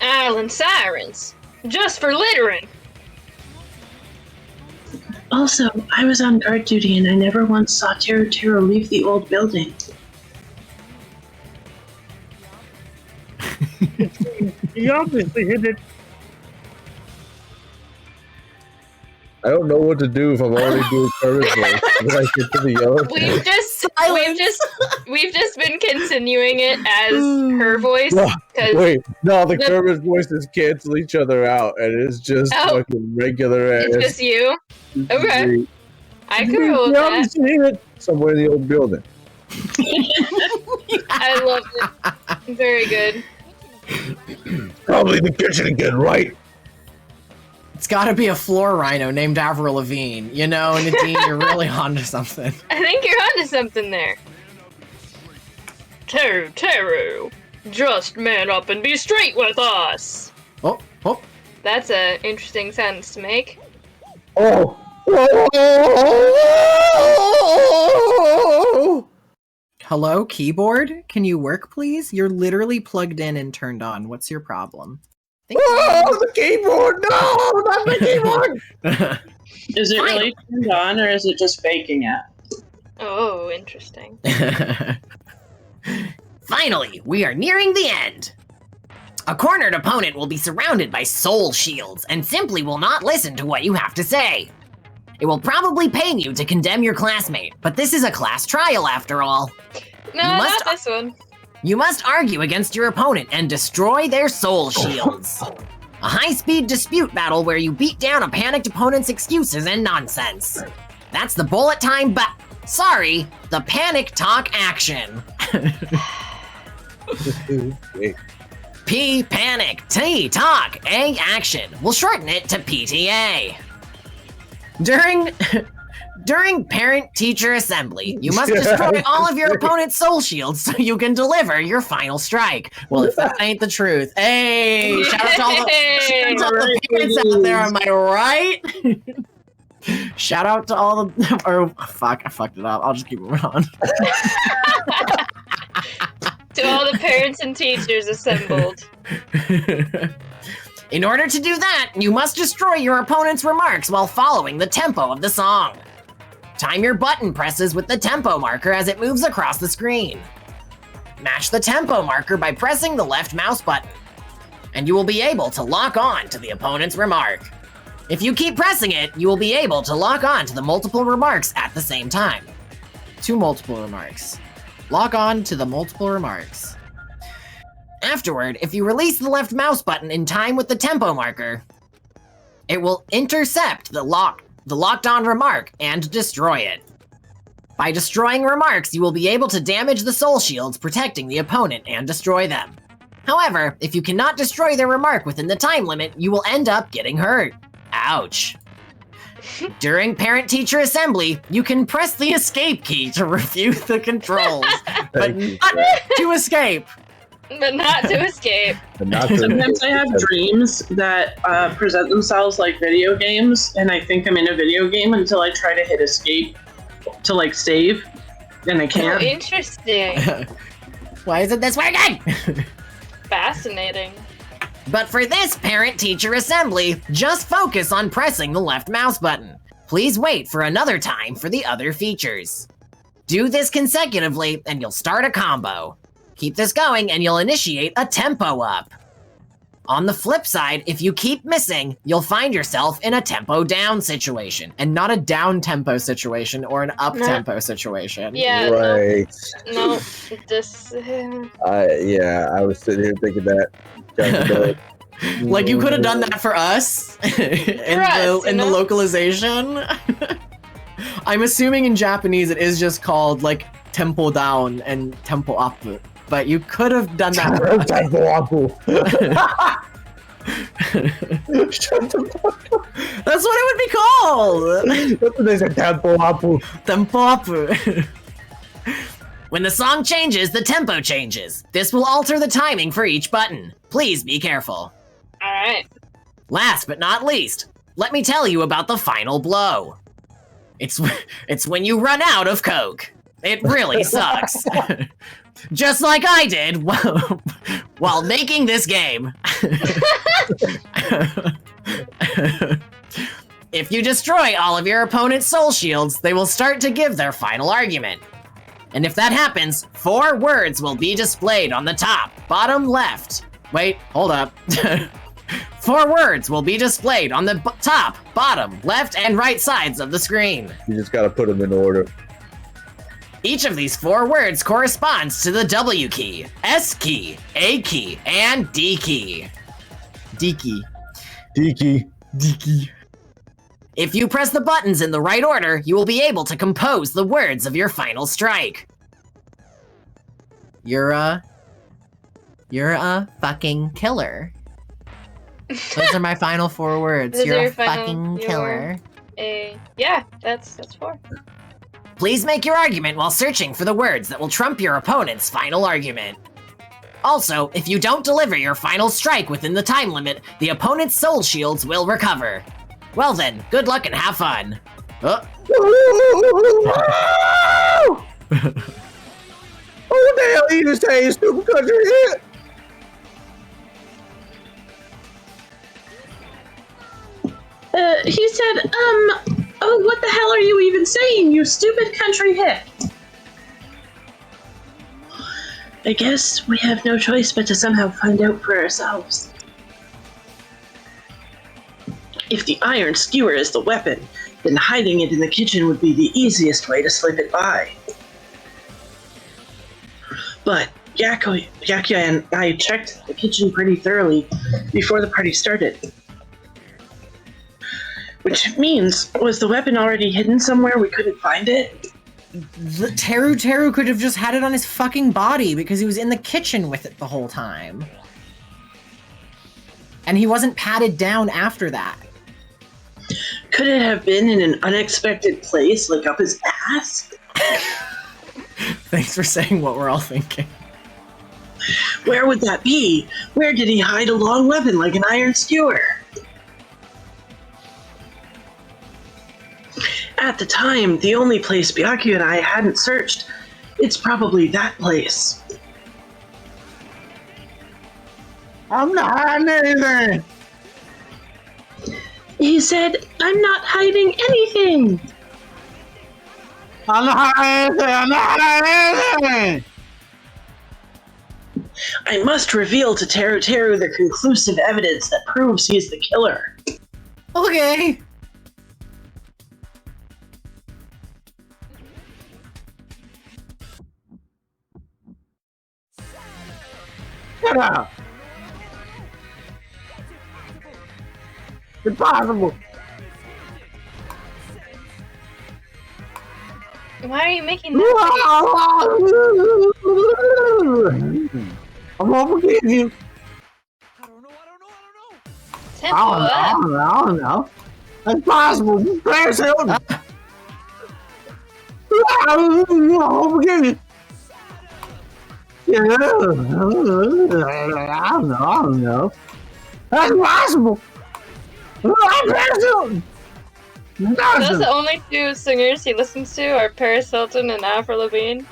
Speaker 3: island sirens. Just for littering.
Speaker 1: Also, I was on guard duty and I never once saw Teru Teru leave the old building.
Speaker 6: He obviously hit it.
Speaker 4: I don't know what to do if I'm already doing Kermit's voice. When I get to the yellow
Speaker 3: We've just been continuing it as her voice.
Speaker 4: No,
Speaker 3: Cause
Speaker 4: wait, no, the Kermit's voices cancel each other out, and it's just fucking regular ass.
Speaker 3: It's just you? Okay. I could roll with that.
Speaker 4: Somewhere in the old building.
Speaker 3: I loved it. Very good.
Speaker 4: Probably the kitchen again, right?
Speaker 2: It's gotta be a floor rhino named Avril Lavigne, you know, Nadine, you're really onto something.
Speaker 3: I think you're onto something there. Teru, Teru, just man up and be straight with us.
Speaker 2: Oh.
Speaker 3: That's an interesting sentence to make.
Speaker 4: Oh.
Speaker 2: Hello, keyboard? Can you work, please? You're literally plugged in and turned on. What's your problem?
Speaker 4: Oh, the keyboard! No, not the keyboard!
Speaker 1: Is it really turned on or is it just faking it?
Speaker 3: Oh, interesting.
Speaker 7: Finally, we are nearing the end. A cornered opponent will be surrounded by soul shields and simply will not listen to what you have to say. It will probably pain you to condemn your classmate, but this is a class trial after all.
Speaker 3: No, not this one.
Speaker 7: You must argue against your opponent and destroy their soul shields. A high-speed dispute battle where you beat down a panicked opponent's excuses and nonsense. That's the bullet time sorry, the panic talk action. P, panic, T, talk, A, action. We'll shorten it to PTA. During parent-teacher assembly, you must destroy all of your opponent's soul shields so you can deliver your final strike. Well, if that ain't the truth. Hey, shout out to all the parents out there, am I right? Shout out to all the... Oh, fuck, I fucked it up. I'll just keep moving on.
Speaker 3: To all the parents and teachers assembled.
Speaker 7: In order to do that, you must destroy your opponent's remarks while following the tempo of the song. Time your button presses with the tempo marker as it moves across the screen. Match the tempo marker by pressing the left mouse button, and you will be able to lock on to the opponent's remark. If you keep pressing it, you will be able to lock on to the multiple remarks at the same time.
Speaker 2: 2 multiple remarks. Lock on to the multiple remarks.
Speaker 7: Afterward, if you release the left mouse button in time with the tempo marker, it will intercept the locked on remark and destroy it. By destroying remarks, you will be able to damage the soul shields protecting the opponent and destroy them. However, if you cannot destroy their remark within the time limit, you will end up getting hurt. Ouch. During parent-teacher assembly, you can press the escape key to review the controls, but not to escape.
Speaker 3: But not to escape.
Speaker 1: Sometimes I have dreams that present themselves like video games, and I think I'm in a video game until I try to hit escape to like save, and I
Speaker 3: Oh,
Speaker 1: can't.
Speaker 3: interesting.
Speaker 2: Why isn't this working?
Speaker 3: Fascinating.
Speaker 7: But for this parent-teacher assembly, just focus on pressing the left mouse button. Please wait for another time for the other features. Do this consecutively and you'll start a combo. Keep this going and you'll initiate a tempo up. On the flip side, if you keep missing, you'll find yourself in a tempo down situation.
Speaker 2: And not a down tempo situation or an up tempo situation.
Speaker 3: Yeah.
Speaker 4: Right.
Speaker 3: No. This.
Speaker 4: Yeah, I was sitting here thinking that.
Speaker 2: Like you could have done that for us in the localization. I'm assuming in Japanese it is just called like tempo down and tempo up, but you could have done that for us.
Speaker 9: Tempo up.
Speaker 4: Shut the fuck up.
Speaker 2: That's what it would be called.
Speaker 9: That's what they said, tempo up.
Speaker 2: Tempo up.
Speaker 7: When the song changes, the tempo changes. This will alter the timing for each button. Please be careful.
Speaker 3: Alright.
Speaker 7: Last but not least, let me tell you about the final blow. It's when you run out of Coke. It really sucks. Just like I did while making this game. If you destroy all of your opponent's soul shields, they will start to give their final argument. And if that happens, 4 words will be displayed on the top, bottom left. Wait, hold up. 4 words will be displayed on the top, bottom, left, and right sides of the screen.
Speaker 4: You just gotta put them in order.
Speaker 7: Each of these 4 words corresponds to the W key, S key, A key, and D key.
Speaker 2: D key.
Speaker 4: Diki.
Speaker 2: D key.
Speaker 7: If you press the buttons in the right order, you will be able to compose the words of your final strike.
Speaker 2: You're a fucking killer. Those are my final 4 words.
Speaker 3: Those are
Speaker 2: You're a
Speaker 3: your final-
Speaker 2: fucking
Speaker 3: your-
Speaker 2: killer.
Speaker 3: Yeah, that's 4.
Speaker 7: Please make your argument while searching for the words that will trump your opponent's final argument. Also, if you don't deliver your final strike within the time limit, the opponent's soul shields will recover. Well then, good luck and have fun.
Speaker 4: Oh, what the hell are you saying, stupid country hit?
Speaker 1: He said, oh, what the hell are you even saying, you stupid country hick? I guess we have no choice but to somehow find out for ourselves. If the iron skewer is the weapon, then hiding it in the kitchen would be the easiest way to slip it by. But Yakuya and I checked the kitchen pretty thoroughly before the party started. Which means, was the weapon already hidden somewhere we couldn't find it?
Speaker 2: Teru could have just had it on his fucking body because he was in the kitchen with it the whole time. And he wasn't patted down after that.
Speaker 1: Could it have been in an unexpected place, like up his ass?
Speaker 2: Thanks for saying what we're all thinking.
Speaker 1: Where would that be? Where did he hide a long weapon like an iron skewer? At the time, the only place Byakuya and I hadn't searched, it's probably that place.
Speaker 9: I'm not hiding anything.
Speaker 1: He said, I'm not hiding anything.
Speaker 9: I'm not hiding anything. I'm not hiding anything.
Speaker 1: I must reveal to Teru the conclusive evidence that proves he's the killer.
Speaker 2: Okay.
Speaker 9: Shut up. Impossible.
Speaker 3: Why are you making that
Speaker 9: I won't forgive you.
Speaker 3: tempo
Speaker 9: I
Speaker 3: up?
Speaker 9: don't know. That's possible. Paris Hilton. I won't forgive you. Yeah. I don't know. That's possible. I'm Paris Hilton.
Speaker 3: Those the only 2 singers he listens to are Paris Hilton and Avril Lavigne.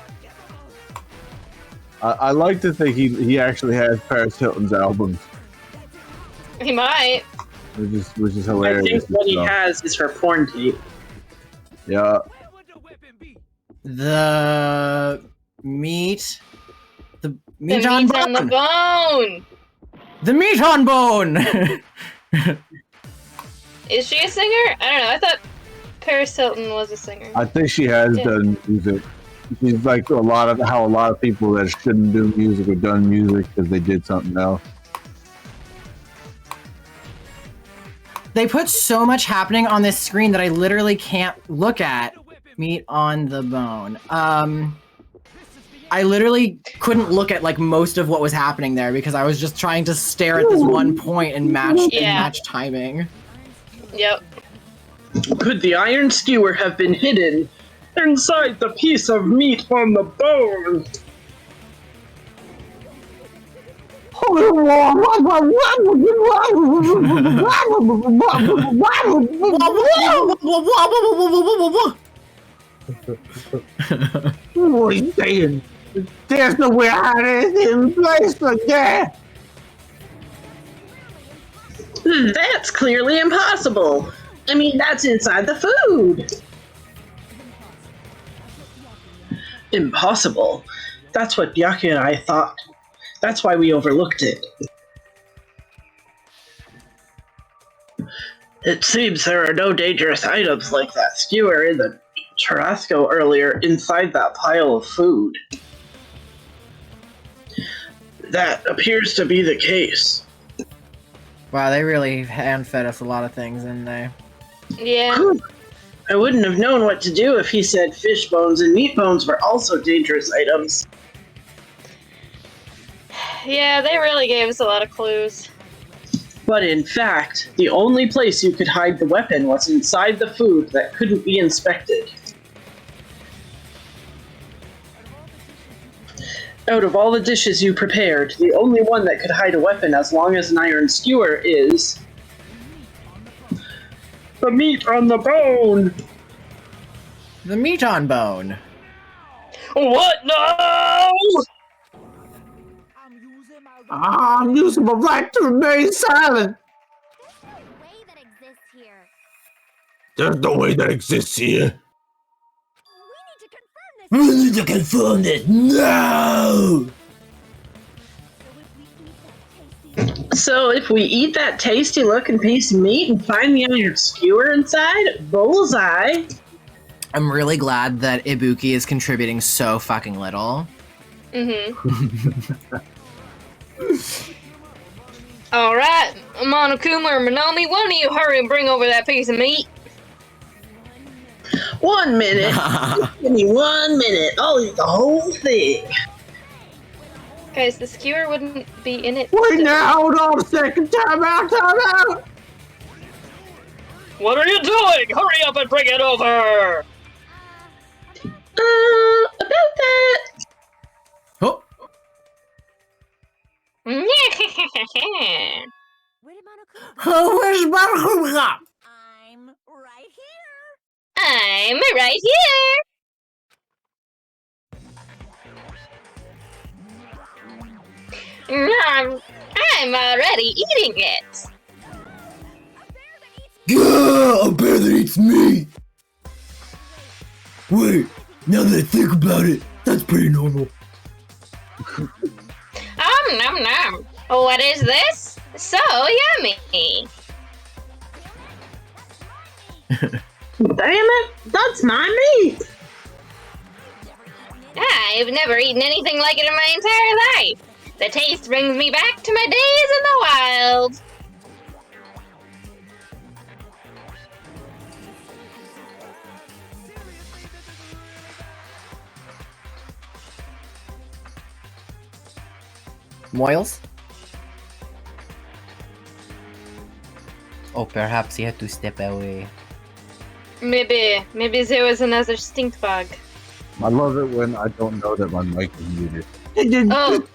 Speaker 4: I like to think he actually has Paris Hilton's albums.
Speaker 3: He might.
Speaker 4: Which is
Speaker 1: I
Speaker 4: hilarious.
Speaker 1: think what he
Speaker 4: So,
Speaker 1: has is her porn tape.
Speaker 4: yeah.
Speaker 2: The meat. The
Speaker 3: The
Speaker 2: meat on
Speaker 3: meat on the
Speaker 2: bone.
Speaker 3: bone!
Speaker 2: The meat on bone.
Speaker 3: Is she a singer? I don't know. I thought Paris Hilton was a singer.
Speaker 4: I think she has
Speaker 3: Yeah.
Speaker 4: done music. She's like how a lot of people that shouldn't do music have done music because they did something else.
Speaker 2: They put so much happening on this screen that I literally can't look at meat on the bone. I literally couldn't look at like most of what was happening there because I was just trying to stare at this one point and match timing.
Speaker 3: Yep.
Speaker 1: Could the iron skewer have been hidden inside the piece of meat on the bone?
Speaker 9: What are you saying? There's no way I had anything in place like that.
Speaker 1: That's clearly impossible. I mean, that's inside the food. Impossible. That's what Byaku and I thought. That's why we overlooked it. It seems there are no dangerous items like that skewer in the churrasco earlier inside that pile of food. That appears to be the case.
Speaker 2: Wow, they really hand-fed us a lot of things, didn't they?
Speaker 3: Yeah.
Speaker 1: I wouldn't have known what to do if he said fish bones and meat bones were also dangerous items.
Speaker 3: Yeah, they really gave us a lot of clues.
Speaker 1: But in fact, the only place you could hide the weapon was inside the food that couldn't be inspected. Out of all the dishes you prepared, the only one that could hide a weapon as long as an iron skewer is... the meat on the bone!
Speaker 2: The meat on bone.
Speaker 3: What? No!
Speaker 9: I'm using my right to remain silent.
Speaker 8: There's no way that exists here.
Speaker 9: There's no way that exists here.
Speaker 8: We need to confirm this.
Speaker 5: We need to confirm this. No!
Speaker 1: So if we eat that tasty looking piece of meat and find the iron skewer inside, bullseye!
Speaker 2: I'm really glad that Ibuki is contributing so fucking little.
Speaker 3: Mm-hmm. Alright, Monokuma or Monomi, why don't you hurry and bring over that piece of meat?
Speaker 1: 1 minute. Give me 1 minute. I'll eat the whole thing.
Speaker 3: Guys, the skewer wouldn't be in it.
Speaker 9: Wait now, hold on a second. Time out.
Speaker 3: What are you doing? Hurry up and bring it over!
Speaker 1: About that.
Speaker 2: Oh,
Speaker 8: Where did Monokuma go?
Speaker 2: where's Monokuma?
Speaker 8: I'm right here.
Speaker 3: I'm right here! I'm already eating it!
Speaker 5: Yeah, a bear that eats meat. Wait, now that I think about it, that's pretty normal.
Speaker 3: Nom nom! What is this? So yummy!
Speaker 1: Damn it. That's my meat.
Speaker 3: I've never eaten anything like it in my entire life. The taste brings me back to my days in the wild.
Speaker 2: Moils? Oh, perhaps he had to step away.
Speaker 3: Maybe there was another stink bug.
Speaker 4: I love it when I don't know that my mic is muted.
Speaker 3: Oh,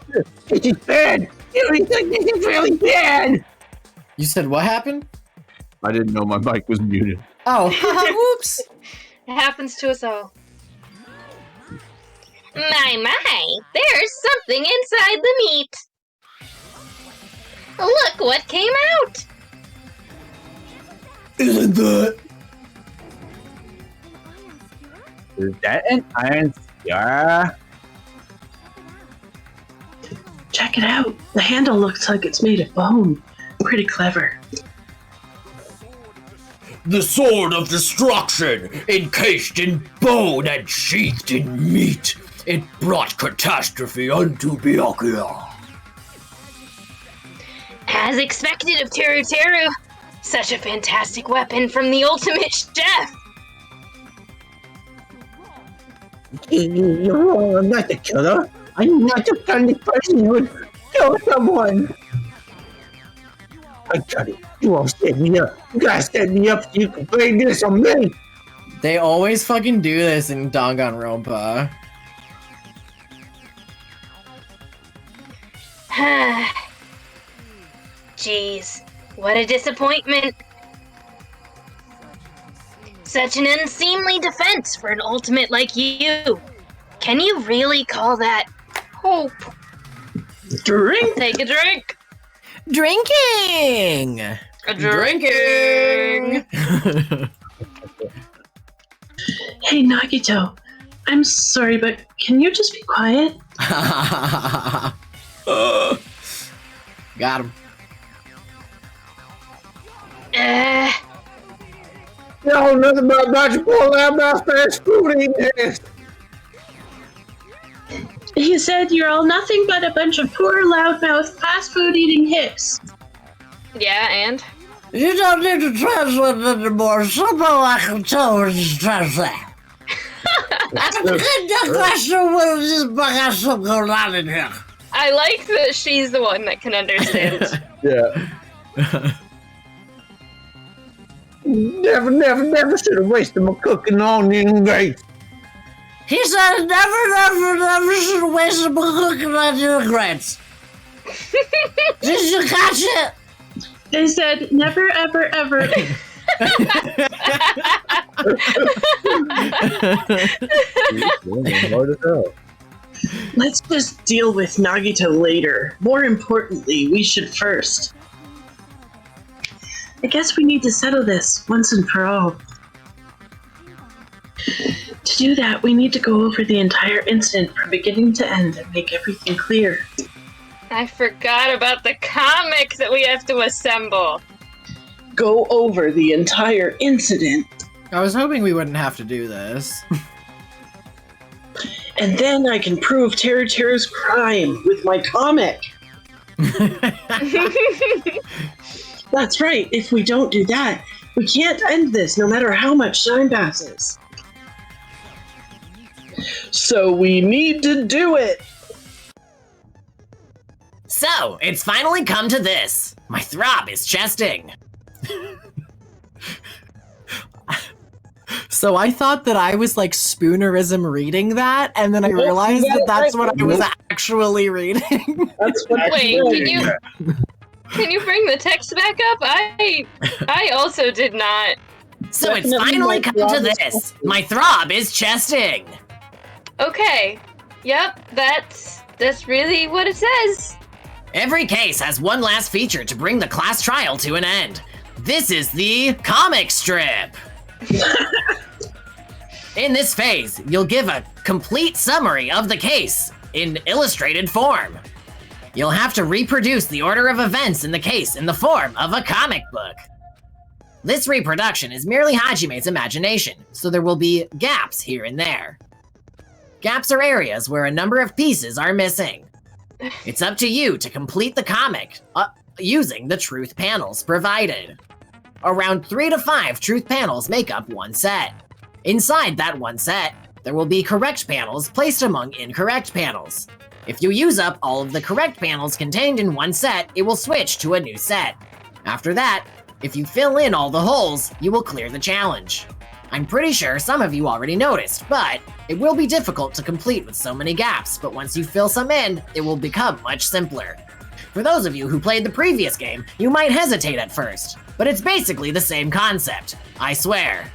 Speaker 9: This is bad. This is really bad.
Speaker 2: You said what happened?
Speaker 4: I didn't know my mic was muted.
Speaker 2: Oh, whoops!
Speaker 3: it happens to us all. My, there's something inside the meat. Look what came out!
Speaker 5: Isn't that?
Speaker 9: Is that an iron scar?
Speaker 1: Check it out. The handle looks like it's made of bone. Pretty clever.
Speaker 5: The sword of destruction, encased in bone and sheathed in meat. It brought catastrophe unto Byakuya.
Speaker 3: As expected of Teru Teru. Such a fantastic weapon from the ultimate chef.
Speaker 9: You're wrong. I'm not the killer. I'm not the kind of person who would kill someone. I got it. You all set me up. You gotta set me up so you can blame this on me.
Speaker 2: They always fucking do this in Danganronpa.
Speaker 3: Jeez, what a disappointment. Such an unseemly defense for an ultimate like you. Can you really call that hope?
Speaker 1: Drink.
Speaker 3: Take a drink.
Speaker 2: Drinking!
Speaker 3: Drinking!
Speaker 1: Hey, Nagito. I'm sorry, but can you just be quiet?
Speaker 2: Got him.
Speaker 9: No, nothing about magical lab fast food eating this.
Speaker 1: He said you're all nothing but a bunch of poor, loudmouth, fast food eating hicks.
Speaker 3: Yeah, and?
Speaker 5: You don't need to translate anymore. Somehow I can tell what you translate. The question was just because something going on in here.
Speaker 3: I like that she's the one that can understand.
Speaker 4: Yeah.
Speaker 9: Never should have wasted my cooking on the ingredients.
Speaker 5: He said never should waste my cooking on your regrets. Did you catch it?
Speaker 1: They said never, ever, ever.
Speaker 4: Hard as hell.
Speaker 1: Let's just deal with Nagito later. More importantly, we should first. I guess we need to settle this once and for all. To do that, we need to go over the entire incident from beginning to end and make everything clear.
Speaker 3: I forgot about the comic that we have to assemble.
Speaker 1: Go over the entire incident,
Speaker 2: I was hoping we wouldn't have to do this.
Speaker 1: and then I can prove Teru's crime with my comic. That's right, if we don't do that, we can't end this no matter how much time passes. So we need to do it!
Speaker 7: So, it's finally come to this. My throb is chesting.
Speaker 2: So I thought that I was like spoonerism reading that, and then I realized that that's what I was actually reading.
Speaker 1: That's what
Speaker 3: Wait, can you bring the text back up? I also did not.
Speaker 7: So it's
Speaker 1: Definitely
Speaker 7: finally
Speaker 1: my
Speaker 7: come to
Speaker 1: throb is
Speaker 7: this.
Speaker 1: chesting.
Speaker 7: My throb is chesting.
Speaker 3: Okay. Yep, that's really what it says.
Speaker 7: Every case has one last feature to bring the class trial to an end. This is the comic strip. In this phase, you'll give a complete summary of the case in illustrated form. You'll have to reproduce the order of events in the case in the form of a comic book. This reproduction is merely Hajime's imagination, so there will be gaps here and there. Gaps are areas where a number of pieces are missing. It's up to you to complete the comic using the truth panels provided. Around 3 to 5 truth panels make up one set. Inside that one set, there will be correct panels placed among incorrect panels. If you use up all of the correct panels contained in one set, it will switch to a new set. After that, if you fill in all the holes, you will clear the challenge. I'm pretty sure some of you already noticed, but it will be difficult to complete with so many gaps, but once you fill some in, it will become much simpler. For those of you who played the previous game, you might hesitate at first, but it's basically the same concept, I swear.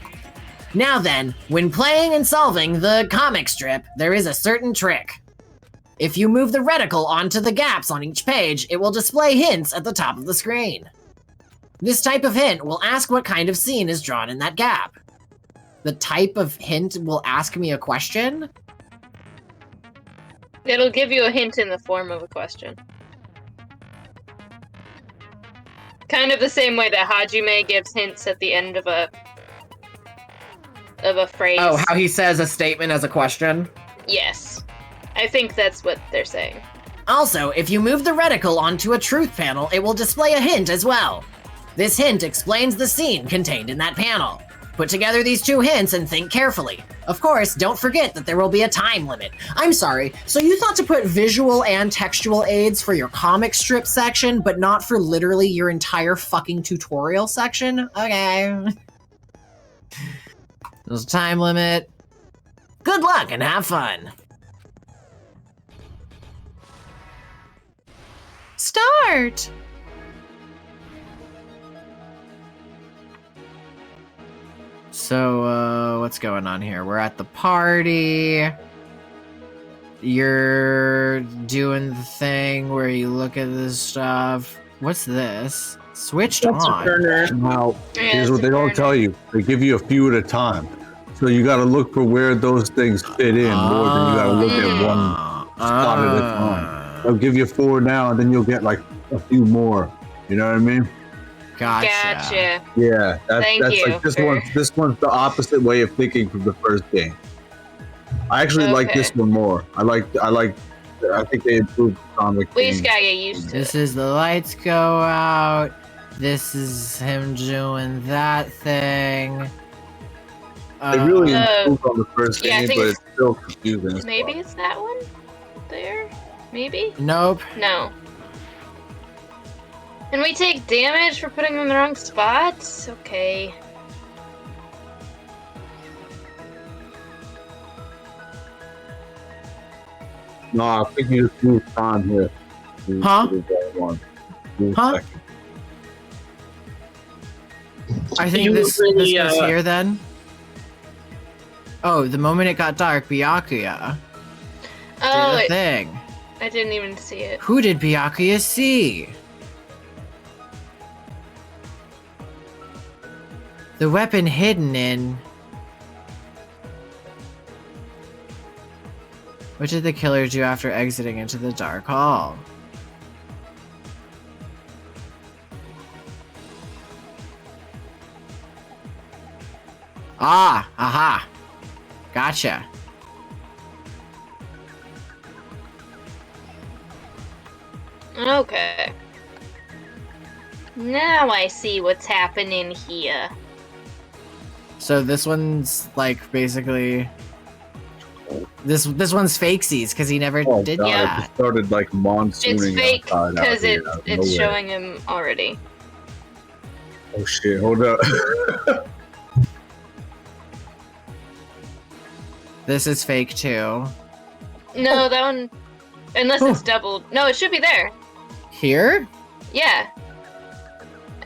Speaker 7: Now then, when playing and solving the comic strip, there is a certain trick. If you move the reticle onto the gaps on each page, it will display hints at the top of the screen. This type of hint will ask what kind of scene is drawn in that gap. The type of hint will ask me a question?
Speaker 3: It'll give you a hint in the form of a question. Kind of the same way that Hajime gives hints at the end of a phrase.
Speaker 5: Oh, how he says a statement as a question?
Speaker 3: Yes. I think that's what they're saying.
Speaker 7: Also, if you move the reticle onto a truth panel, it will display a hint as well. This hint explains the scene contained in that panel. Put together these two hints and think carefully. Of course, don't forget that there will be a time limit. I'm sorry, so you thought to put visual and textual aids for your comic strip section, but not for literally your entire fucking tutorial section? Okay. There's a time limit. Good luck and have fun.
Speaker 2: Start! So, what's going on here? We're at the party. You're doing the thing where you look at this stuff. What's this? Switched
Speaker 1: That's a
Speaker 2: on.
Speaker 1: burner.
Speaker 4: Now,
Speaker 3: Yeah,
Speaker 4: here's
Speaker 3: it's
Speaker 4: what
Speaker 3: a
Speaker 4: they don't
Speaker 3: burner.
Speaker 4: tell you. They give you a few at a time. So you got to look for where those things fit in more than you got to look at one spot at a time. They'll give you 4 now, and then you'll get like a few more. You know what I mean?
Speaker 2: Gotcha.
Speaker 3: Gotcha.
Speaker 4: Yeah,
Speaker 3: Thank
Speaker 4: that's
Speaker 3: you
Speaker 4: like this
Speaker 3: for-
Speaker 4: one. This one's the opposite way of thinking from the first game. I actually like
Speaker 3: Okay.
Speaker 4: this one more. I think they improved the comic.
Speaker 3: We
Speaker 4: thing.
Speaker 3: just gotta get used to
Speaker 2: This
Speaker 3: it.
Speaker 2: is the lights go out. This is him doing that thing.
Speaker 4: They really
Speaker 3: Uh,
Speaker 4: improved on the first
Speaker 3: yeah, I
Speaker 4: game,
Speaker 3: think
Speaker 4: but
Speaker 3: it's-
Speaker 4: it's still confusing. as
Speaker 3: Maybe
Speaker 4: fuck.
Speaker 3: it's that one? There? Maybe?
Speaker 2: Nope.
Speaker 3: No. And we take damage for putting them in the wrong spots? Okay.
Speaker 4: No, I think you just move time here. You
Speaker 2: Huh?
Speaker 4: do that one. Move
Speaker 2: Huh?
Speaker 4: second.
Speaker 2: I think
Speaker 1: You
Speaker 2: this
Speaker 1: really,
Speaker 2: goes here then. Oh, the moment it got dark, Byakuya
Speaker 3: Oh,
Speaker 2: did a thing.
Speaker 3: I didn't even see it.
Speaker 2: Who did Byakuya see? The weapon hidden in... What did the killer do after exiting into the dark hall? Ah, aha. Gotcha.
Speaker 3: Okay. Now I see what's happening here.
Speaker 2: So this one's like basically this one's fakesies because he never
Speaker 4: Oh
Speaker 2: did
Speaker 4: god,
Speaker 3: yeah.
Speaker 4: it just started like monsooning
Speaker 3: It's fake
Speaker 4: outside out
Speaker 3: because
Speaker 4: here out of
Speaker 3: it's
Speaker 4: nowhere.
Speaker 3: showing him already.
Speaker 4: Oh shit, hold up.
Speaker 2: This is fake too.
Speaker 3: No, that one. Unless it's doubled. No, it should be there.
Speaker 2: Here?
Speaker 3: Yeah.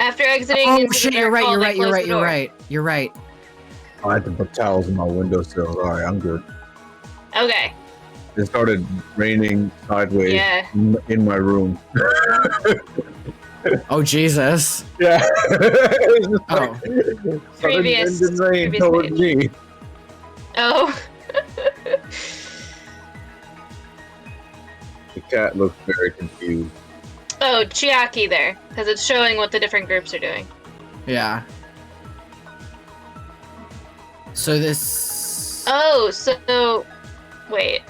Speaker 3: After exiting
Speaker 2: Oh
Speaker 3: into
Speaker 2: shit,
Speaker 3: the
Speaker 2: you're
Speaker 3: dark
Speaker 2: right,
Speaker 3: hall,
Speaker 2: you're
Speaker 3: they
Speaker 2: right, you're
Speaker 3: close
Speaker 2: right,
Speaker 3: the
Speaker 2: you're
Speaker 3: door.
Speaker 2: right. You're right.
Speaker 4: I had to put towels in my windowsill. Alright, I'm good.
Speaker 3: Okay.
Speaker 4: It started raining sideways
Speaker 3: Yeah.
Speaker 4: in my room.
Speaker 2: Oh Jesus.
Speaker 4: Yeah.
Speaker 2: Oh.
Speaker 3: Previous-
Speaker 4: rain
Speaker 3: previous
Speaker 4: towards
Speaker 3: page.
Speaker 4: me.
Speaker 3: Oh.
Speaker 4: The cat looks very confused.
Speaker 3: Oh, Chiaki there. Because it's showing what the different groups are doing.
Speaker 2: Yeah. So this
Speaker 3: Oh, so. Wait.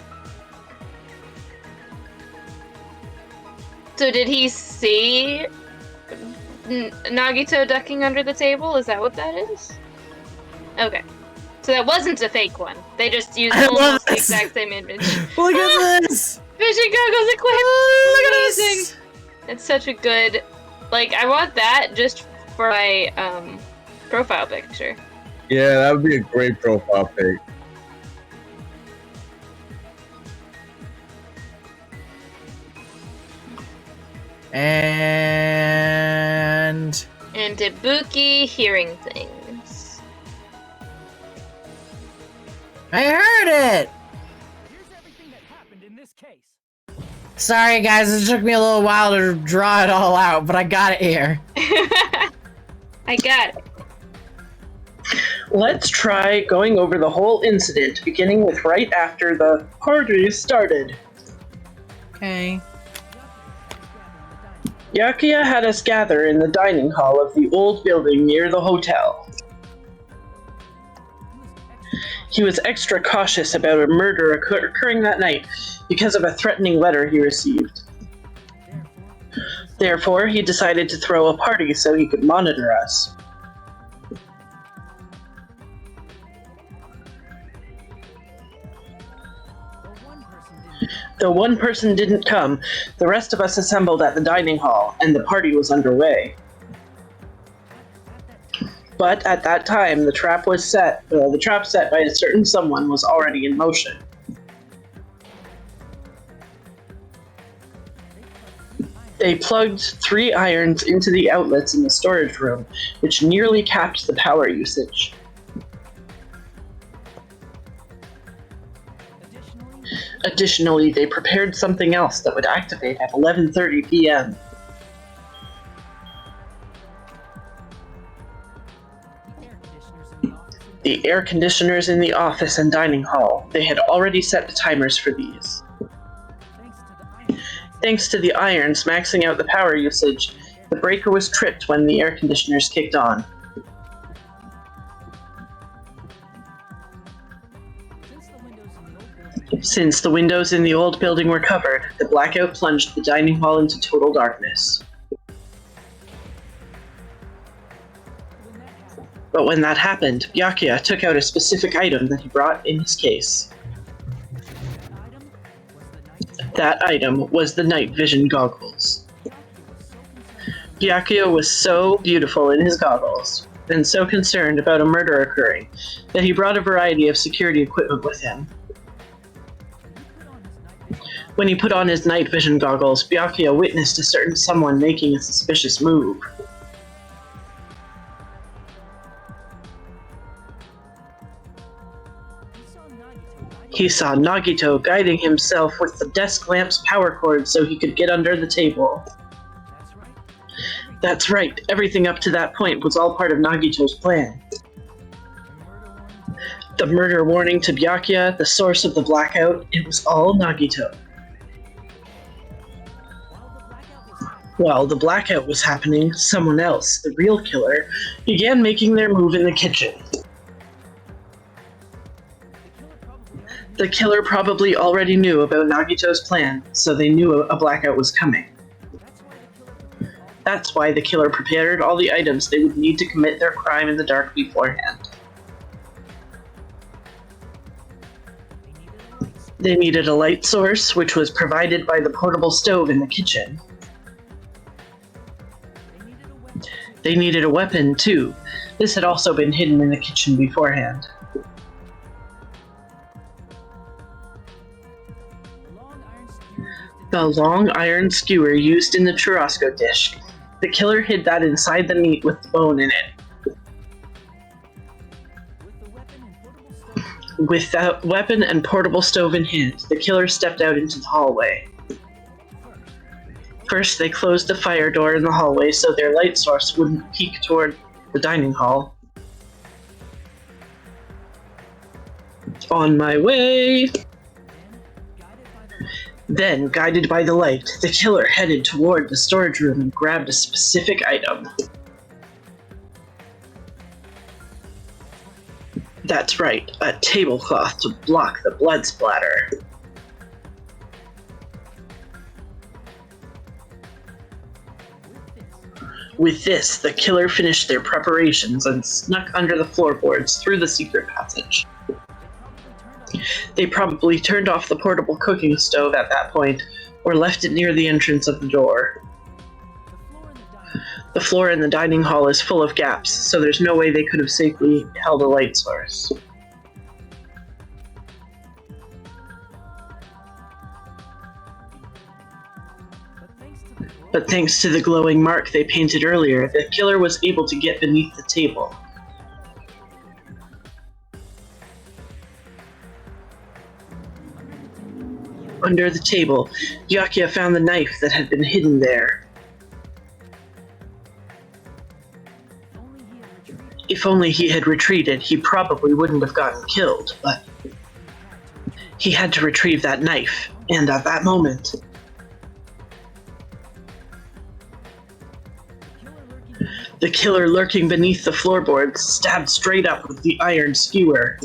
Speaker 3: So did he see Nagito ducking under the table? Is that what that is? Okay. So that wasn't a fake one. They just used
Speaker 2: It
Speaker 3: almost the
Speaker 2: was.
Speaker 3: exact same image.
Speaker 2: Look at this!
Speaker 3: Vision goggles equipped!
Speaker 2: Look at
Speaker 3: Amazing!
Speaker 2: this!
Speaker 3: It's such a good... Like, I want that just for my, profile picture.
Speaker 4: Yeah, that would be a great profile pic.
Speaker 2: And
Speaker 3: And Ibuki hearing things.
Speaker 2: I heard it! Sorry, guys, it took me a little while to draw it all out, but I got it here.
Speaker 3: I got it.
Speaker 1: Let's try going over the whole incident, beginning with right after the party started.
Speaker 2: Okay.
Speaker 1: Yakuya had us gather in the dining hall of the old building near the hotel. He was extra cautious about a murder occurring that night because of a threatening letter he received. Therefore, he decided to throw a party so he could monitor us. Though one person didn't come, the rest of us assembled at the dining hall, and the party was underway. But at that time, the trap set by a certain someone was already in motion. They plugged 3 irons into the outlets in the storage room, which nearly capped the power usage. Additionally, they prepared something else that would activate at 11:30 p.m. The air conditioners in the office and dining hall, they had already set the timers for these. Thanks to the irons maxing out the power usage, the breaker was tripped when the air conditioners kicked on. Since the windows in the old building were covered, the blackout plunged the dining hall into total darkness. But when that happened, Byakuya took out a specific item that he brought in his case. That item was the night vision goggles. Byakuya was so beautiful in his goggles, and so concerned about a murder occurring, that he brought a variety of security equipment with him. When he put on his night vision goggles, Byakuya witnessed a certain someone making a suspicious move. He saw Nagito guiding himself with the desk lamp's power cord so he could get under the table. That's right, everything up to that point was all part of Nagito's plan. The murder warning to Byakuya, the source of the blackout, it was all Nagito. While the blackout was happening, someone else, the real killer, began making their move in the kitchen. The killer probably already knew about Nagito's plan, so they knew a blackout was coming. That's why the killer prepared all the items they would need to commit their crime in the dark beforehand. They needed a light source, which was provided by the portable stove in the kitchen. They needed a weapon, too. This had also been hidden in the kitchen beforehand. The long iron skewer used in the churrasco dish. The killer hid that inside the meat with the bone in it. With that weapon and portable stove in hand, the killer stepped out into the hallway. First, they closed the fire door in the hallway so their light source wouldn't peek toward the dining hall. On my way! Then, guided by the light, the killer headed toward the storage room and grabbed a specific item. That's right, a tablecloth to block the blood splatter. With this, the killer finished their preparations and snuck under the floorboards through the secret passage. They probably turned off the portable cooking stove at that point, or left it near the entrance of the door. The floor in the dining hall is full of gaps, so there's no way they could have safely held a light source. But thanks to the glowing mark they painted earlier, the killer was able to get beneath the table. under the table, Byakuya found the knife that had been hidden there. If only he had retreated, he probably wouldn't have gotten killed, but he had to retrieve that knife, and at that moment, the killer lurking beneath the floorboards stabbed straight up with the iron skewer.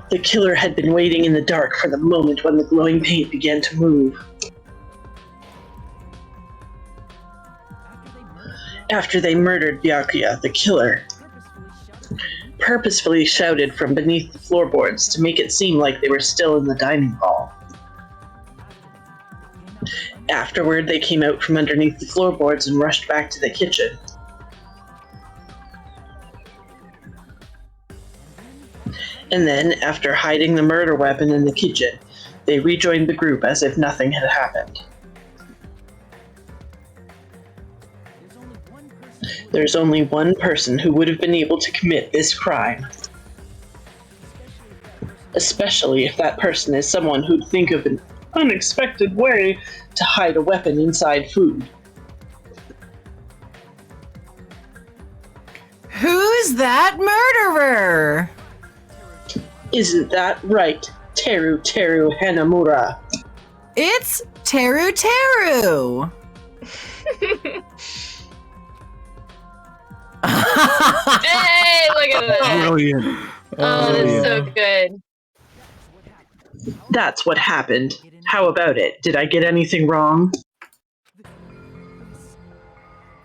Speaker 1: The killer had been waiting in the dark for the moment when the glowing paint began to move. After they murdered Byakuya, the killer purposefully shouted from beneath the floorboards to make it seem like they were still in the dining hall. Afterward, they came out from underneath the floorboards and rushed back to the kitchen. And then, after hiding the murder weapon in the kitchen, they rejoined the group as if nothing had happened. There's only one person who would have been able to commit this crime. Especially if that person is someone who'd think of an unexpected way to hide a weapon inside food.
Speaker 2: Who's that murderer?
Speaker 1: Isn't that right, Teru Hanamura?
Speaker 2: It's Teru.
Speaker 3: Hey, look at that.
Speaker 4: Brilliant.
Speaker 3: Oh, that's so good.
Speaker 1: That's what happened. How about it? Did I get anything wrong?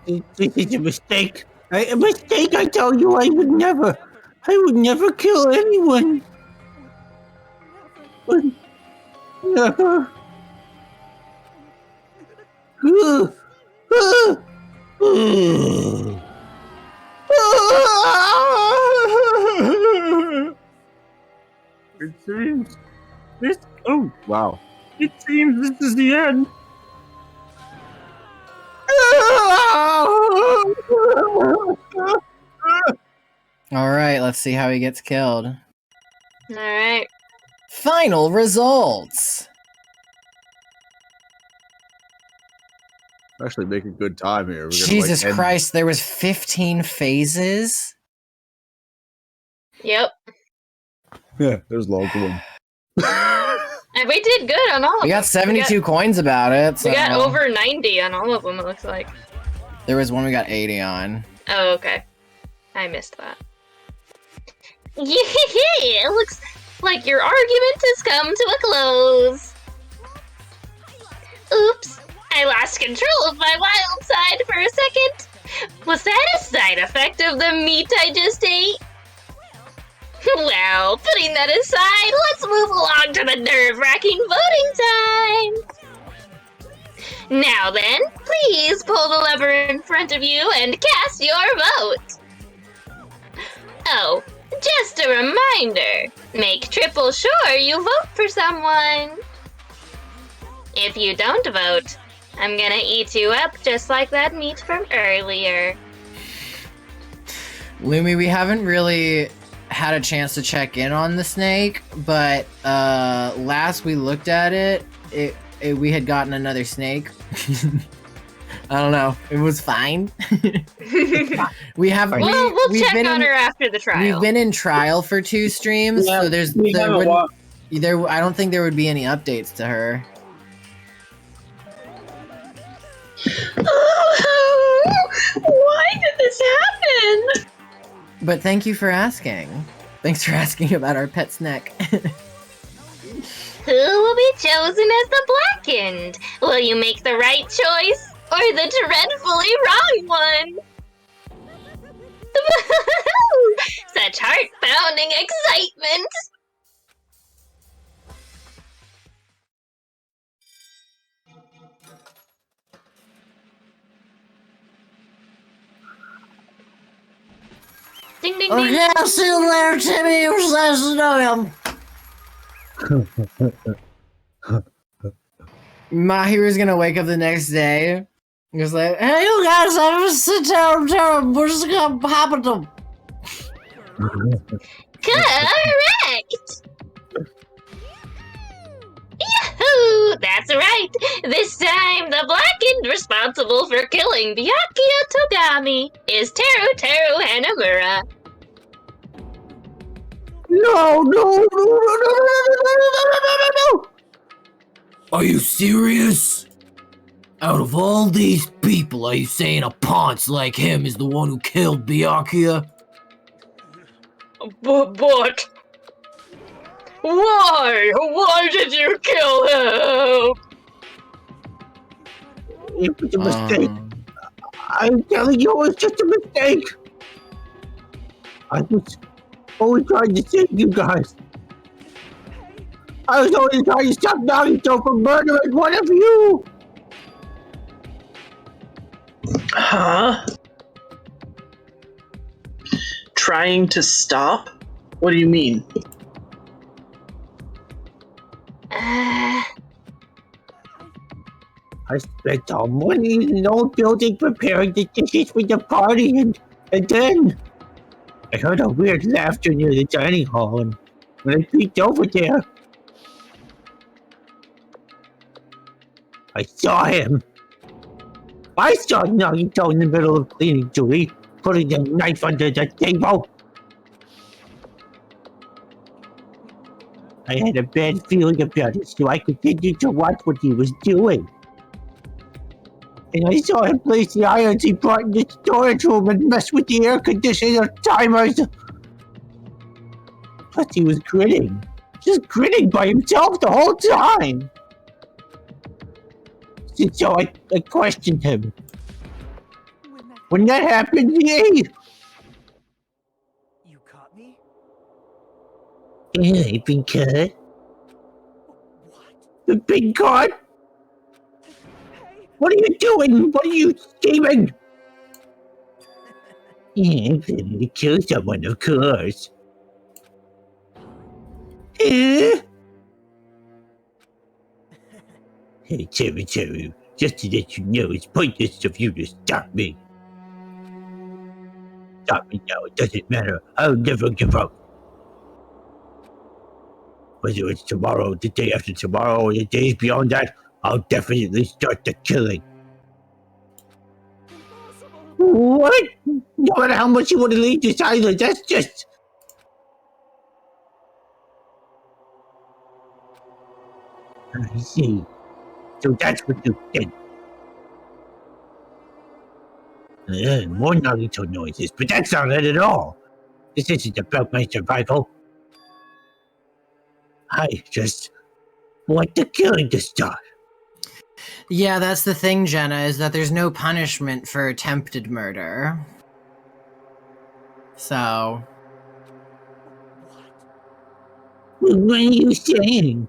Speaker 9: This is a mistake. A mistake, I tell you, I would never kill anyone. Never.
Speaker 6: It seems this. Oh,
Speaker 4: Wow.
Speaker 6: it seems this is the end.
Speaker 2: All right, let's see how he gets killed.
Speaker 3: Alright.
Speaker 2: Final results.
Speaker 4: Actually making good time here. We're gonna,
Speaker 2: Jesus
Speaker 4: end-
Speaker 2: Christ, there was 15 phases?
Speaker 3: Yep.
Speaker 4: Yeah, there's loads of them.
Speaker 3: And we did good on all of them.
Speaker 2: We got 72 coins about it. So
Speaker 3: We got over 90 on all of them, it looks like.
Speaker 2: There was one we got 80 on.
Speaker 3: Oh, okay. I missed that. Yeah, it looks like your argument has come to a close. Oops, I lost control of my wild side for a second. Was that a side effect of the meat I just ate? Well, putting that aside, let's move along to the nerve-wracking voting time. Now then, please pull the lever in front of you and cast your vote. Oh, just a reminder, make triple sure you vote for someone. If you don't vote, I'm gonna eat you up just like that meat from earlier.
Speaker 2: Lumi, we haven't really had a chance to check in on the snake, but last we looked at it, we had gotten another snake. I don't know. It was fine. we have.
Speaker 3: We'll
Speaker 2: we've
Speaker 3: check
Speaker 2: been
Speaker 3: on
Speaker 2: in,
Speaker 3: her after the trial.
Speaker 2: We've been in trial for 2 streams,
Speaker 1: Yeah,
Speaker 2: so
Speaker 1: we
Speaker 2: there
Speaker 1: haven't
Speaker 2: wouldn't.
Speaker 1: walked.
Speaker 2: I don't think there would be any updates to her.
Speaker 1: Why did this happen?
Speaker 2: But thank you for asking. Thanks for asking about our pet's neck.
Speaker 3: Who will be chosen as the Blackened? Will you make the right choice or the dreadfully wrong one? Such heart-pounding excitement! Ding ding ding!
Speaker 2: Okay, I'll see you later, Timmy. It was nice to know him. Mahiru's gonna wake up the next day. He's like, hey, you guys, I'm just sit down. We're just gonna pop at them.
Speaker 3: Correct! that's right. This time, the blackened responsible for killing Byakuya Togami is Teru Teru Hanamura.
Speaker 9: No, no, no, no, no, no, no, no, no, no.
Speaker 5: Are you serious? Out of all these people, are you saying a ponce like him is the one who killed Byakuya?
Speaker 3: But... Why? Why did you kill him?
Speaker 9: It was a mistake. I'm telling you, it was just a mistake. I was always trying to save you guys. I was always trying to stop Naruto from murdering one of you.
Speaker 1: Huh? Trying to stop? What do you mean?
Speaker 9: I spent all morning in an old building preparing the dishes for the party, and then I heard a weird laughter near the dining hall, and when I peeked over there, I saw him. I saw Naruto in the middle of cleaning jewelry, putting the knife under the table. I had a bad feeling about it, so I continued to watch what he was doing. And I saw him place the irons he brought in the storage room and mess with the air conditioner timers. Plus he was grinning. Just grinning by himself the whole time. So I questioned him. When that happened,
Speaker 10: You caught me?
Speaker 9: yeah, I've been caught.
Speaker 10: What?
Speaker 9: I've been caught. What are you doing? What are you scheming? Yeah, I'm planning to kill someone, of course. Eh? Hey, Teru, just to let you know, it's pointless of you to stop me. Stop me now, it doesn't matter. I'll never give up. Whether it's tomorrow, the day after tomorrow, or the days beyond that, I'll definitely start the killing. What? No matter how much you want to leave this island, that's just... I see. So that's what you did. More Naruto noises, but that's not it at all. This isn't about my survival. I just want the killing to start.
Speaker 2: Yeah, that's the thing, Jenna, is that there's no punishment for attempted murder. So...
Speaker 9: What are you saying?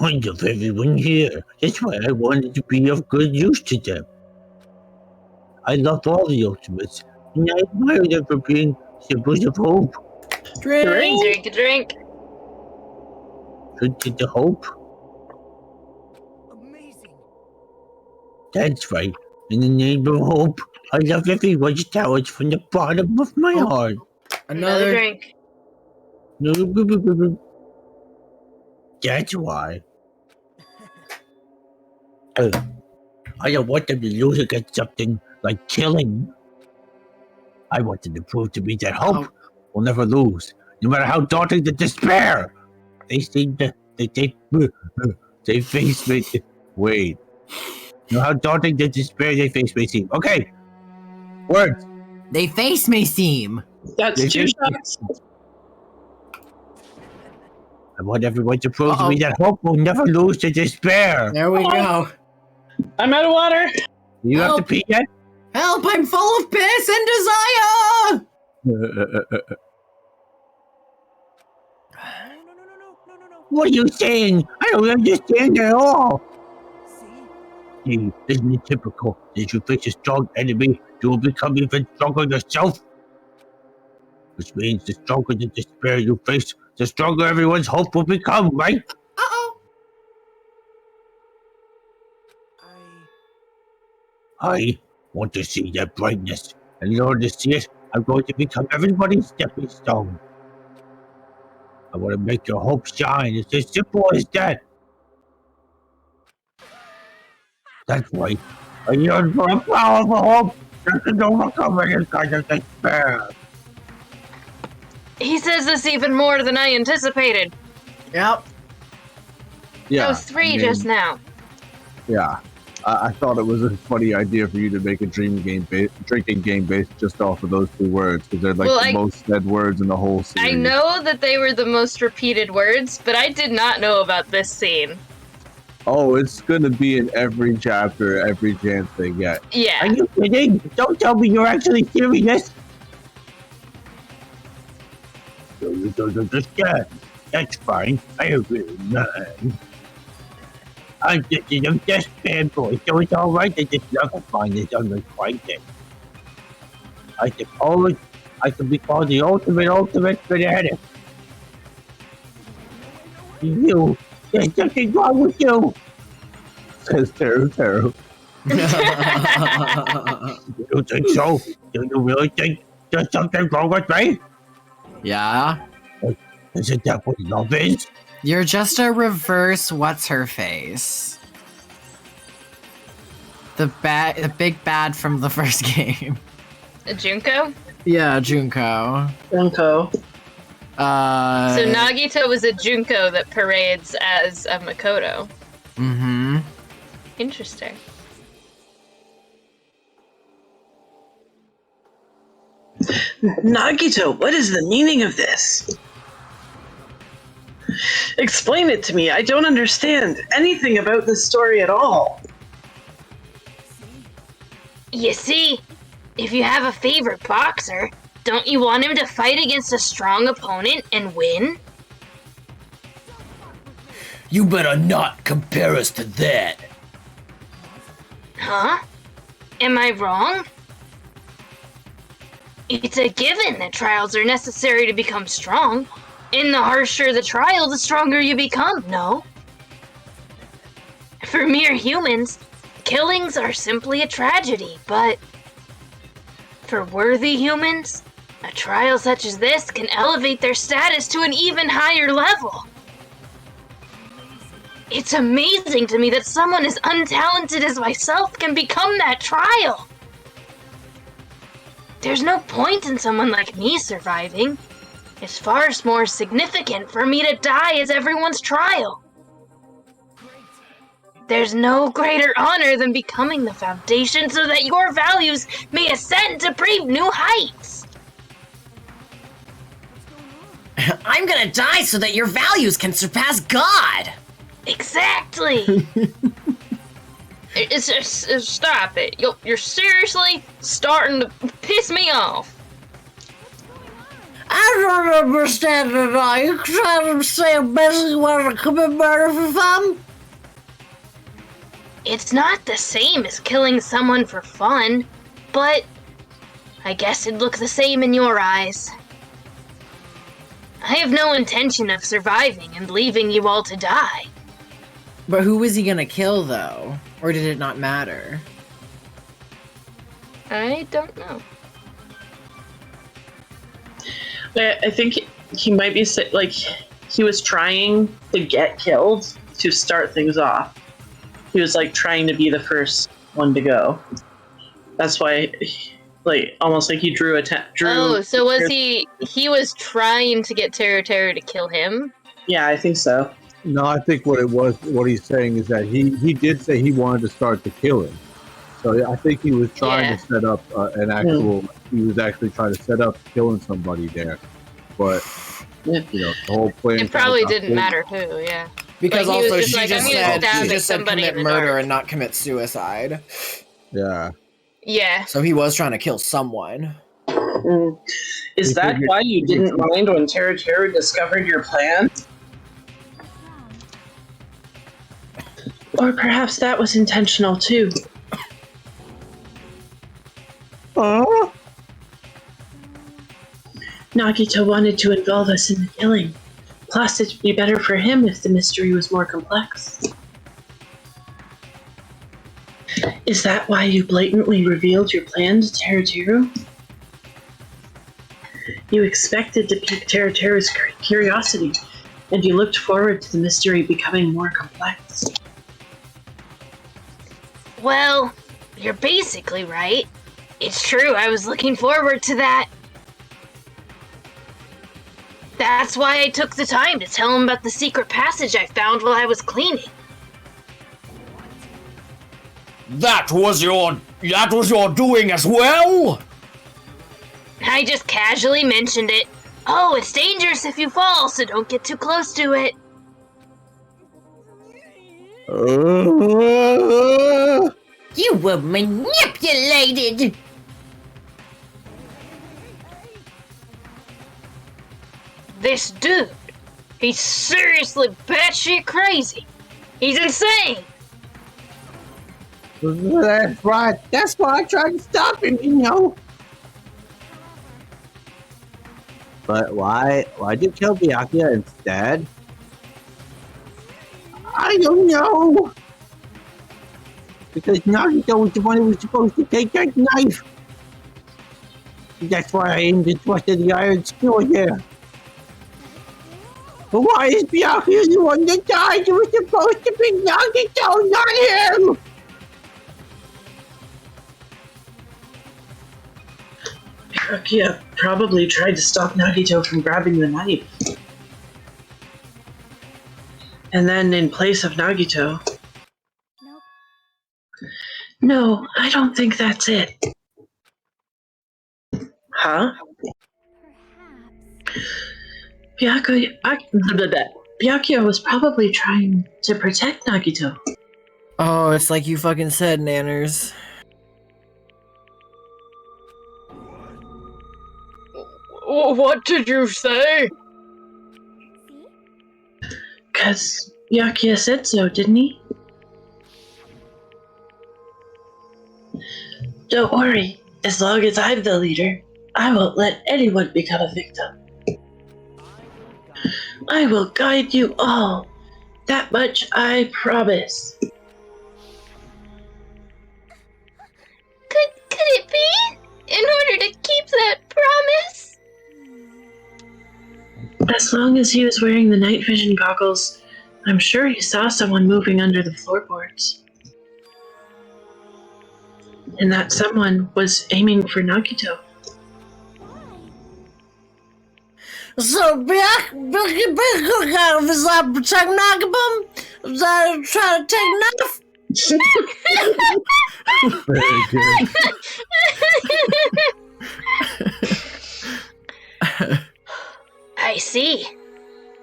Speaker 9: I love everyone here. That's why I wanted to be of good use to them. I love all the Ultimates, and I admire them for being symbols of hope.
Speaker 3: Drink a drink.
Speaker 9: Drink the hope?
Speaker 10: Amazing.
Speaker 9: That's right. In the name of hope, I love everyone's talents from the bottom of my heart.
Speaker 3: Another drink.
Speaker 9: That's why. I don't want them to lose against something like killing. I want them to prove to me that hope will never lose, no matter how daunting the despair. They seem to they face me. Wait, you know how daunting the despair they face may seem. Okay, words.
Speaker 2: They face may seem.
Speaker 1: That's
Speaker 9: They
Speaker 1: 2
Speaker 9: face-
Speaker 1: shots.
Speaker 9: I want everyone to prove to me that hope will never lose to despair.
Speaker 2: There we go.
Speaker 1: I'm out of water.
Speaker 9: You have to pee yet?
Speaker 2: Help, I'm full of piss and desire!
Speaker 9: What are you saying? I don't understand at all.
Speaker 10: See?
Speaker 9: See, isn't it typical? As you face a strong enemy, you will become even stronger yourself. Which means the stronger the despair you face, the stronger everyone's hope will become, right?
Speaker 2: Uh-oh.
Speaker 9: I want to see that brightness, and in order to see it, I'm going to become everybody's stepping stone. I want to make your hope shine. It's as simple as that. That's right. I yearn for a powerful hope that can overcome any kind of despair.
Speaker 3: He says this even more than I anticipated.
Speaker 2: Yep.
Speaker 4: Yeah.
Speaker 3: That was three
Speaker 4: I mean,
Speaker 3: just now.
Speaker 4: Yeah. I thought it was a funny idea for you to make a drinking game based just off of those 2 words, because they're like
Speaker 3: Well,
Speaker 4: the most said words in the whole series.
Speaker 3: I know that they were the most repeated words, but I did not know about this scene.
Speaker 4: Oh, it's gonna be in every chapter, every chance they get.
Speaker 3: Yeah.
Speaker 9: Are you kidding? Don't tell me you're actually serious. So you don't understand. That's fine. I agree with mine. I'm just a young desk fanboy, so it's alright to just love a find this unrequited. I suppose I could be called the ultimate fanatic. You, there's something wrong with you.
Speaker 4: Says Teru.
Speaker 9: You don't think so? Do you really think there's something wrong with me?
Speaker 2: Yeah.
Speaker 9: Isn't that what love is?
Speaker 2: You're just a reverse what's-her-face. The big bad from the first game.
Speaker 3: Junko?
Speaker 2: Yeah, Junko.
Speaker 1: Junko.
Speaker 3: So Nagito was a Junko that parades as a Makoto.
Speaker 2: Mm-hmm.
Speaker 3: Interesting.
Speaker 1: Nagito, what is the meaning of this? Explain it to me. I don't understand anything about this story at all.
Speaker 3: You see, if you have a favorite boxer, don't you want him to fight against a strong opponent and win?
Speaker 5: You better not compare us to that.
Speaker 3: Huh? Am I wrong? It's a given that trials are necessary to become strong. And the harsher the trial, the stronger you become, no? For mere humans, killings are simply a tragedy, but for worthy humans, a trial such as this can elevate their status to an even higher level. It's amazing to me that someone as untalented as myself can become that trial. There's no point in someone like me surviving. It's far more significant for me to die as everyone's trial. There's no greater honor than becoming the foundation so that your values may ascend to brave new heights.
Speaker 7: I'm gonna die so that your values can surpass God!
Speaker 3: Exactly! Stop it. You're seriously starting to piss me off.
Speaker 7: I don't understand it all. You trying to say I basically want to commit murder for fun?
Speaker 3: It's not the same as killing someone for fun, but I guess it'd look the same in your eyes. I have no intention of surviving and leaving you all to die.
Speaker 2: But who was he gonna kill, though? Or did it not matter?
Speaker 3: I don't know.
Speaker 1: I think he might be like he was trying to get killed to start things off. He was like trying to be the first one to go. That's why, like, almost like he drew.
Speaker 3: Oh, so was he was trying to get Teru to kill him?
Speaker 1: Yeah, I think so.
Speaker 4: No, I think what he's saying is that he did say he wanted to start the killing. So I think he was trying to set up an actual. He was actually trying to set up killing somebody there, but you know the whole plan.
Speaker 3: It probably didn't matter who. Yeah.
Speaker 2: Because
Speaker 3: like,
Speaker 2: also
Speaker 3: she
Speaker 2: just said commit murder and not commit suicide.
Speaker 4: Yeah.
Speaker 3: Yeah.
Speaker 2: So he was trying to kill someone.
Speaker 1: Is that why you didn't mind when Teru discovered your plan? Or perhaps that was intentional too.
Speaker 9: Oh?
Speaker 1: Nagito wanted to involve us in the killing. Plus, it'd be better for him if the mystery was more complex. Is that why you blatantly revealed your plan to Teru? You expected to pique Teru's curiosity, and you looked forward to the mystery becoming more complex.
Speaker 3: Well, you're basically right. It's true, I was looking forward to that. That's why I took the time to tell him about the secret passage I found while I was cleaning.
Speaker 5: That was your doing as well?
Speaker 3: I just casually mentioned it. Oh, it's dangerous if you fall, so don't get too close to it.
Speaker 7: You were manipulated!
Speaker 3: This dude, he's seriously batshit crazy. He's insane.
Speaker 9: That's right. That's why I tried to stop him, you know. But why'd you kill Byakuya instead? I don't know. Because Nagito was the one who was supposed to take that knife. That's why I aimed and twisted the iron skewer there. But why is Byakuya the one that died? It was supposed to be Nagito, not him!
Speaker 1: Byakuya probably tried to stop Nagito from grabbing the knife. And then in place of Nagito...
Speaker 8: Nope.
Speaker 1: No, I don't think that's it. Huh?
Speaker 8: Perhaps.
Speaker 1: Byakuya was probably trying to protect Nagito.
Speaker 2: Oh, it's like you fucking said, Nanners.
Speaker 3: What did you say?
Speaker 8: See?
Speaker 1: 'Cause Byakuya said so, didn't he? Don't worry, as long as I'm the leader, I won't let anyone become a victim. I will guide you all. That much I promise.
Speaker 3: Could it be? In order to keep that promise?
Speaker 1: As long as he was wearing the night vision goggles, I'm sure he saw someone moving under the floorboards. And that someone was aiming for Nagito.
Speaker 2: So, Byakuya was like protecting Nagabum? Was that trying to take knife?
Speaker 4: Very good.
Speaker 3: I see.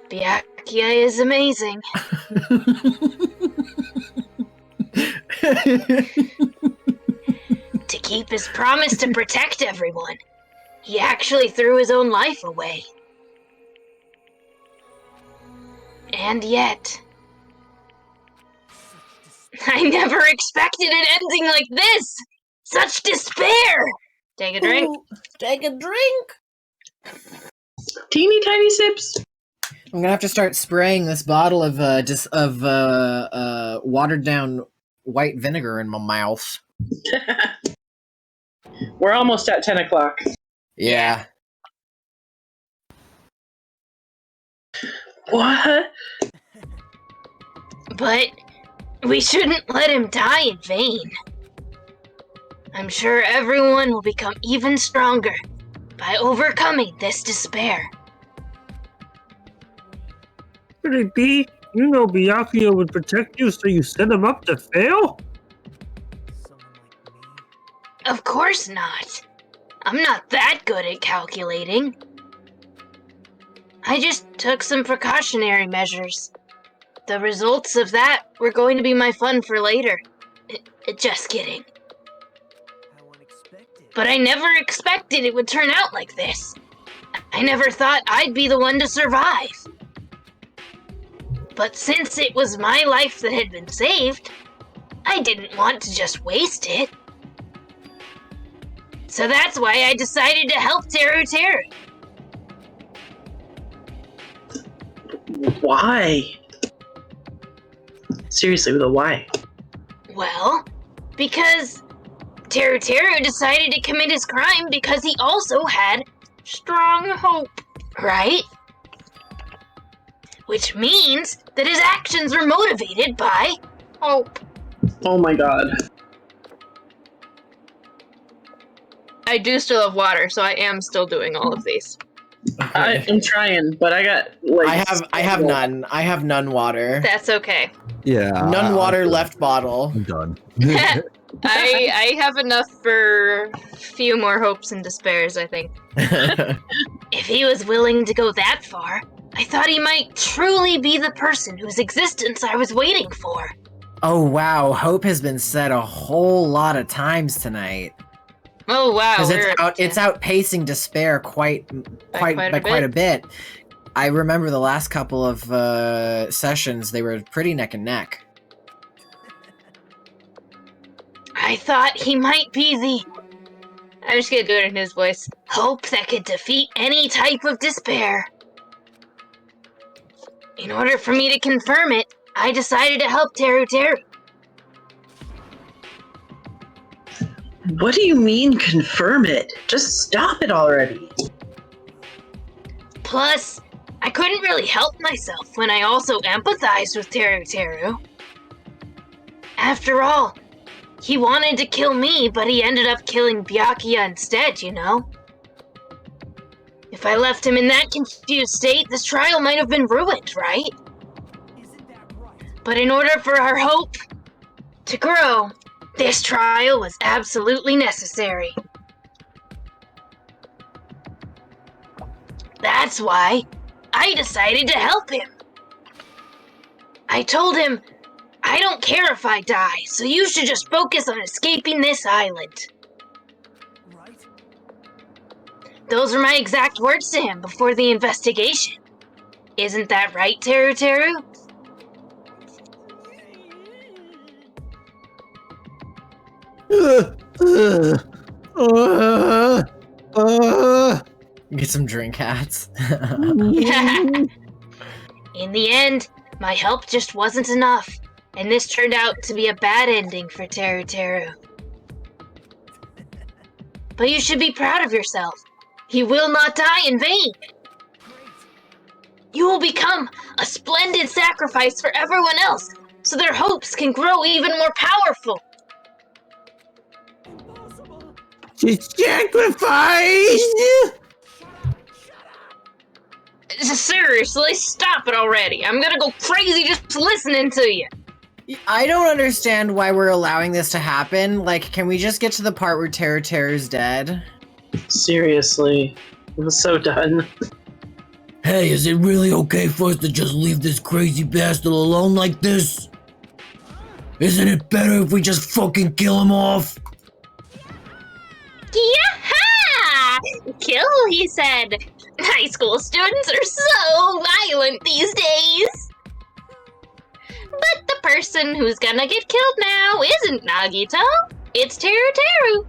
Speaker 3: Byakuya is amazing. To keep his promise to protect everyone, he actually threw his own life away. And yet, I never expected an ending like this! Such despair! Take a drink.
Speaker 2: Ooh, take a drink.
Speaker 1: Teeny tiny sips.
Speaker 2: I'm gonna have to start spraying this bottle of watered down white vinegar in my mouth.
Speaker 1: We're almost at 10 o'clock.
Speaker 2: Yeah.
Speaker 1: What?
Speaker 3: But we shouldn't let him die in vain. I'm sure everyone will become even stronger by overcoming this despair.
Speaker 6: Could it be? You know Byakuya would protect you, so you set him up to fail?
Speaker 3: Of course not. I'm not that good at calculating. I just took some precautionary measures. The results of that were going to be my fun for later. Just kidding. But I never expected it would turn out like this. I never thought I'd be the one to survive. But since it was my life that had been saved, I didn't want to just waste it. So that's why I decided to help Teru.
Speaker 1: Why? Seriously, the why?
Speaker 3: Well, because Teru decided to commit his crime because he also had strong hope, right? Which means that his actions were motivated by hope.
Speaker 1: Oh my god.
Speaker 3: I do still have water, so I am still doing all of these.
Speaker 1: I am trying, but I got like.
Speaker 2: I have none. I have none water.
Speaker 3: That's okay.
Speaker 4: Yeah.
Speaker 2: None water left bottle.
Speaker 4: I'm done.
Speaker 3: I have enough for a few more hopes and despairs, I think. If he was willing to go that far, I thought he might truly be the person whose existence I was waiting for.
Speaker 2: Oh wow, hope has been said a whole lot of times tonight.
Speaker 3: Oh wow,
Speaker 2: Because it's outpacing despair quite a bit. I remember the last couple of sessions; they were pretty neck and neck.
Speaker 3: I thought he might be the... I'm just gonna do it in his voice. Hope that could defeat any type of despair. In order for me to confirm it, I decided to help Teru Teru.
Speaker 1: What do you mean confirm it? Just stop it already.
Speaker 3: Plus, I couldn't really help myself when I also empathized with Teru Teru. After all, he wanted to kill me, but he ended up killing Byakuya instead, you know? If I left him in that confused state, this trial might have been ruined, right? But in order for our hope to grow, this trial was absolutely necessary. That's why I decided to help him. I told him, I don't care if I die, so you should just focus on escaping this island.
Speaker 10: Right?
Speaker 3: Those were my exact words to him before the investigation. Isn't that right, Teru Teru?
Speaker 2: Get some drink hats.
Speaker 3: In the end, my help just wasn't enough, and this turned out to be a bad ending for Teru Teru. But you should be proud of yourself. He will not die in vain. You will become a splendid sacrifice for everyone else, so their hopes can grow even more powerful.
Speaker 9: Sacrifice!
Speaker 3: Seriously, stop it already. I'm gonna go crazy just listening to you.
Speaker 2: I don't understand why we're allowing this to happen. Like, can we just get to the part where Teru Teru's dead?
Speaker 1: Seriously. I'm so done.
Speaker 5: Hey, is it really okay for us to just leave this crazy bastard alone like this? Isn't it better if we just fucking kill him off?
Speaker 3: Yaha! Kill, he said. High school students are so violent these days. But the person who's gonna get killed now isn't Nagito. It's Teru Teru.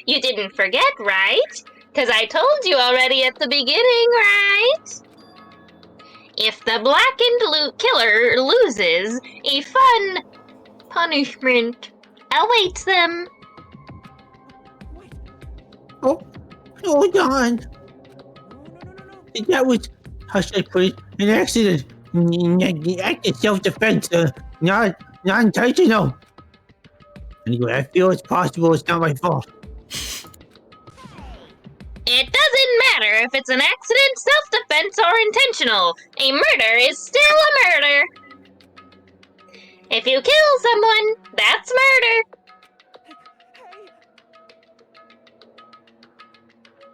Speaker 3: You didn't forget, right? Because I told you already at the beginning, right? If the blackened killer loses, a fun punishment awaits them.
Speaker 9: Oh, hold on. That was, how should I put it, an accident. An act of self-defense, not intentional. Anyway, I feel it's possible it's not my fault.
Speaker 3: It doesn't matter if it's an accident, self-defense, or intentional. A murder is still a murder. If you kill someone, that's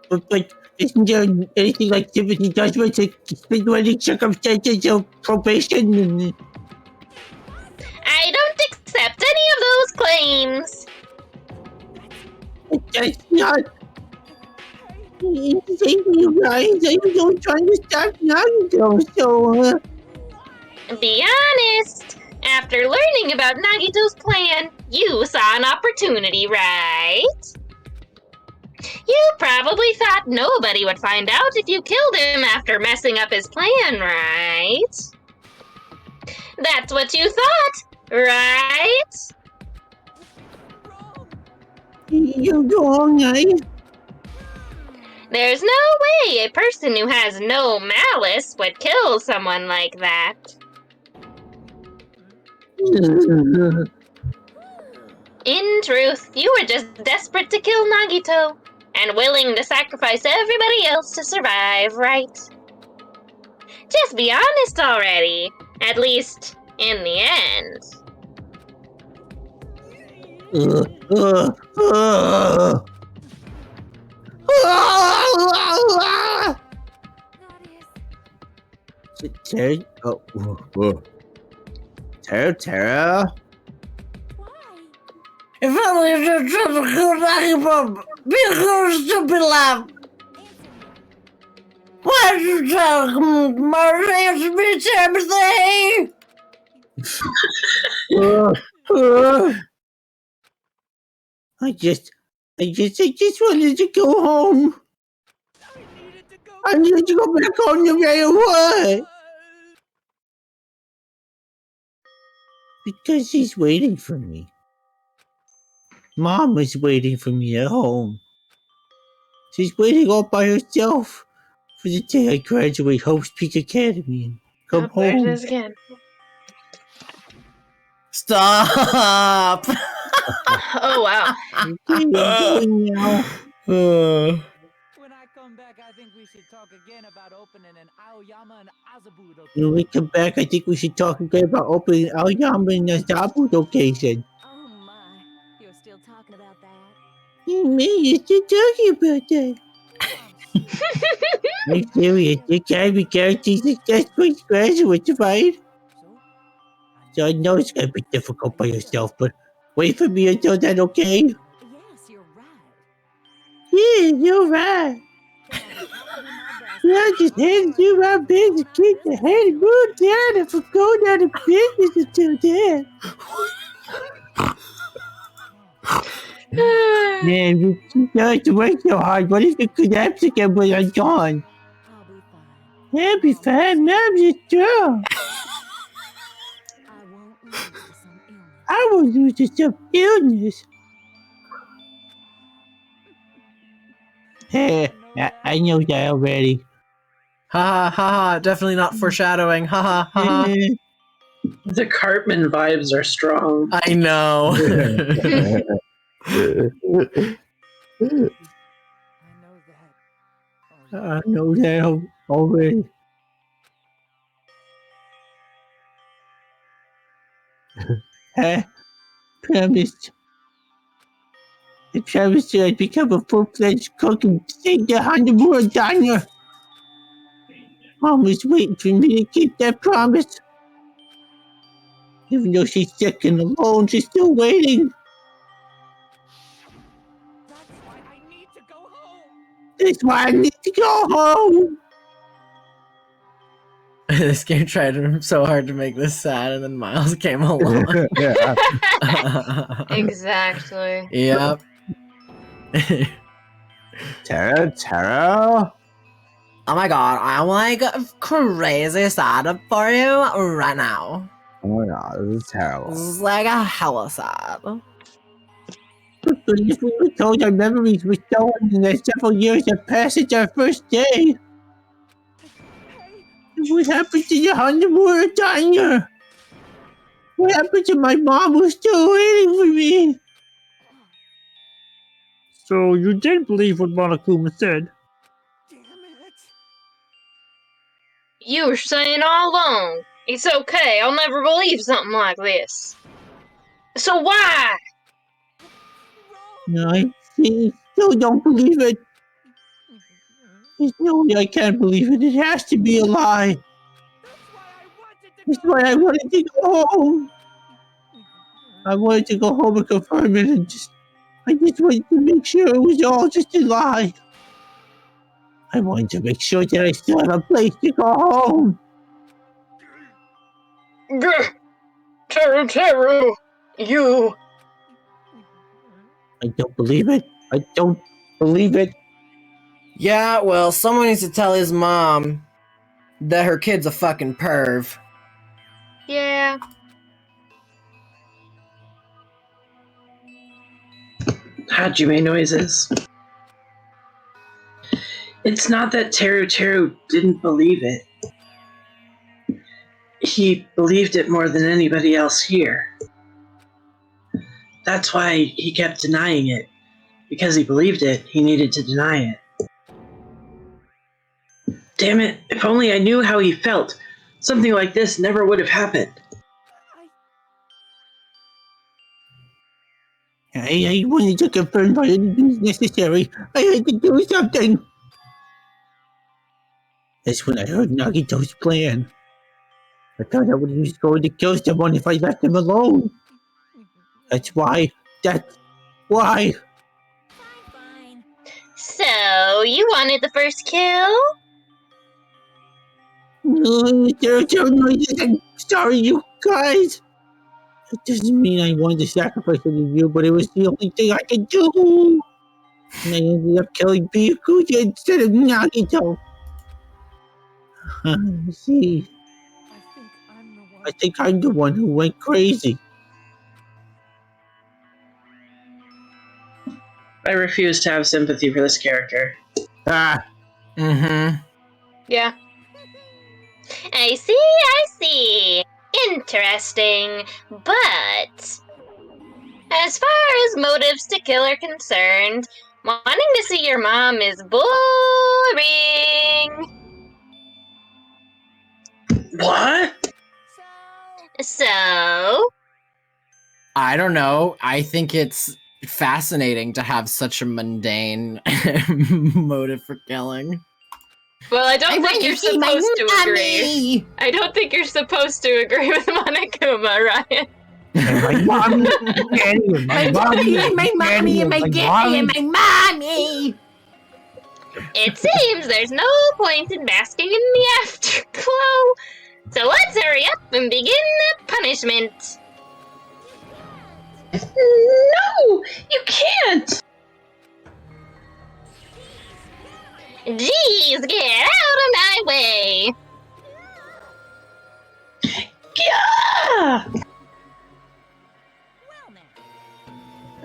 Speaker 3: murder.
Speaker 9: But isn't there anything like sympathy judgment, extenuating circumstances of probation?
Speaker 3: I don't accept any of those claims.
Speaker 9: That's not... Thank you guys, I was only trying to stop Nagito, so...
Speaker 3: Be honest. After learning about Nagito's plan, you saw an opportunity, right? You probably thought nobody would find out if you killed him after messing up his plan, right? That's what you thought, Right?
Speaker 9: You're wrong, eh?
Speaker 3: There's no way a person who has no malice would kill someone like that. In truth, you were just desperate to kill Nagito, and willing to sacrifice everybody else to survive, right? Just be honest already. At least, in the end.
Speaker 9: Tara, Tara.
Speaker 5: If only you're trying to kill Nagito, because stupid laugh. Why did you tell murder answer me to everything?
Speaker 9: I just wanted to go home. I needed to go back home no matter what. Because she's waiting for me. Mom is waiting for me at home. She's waiting all by herself for the day I graduate Hope's Peak Academy and come
Speaker 3: There it
Speaker 9: home.
Speaker 3: is again.
Speaker 5: Stop!
Speaker 3: Oh, wow.
Speaker 9: Okay, I'm going now.
Speaker 10: When I come back, I think we should talk again about opening an Aoyama and Azabu location.
Speaker 9: When we come back, I think we should talk again about opening Aoyama and Azabu location.
Speaker 8: Oh my, you're still talking about that?
Speaker 9: Man, you're still talking about that. I'm serious. There can't be guarantees success for graduates, right? So I know it's gonna be difficult by yourself, but wait for me until then, okay?
Speaker 8: Yes, you're right.
Speaker 9: Yeah, you're right. I just handed you my business, kick the head and move down and for going out of business until then. Man, you don't have to work so hard. What if it collapse again when I'm gone?
Speaker 8: I'll be fine.
Speaker 9: I'll be fine. Mom's a girl.
Speaker 8: I won't lose to some illness.
Speaker 9: I will lose to some illness. Hey, I know that already.
Speaker 2: Ha ha ha, definitely not foreshadowing. Ha ha ha ha.
Speaker 1: The Cartman vibes are strong.
Speaker 2: I know.
Speaker 9: I know that already. I promised. I promised you I'd become a full-fledged cook and take the $100 diner. Mom was waiting for me to keep that promise. Even though she's sick and alone, she's still waiting.
Speaker 10: That's why I need to go home.
Speaker 9: That's why I need to go home.
Speaker 2: This game tried so hard to make this sad, and then Miles came along.
Speaker 3: Exactly.
Speaker 2: Yep.
Speaker 9: Tara?
Speaker 2: Oh my god, I'm like crazy sad for you right now.
Speaker 9: Oh my god, this is terrible.
Speaker 2: This is like a hella sad.
Speaker 9: But if we were told our memories were stolen and that several years have passed since our first day, what happened to the $100 diner? What happened to my mom who's still waiting for me?
Speaker 6: So you did believe what Monokuma said?
Speaker 10: Damn it.
Speaker 3: You were saying all along, it's okay, I'll never believe something like this. So why?
Speaker 9: No, I still don't believe it. There's no way I can't believe it. It has to be a lie. That's why I wanted to go home. I wanted to go home and confirm it and I just wanted to make sure it was all just a lie. I wanted to make sure that I still had a place to go home.
Speaker 3: Teru, you...
Speaker 9: I don't believe it. I don't believe it.
Speaker 2: Yeah, well, someone needs to tell his mom that her kid's a fucking perv.
Speaker 3: Yeah.
Speaker 1: Hajime noises. It's not that Teru didn't believe it. He believed it more than anybody else here. That's why he kept denying it. Because he believed it, he needed to deny it. Damn it, if only I knew how he felt. Something like this never would have happened.
Speaker 9: I wanted to confirm by any means necessary. I had to do something. That's when I heard Nagito's plan. I thought he was going to kill someone if I left him alone. That's why.
Speaker 3: So, you wanted the first kill?
Speaker 9: I'm sorry, you guys. It doesn't mean I wanted to sacrifice any of you, but it was the only thing I could do. And I ended up killing Byakuya instead of Nagito. See, I think I'm the one who went crazy.
Speaker 1: I refuse to have sympathy for this character.
Speaker 2: Mm-hmm.
Speaker 3: Yeah. I see. Interesting. But as far as motives to kill are concerned, wanting to see your mom is boring.
Speaker 1: What?
Speaker 3: So?
Speaker 2: I don't know. I think it's fascinating to have such a mundane motive for killing.
Speaker 3: Well, I don't think you're supposed to agree. I don't think you're supposed to agree with Monokuma, Ryan.
Speaker 9: My mommy, my mommy, and my mommy, and my daddy, and my mommy.
Speaker 3: It seems there's no point in basking in the afterglow. So let's hurry up and begin the punishment.
Speaker 1: No! You can't!
Speaker 3: Jeez, get out of my way!
Speaker 1: Yeah!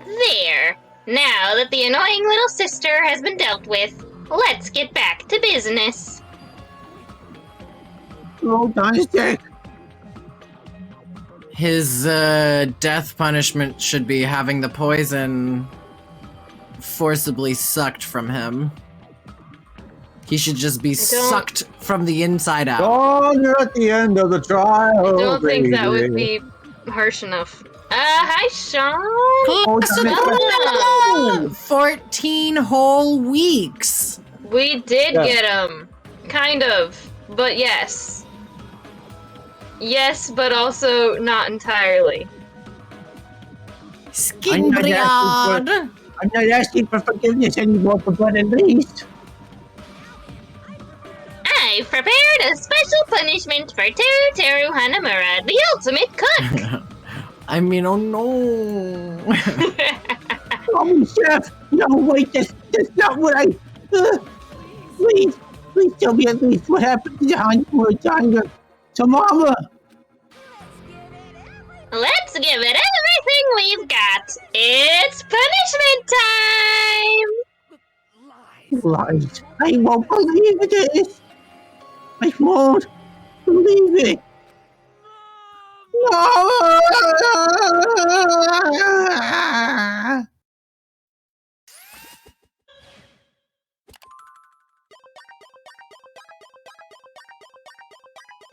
Speaker 3: There. Now that the annoying little sister has been dealt with, let's get back to business.
Speaker 9: Hold on a sec.
Speaker 2: His death punishment should be having the poison forcibly sucked from him. He should just be sucked from the inside out.
Speaker 4: Oh, you're at the end of the trial.
Speaker 3: I don't think that would be harsh enough. Hi, Sean.
Speaker 2: 14 whole weeks.
Speaker 3: We did get him. Kind of. But yes. Yes, but also not entirely.
Speaker 2: Skin Briard.
Speaker 9: I'm not asking for forgiveness anymore, but at least.
Speaker 3: I've prepared a special punishment for Teru Hanamura, the ultimate cook.
Speaker 2: I mean, oh no.
Speaker 9: Oh, Chef! No, wait, that's not what I... please tell me at least what happened to Hanamura to Mama.
Speaker 3: Let's give it everything we've got. It's punishment time!
Speaker 9: Lies. I won't believe this. I won't believe it. No!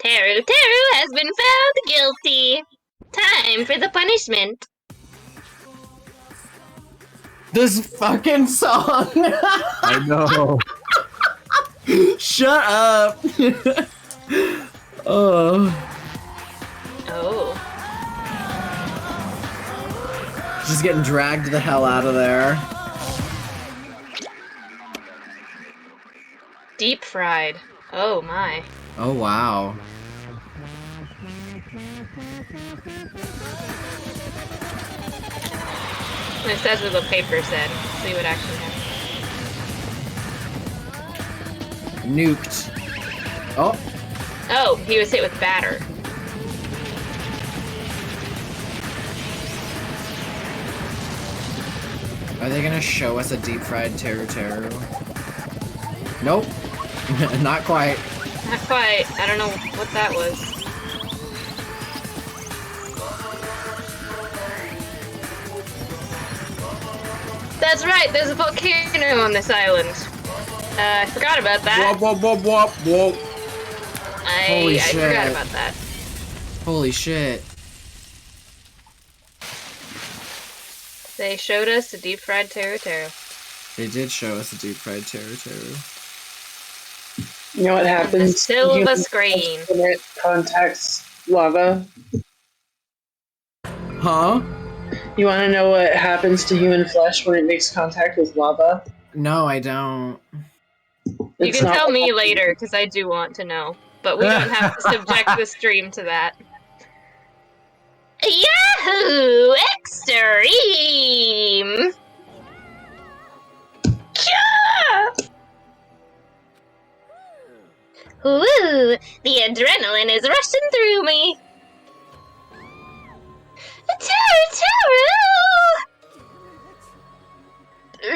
Speaker 3: Teru has been found guilty. Time for the punishment.
Speaker 2: This fucking song.
Speaker 4: I know.
Speaker 2: Shut up. Oh. Just getting dragged the hell out of there.
Speaker 3: Deep fried. Oh my.
Speaker 2: Oh wow.
Speaker 3: It says what the paper said. Let's see what actually happened.
Speaker 2: Nuked. Oh.
Speaker 3: Oh, he was hit with batter.
Speaker 2: Are they gonna show us a deep fried Teru Teru? Nope. Not quite.
Speaker 3: Not quite. I don't know what that was. That's right, there's a volcano on this island. I forgot about that.
Speaker 4: Wop, wop, wop, wop, wop.
Speaker 2: Holy
Speaker 3: I
Speaker 2: shit.
Speaker 3: forgot about that.
Speaker 2: Holy shit.
Speaker 3: They showed us a deep fried Teru Teru.
Speaker 2: They did show us a deep fried Teru Teru.
Speaker 1: You know what happens?
Speaker 3: Still
Speaker 1: when
Speaker 3: the
Speaker 1: you-
Speaker 3: screen.
Speaker 1: When it contacts lava.
Speaker 2: Huh?
Speaker 1: You want to know what happens to human flesh when it makes contact with lava?
Speaker 2: No, I don't.
Speaker 3: You
Speaker 1: It's
Speaker 3: can
Speaker 1: not
Speaker 3: tell
Speaker 1: what
Speaker 3: me
Speaker 1: happens.
Speaker 3: later, because I do want to know. But we don't have to subject the stream to that. Yahoo! Extreme! Yeah! Woo! The adrenaline is rushing through me!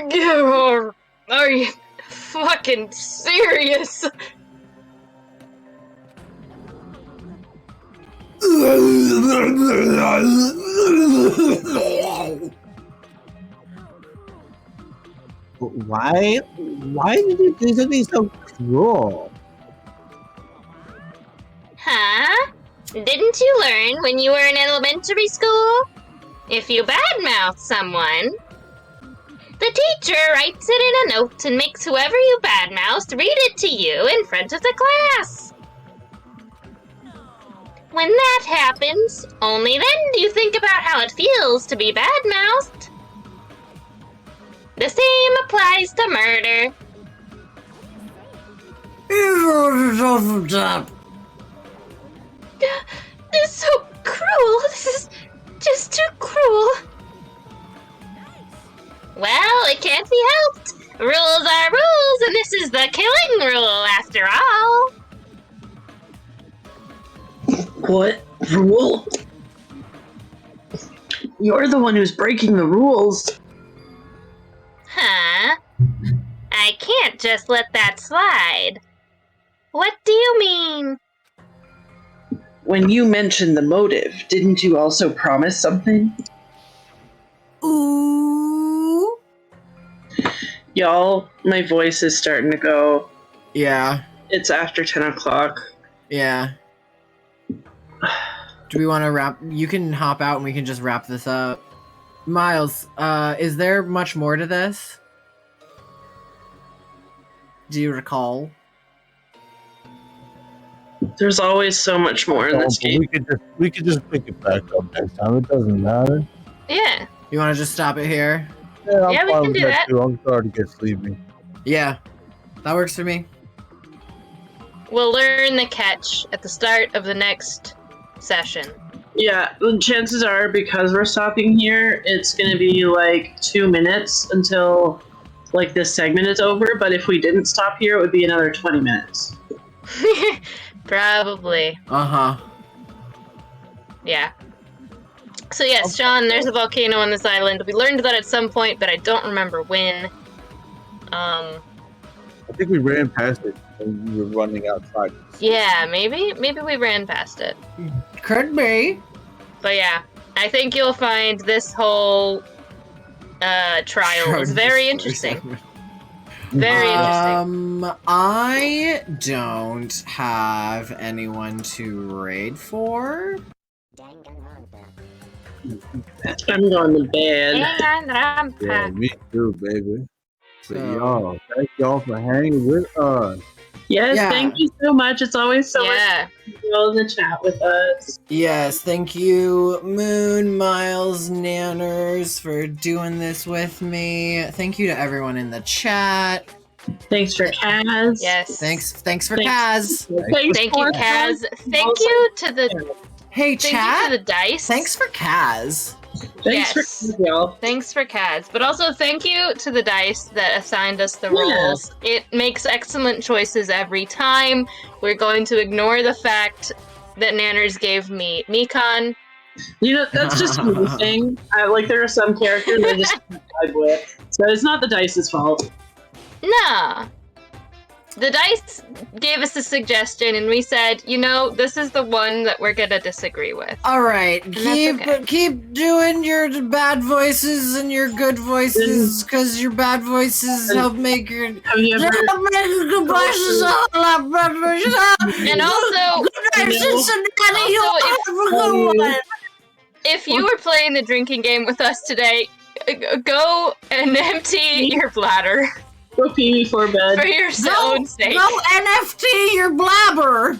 Speaker 3: Taru! Are you fucking serious?
Speaker 9: Why did you do something so cruel?
Speaker 3: Huh? Didn't you learn when you were in elementary school? If you badmouth someone, the teacher writes it in a note and makes whoever you badmouthed read it to you in front of the class. When that happens, only then do you think about how it feels to be badmouthed. The same applies to murder. This is so cruel. This is just too cruel. Well, it can't be helped. Rules are rules, and this is the killing rule after all.
Speaker 1: What rule? You're the one who's breaking the rules.
Speaker 3: Huh? I can't just let that slide. What do you mean?
Speaker 1: When you mentioned the motive, didn't you also promise something?
Speaker 2: Ooh.
Speaker 1: Y'all, my voice is starting to go.
Speaker 2: Yeah.
Speaker 1: It's after 10 o'clock.
Speaker 2: Yeah. Do we want to wrap? You can hop out and we can just wrap this up. Miles, is there much more to this? Do you recall?
Speaker 1: There's always so much more in this game.
Speaker 4: We could just pick it back up next time. It doesn't matter.
Speaker 3: Yeah.
Speaker 2: You want to just stop it here?
Speaker 4: Yeah,
Speaker 3: Yeah, we
Speaker 4: fine
Speaker 3: can
Speaker 4: with
Speaker 3: do that.
Speaker 4: Too. I'm starting to get sleepy.
Speaker 2: Yeah. That works for me.
Speaker 3: We'll learn the catch at the start of the next session.
Speaker 1: Yeah, the chances are, because we're stopping here, it's gonna be like 2 minutes until like this segment is over, but if we didn't stop here, it would be another 20 minutes.
Speaker 3: Probably.
Speaker 2: Uh-huh.
Speaker 3: Yeah. So yes, Sean, there's a volcano on this island. We learned that at some point, but I don't remember when.
Speaker 4: I think we ran past it when we were running outside.
Speaker 3: Yeah, maybe we ran past it.
Speaker 2: Could be.
Speaker 3: But yeah, I think you'll find this whole trial is very interesting. Very interesting.
Speaker 2: I don't have anyone to raid for.
Speaker 1: I'm going to bed.
Speaker 4: Yeah, me too, baby. So,
Speaker 2: So-
Speaker 4: y'all, thank y'all for hanging with us.
Speaker 1: Yes,
Speaker 2: Yeah.
Speaker 1: thank you so much. It's always so
Speaker 3: Yeah.
Speaker 1: much to go in the chat with us.
Speaker 2: Yes, thank you, Moon, Miles, Nanners, for doing this with me. Thank you to everyone in the chat.
Speaker 1: Thanks for Kaz.
Speaker 3: Yes.
Speaker 2: Thanks for
Speaker 1: Thanks.
Speaker 2: Kaz.
Speaker 3: Thank you, Kaz. Thank you to the
Speaker 2: Hey,
Speaker 3: thank you
Speaker 2: chat.
Speaker 3: to the dice.
Speaker 2: Thanks for Kaz.
Speaker 1: Thanks
Speaker 3: Yes.
Speaker 1: for y'all.
Speaker 3: Thanks for Kaz. But also thank you to the dice that assigned us the
Speaker 1: Yeah.
Speaker 3: roles. It makes excellent choices every time. We're going to ignore the fact that Nanners gave me Mikan
Speaker 1: You know, that's just me thing. Like, there are some characters I just can't vibe with. So it's not the dice's fault.
Speaker 3: Nah. The dice gave us a suggestion, and we said, you know, this is the one that we're gonna disagree with.
Speaker 2: All right,
Speaker 3: that's okay.
Speaker 2: keep doing your bad voices and your good voices, because your bad voices help make your
Speaker 1: Have you ever?
Speaker 2: good voices a lot better.
Speaker 3: And also,
Speaker 2: Good night, Cincinnati. You have a good one.
Speaker 3: if you were playing the drinking game with us today, go and empty your bladder
Speaker 1: Go pee before bed.
Speaker 3: for your own sake.
Speaker 2: Go NFT your blabber.